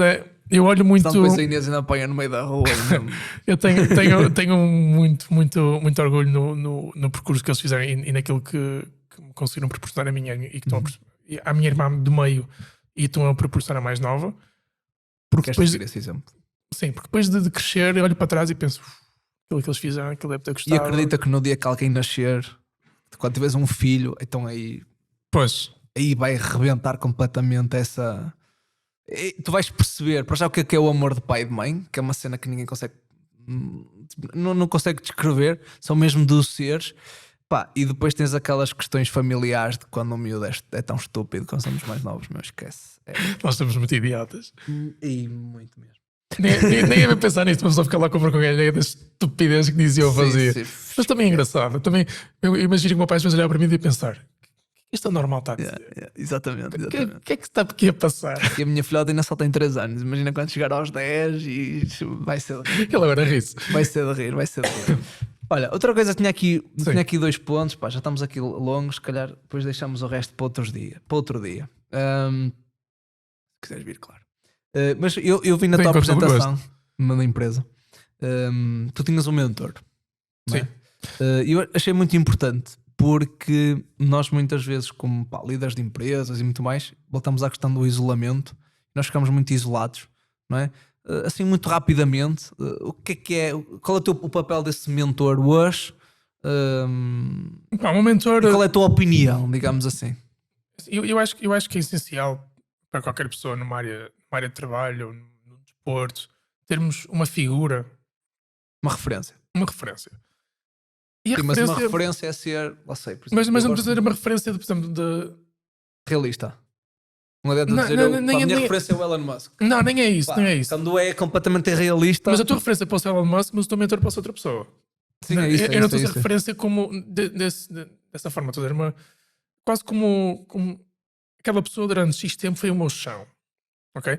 eu olho muito. Senão depois a Inês ainda apanha no meio da rua. Eu tenho muito orgulho no percurso que eles fizeram e naquilo que me conseguiram proporcionar a minha e que estão a minha irmã do meio e estão a proporcionar a mais nova. Porque Queres depois, seguir esse exemplo? sim, porque depois de crescer, eu olho para trás e penso aquilo que eles fizeram, aquilo deve ter E gostado. acredita que no dia que alguém nascer, quando tiveres um filho, então aí vai arrebentar completamente essa. E tu vais perceber, para já o que é o amor de pai e de mãe, que é uma cena que ninguém consegue, não consegue descrever, são mesmo dos seres. Pá, e depois tens aquelas questões familiares de quando o miúdo é tão estúpido quando somos mais novos, meu, esquece. Nós somos muito idiotas. E muito mesmo. Nem ia pensar nisto, mas só ficar lá com vergonha alheia da estupidez que dizia ou fazia. Sim. Mas também é engraçado. Também, eu imagino que o meu pai às vezes olhar para mim e pensar: isto é normal, está a dizer. Exatamente. O que é que está aqui a passar? E a minha filhota ainda só tem 3 anos. Imagina quando chegar aos 10 e vai ser de rir. Ele agora ri-se. Vai ser de rir. Olha, outra coisa, tinha aqui 2 pontos. Pá, já estamos aqui longos. Se calhar depois deixamos o resto para outro dia. Se quiseres vir, claro. Mas eu vi na tua apresentação na empresa. Tu tinhas um mentor. Sim. Eu achei muito importante porque nós muitas vezes, como líderes de empresas e muito mais, voltamos à questão do isolamento. Nós ficamos muito isolados, não é? Assim, muito rapidamente, o que é? Qual é o papel desse mentor hoje? Um mentor. E qual é a tua opinião, digamos assim? Eu acho que é essencial para qualquer pessoa numa área de trabalho ou no desporto termos uma figura, Uma referência. E a Mas uma referência é ser, lá sei, por exemplo, mas não precisa ser uma referência de, por exemplo, de realista. Não adianta dizer a minha referência é o Elon Musk. Não, nem é isso, nem é isso. Quando é completamente irrealista. Mas a tua referência pode ser o Elon Musk, mas o teu mentor pode ser outra pessoa. Sim, é isso. Eu não estou a ser referência como dessa forma, estou a dizer quase como aquela pessoa durante X tempo foi o meu chão. Ok?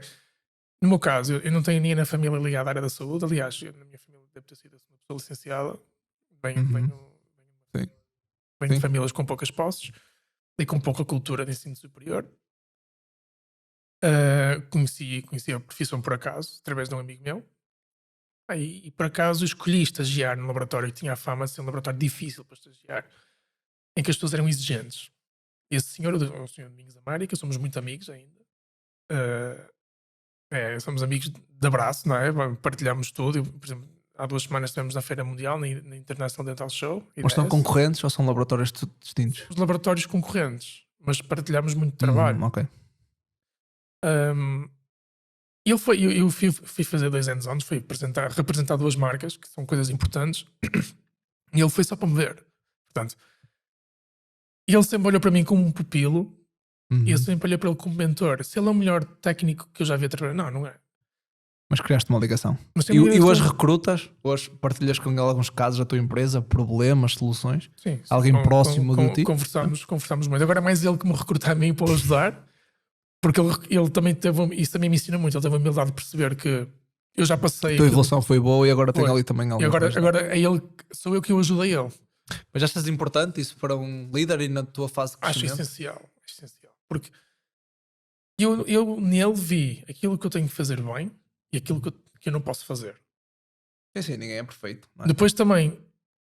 No meu caso, eu não tenho ninguém na família ligado à área da saúde. Aliás, na minha família deve ter sido uma pessoa licenciada. Venho de famílias com poucas posses e com pouca cultura de ensino superior. Conheci a profissão por acaso, através de um amigo meu. E por acaso escolhi estagiar num laboratório que tinha a fama de ser um laboratório difícil para estagiar, em que as pessoas eram exigentes. E esse senhor, o senhor Domingos América, somos muito amigos ainda. Somos amigos de abraço, não é? Partilhamos tudo. Por exemplo, há 2 semanas estivemos na Feira Mundial, na International Dental Show. Mas são concorrentes ou são laboratórios distintos? Os laboratórios concorrentes, mas partilhamos muito trabalho. Ok. Eu fui fazer 2 anos antes, fui representar 2 marcas, que são coisas importantes, e ele foi só para me ver. Portanto, ele sempre olhou para mim como um pupilo, e eu sempre olhei para ele como mentor. Se ele é o melhor técnico que eu já vi trabalhar, não é. Mas criaste uma ligação. E hoje recrutas? Hoje partilhas com ele alguns casos da tua empresa, problemas, soluções? Sim. Alguém próximo de ti? Conversamos muito. Agora é mais ele que me recruta a mim para o ajudar, porque ele também isso também me ensina muito. Ele teve a humildade de perceber que eu já passei. A tua evolução foi boa e agora tem ali também algo. E agora é ele, sou eu que o ajudei ele. Mas achas importante isso para um líder e na tua fase de crescimento? Acho essencial. Porque eu nele vi aquilo que eu tenho que fazer bem e aquilo que eu não posso fazer. Sim, ninguém é perfeito. Não é? Depois também,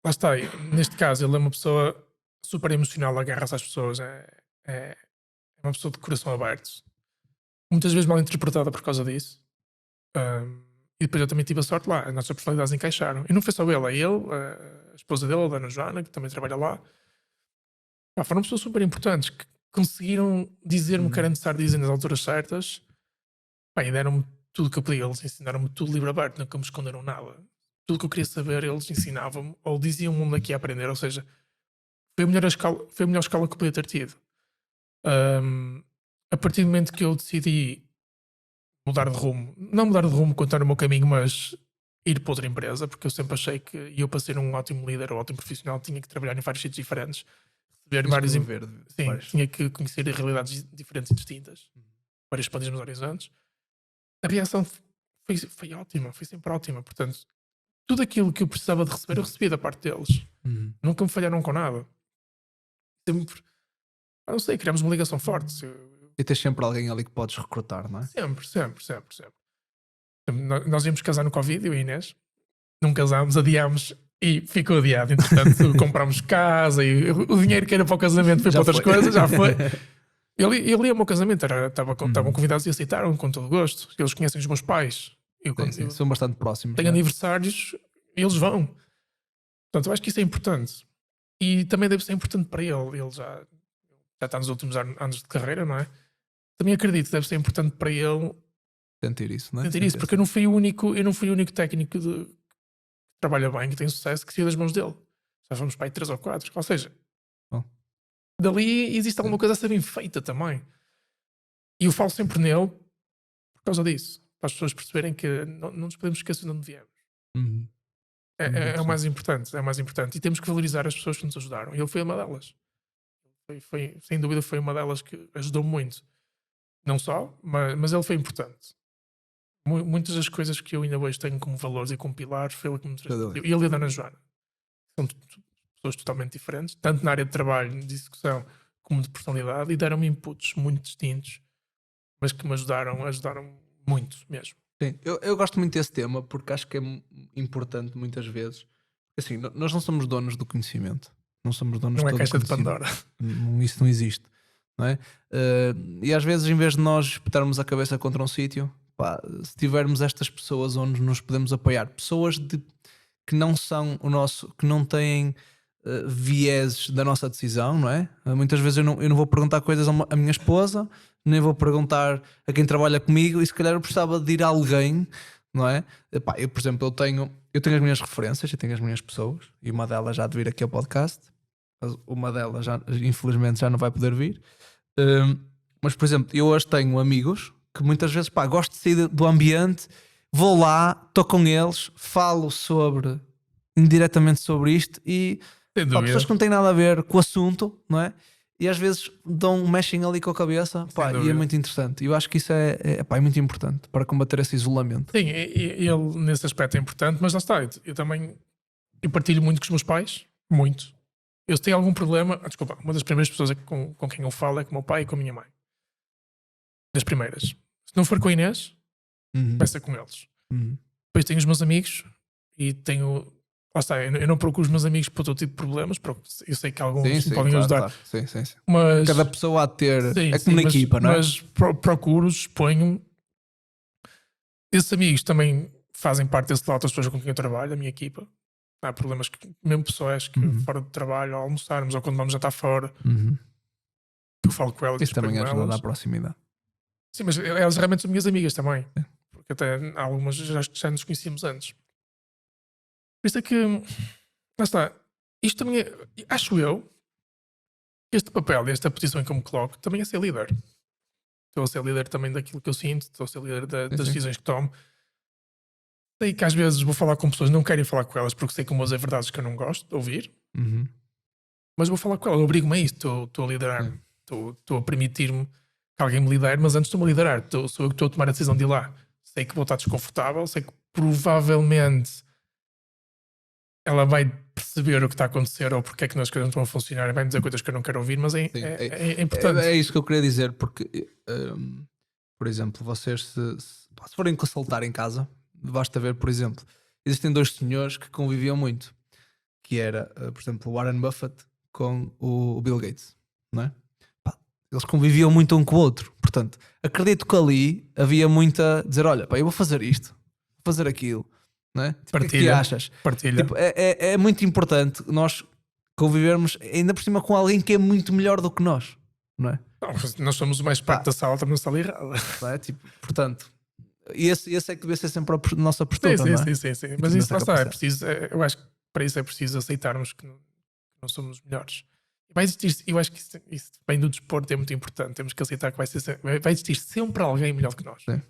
lá está, neste caso, ele é uma pessoa super emocional, agarra-se às pessoas, é uma pessoa de coração aberto. Muitas vezes mal interpretada por causa disso. E depois eu também tive a sorte lá, as nossas personalidades encaixaram. E não foi só ele, é ele, a esposa dele, a Dona Joana, que também trabalha lá. Pá, foram pessoas super importantes que conseguiram dizer-me o que era necessário dizer nas alturas certas. Pá, e deram-me tudo o que eu podia. Eles ensinaram-me tudo livre aberto, nunca me esconderam nada. Tudo o que eu queria saber, eles ensinavam-me ou diziam-me onde é que ia aprender. Ou seja, foi a melhor escola que eu podia ter tido. A partir do momento que eu decidi mudar de rumo, não mudar de rumo, contar o meu caminho, mas ir para outra empresa, porque eu sempre achei que eu, para ser um ótimo líder ou ótimo profissional, tinha que trabalhar em vários sítios diferentes, receber vários. Sim, tinha que conhecer realidades diferentes e distintas, vários países horizontes. A reação foi ótima, foi sempre ótima. Portanto, tudo aquilo que eu precisava de receber, eu recebi da parte deles. Nunca me falharam com nada. Sempre, não sei, criámos uma ligação forte. E tens sempre alguém ali que podes recrutar, não é? Sempre. Nós íamos casar no Covid, eu e a Inês. Não casámos, adiámos e ficou adiado. Entretanto, comprámos casa e o dinheiro que era para o casamento foi para outras coisas, já foi. Ele ia ao meu casamento, estavam convidados e aceitaram com todo o gosto. Eles conhecem os meus pais. Sim, são bastante próximos. Tenho aniversários, eles vão. Portanto, eu acho que isso é importante. E também deve ser importante para ele. Ele já está nos últimos anos de carreira, não é? Também acredito que deve ser importante para ele sentir isso, não é? Sentir isso, porque eu não fui o único técnico que trabalha bem, que tem sucesso, que saiu das mãos dele. Já fomos para aí 3 ou 4. Ou seja, dali existe alguma coisa a ser bem feita também. E eu falo sempre nele por causa disso. Para as pessoas perceberem que não nos podemos esquecer de onde viemos. É o mais importante. É o mais importante. E temos que valorizar as pessoas que nos ajudaram. E ele foi uma delas. Sem dúvida foi uma delas que ajudou muito. Não só, mas ele foi importante. Muitas das coisas que eu ainda hoje tenho como valores e como pilares foi ele que me transmitiu. E ele e a Dona Joana são pessoas totalmente diferentes, tanto na área de trabalho, de execução, como de personalidade, e deram-me inputs muito distintos, mas que me ajudaram muito mesmo. Sim, eu gosto muito desse tema porque acho que é importante muitas vezes. Assim, nós não somos donos do conhecimento, não somos donos não de todo caixa o de Pandora. Isso não existe, não é? E às vezes, em vez de nós espetarmos a cabeça contra um sítio, se tivermos estas pessoas onde nos podemos apoiar, pessoas que não são o nosso, que não têm vieses da nossa decisão, não é? Muitas vezes eu não vou perguntar coisas à minha esposa, nem vou perguntar a quem trabalha comigo, e se calhar eu precisava de ir a alguém, não é? Eu, por exemplo, eu tenho as minhas referências, eu tenho as minhas pessoas, e uma delas já de vir aqui ao podcast, uma delas infelizmente já não vai poder vir, mas por exemplo, eu hoje tenho amigos que muitas vezes gosto de sair do ambiente, vou lá, estou com eles, falo indiretamente sobre isto, e pessoas que não têm nada a ver com o assunto, não é? E às vezes mexem ali com a cabeça, e é muito interessante. E eu acho que isso é muito importante para combater esse isolamento. Sim, ele nesse aspecto é importante, mas lá está, eu partilho muito com os meus pais, muito. Eu tenho algum problema, desculpa, uma das primeiras pessoas com quem eu falo é com o meu pai e com a minha mãe. Das primeiras. Se não for com a Inês, vai ser com eles. Depois tenho os meus amigos e tenho... Lá está, eu não procuro os meus amigos por todo tipo de problemas, eu sei que alguns me podem ajudar. Claro. Sim. Mas, cada pessoa há de ter... é como na equipa, não é? Mas procuro-os, exponho. Esses amigos também fazem parte desse lado das pessoas com quem eu trabalho, a minha equipa. Há problemas que, mesmo pessoas que fora de trabalho, ao almoçarmos ou quando vamos jantar fora, eu falo com elas. Isso também ajuda a dar proximidade. Sim, mas elas realmente são minhas amigas também. Porque até algumas já nos conhecíamos antes. Por isso é que, lá está, isto também acho eu, este papel, esta posição em que eu me coloco, também é ser líder. Estou a ser líder também daquilo que eu sinto, estou a ser líder das decisões que tomo. Sei que às vezes vou falar com pessoas, não quero ir falar com elas porque sei que vou dizer verdades que eu não gosto de ouvir, mas vou falar com elas, obrigo-me a isso, estou a liderar-me, estou a permitir-me que alguém me lidere, mas antes estou-me a liderar, sou eu que estou a tomar a decisão de ir lá. Sei que vou estar desconfortável, sei que provavelmente ela vai perceber o que está a acontecer ou porque é que as coisas não estão a funcionar e vai-me dizer coisas que eu não quero ouvir, mas é importante. É isso que eu queria dizer, porque, por exemplo, vocês se forem consultar em casa, basta ver, por exemplo, existem 2 senhores que conviviam muito, que era, por exemplo, o Warren Buffett com o Bill Gates, não é? Eles conviviam muito um com o outro, portanto, acredito que ali havia muita dizer, olha, eu vou fazer isto, fazer aquilo, não é? Tipo, o que é que Partilha. achas? Partilha. Tipo, é muito importante nós convivermos ainda por cima com alguém que é muito melhor do que nós, não é? Não, nós somos o mais perto da sala, estamos na sala errada. Não é? Tipo, portanto, esse é que deve ser sempre a nossa postura, não é? Sim. Mas isso lá está, é preciso, eu acho que para isso é preciso aceitarmos que não somos os melhores. Vai existir, eu acho que isso bem do desporto é muito importante. Temos que aceitar que vai existir sempre alguém melhor que nós. Sim.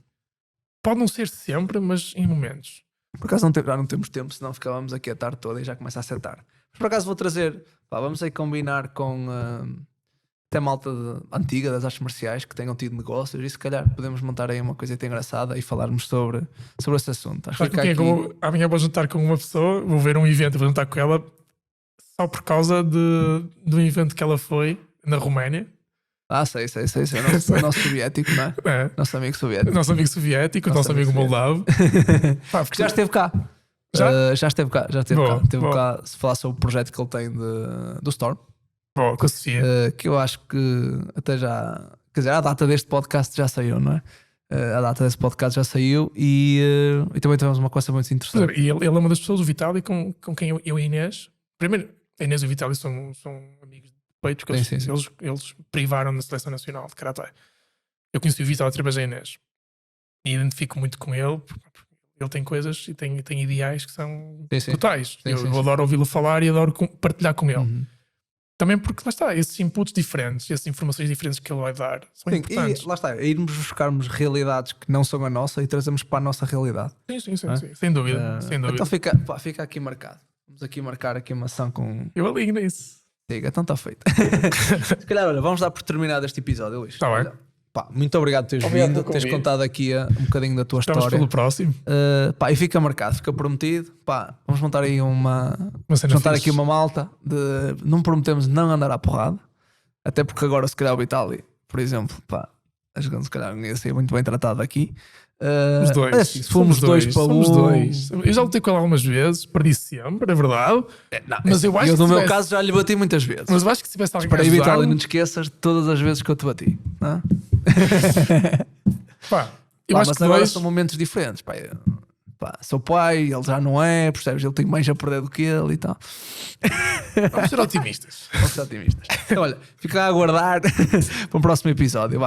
Pode não ser sempre, mas em momentos. Por acaso já não temos tempo, senão ficávamos aqui a tarde toda e já começa a ser tarde. Mas por acaso vou trazer, vamos aí combinar com até malta antiga das artes marciais que tenham tido negócios e se calhar podemos montar aí uma coisa engraçada e falarmos sobre esse assunto. Acho que amanhã vou jantar com uma pessoa, vou ver um evento e vou jantar com ela só por causa do evento que ela foi na Roménia. Sei. O nosso soviético, não é? Nosso amigo soviético. Nosso amigo soviético, nosso amigo moldavo. Que já esteve cá. Já esteve cá. Esteve cá se falar sobre o projeto que ele tem do Storm. Com a Sofia. Que eu acho que até já. Quer dizer, a data deste podcast já saiu, não é? A data desse podcast já saiu e também tivemos uma coisa muito interessante. E ele é uma das pessoas, o Vitali, com quem eu e a Inês. Primeiro, a Inês e o Vitali são amigos de peito, porque eles privaram na seleção nacional de Karaté. Eu conheci o Vitali através da Inês e identifico muito com ele, porque ele tem coisas e tem ideais que são totais. Eu adoro ouvi-lo falar e adoro partilhar com ele. Uhum. Também porque lá está, esses inputs diferentes, essas informações diferentes que ele vai dar são importantes. E lá está, irmos buscarmos realidades que não são a nossa e trazemos para a nossa realidade. Sim. Sem dúvida. Então fica aqui marcado. Vamos aqui marcar aqui uma ação com. Eu alinho nisso. Diga, então está feito. Se calhar, olha, vamos dar por terminado este episódio, Luís. Está bem. Muito obrigado por teres vindo, teres contado aqui um bocadinho da tua história. Estamos pelo próximo. E fica marcado, fica prometido. Vamos montar aí aqui uma malta. Não prometemos não andar à porrada, até porque agora, se calhar, o Vitali, por exemplo, acho que se calhar não ia ser muito bem tratado aqui. Os dois. Assim, fomos dois para somos dois. Eu já lutei com ele algumas vezes, perdi sempre, é verdade. Mas eu acho que no meu caso já lhe bati muitas vezes. Mas eu acho que se tivesse alguém para evitar, não te esqueças de todas as vezes que eu te bati. Não? Eu acho mas que agora são momentos diferentes. Sou pai, ele já não é, percebes? Ele tem mais a perder do que ele e tal. Vamos ser otimistas. Então, olha, fica a aguardar para o próximo episódio.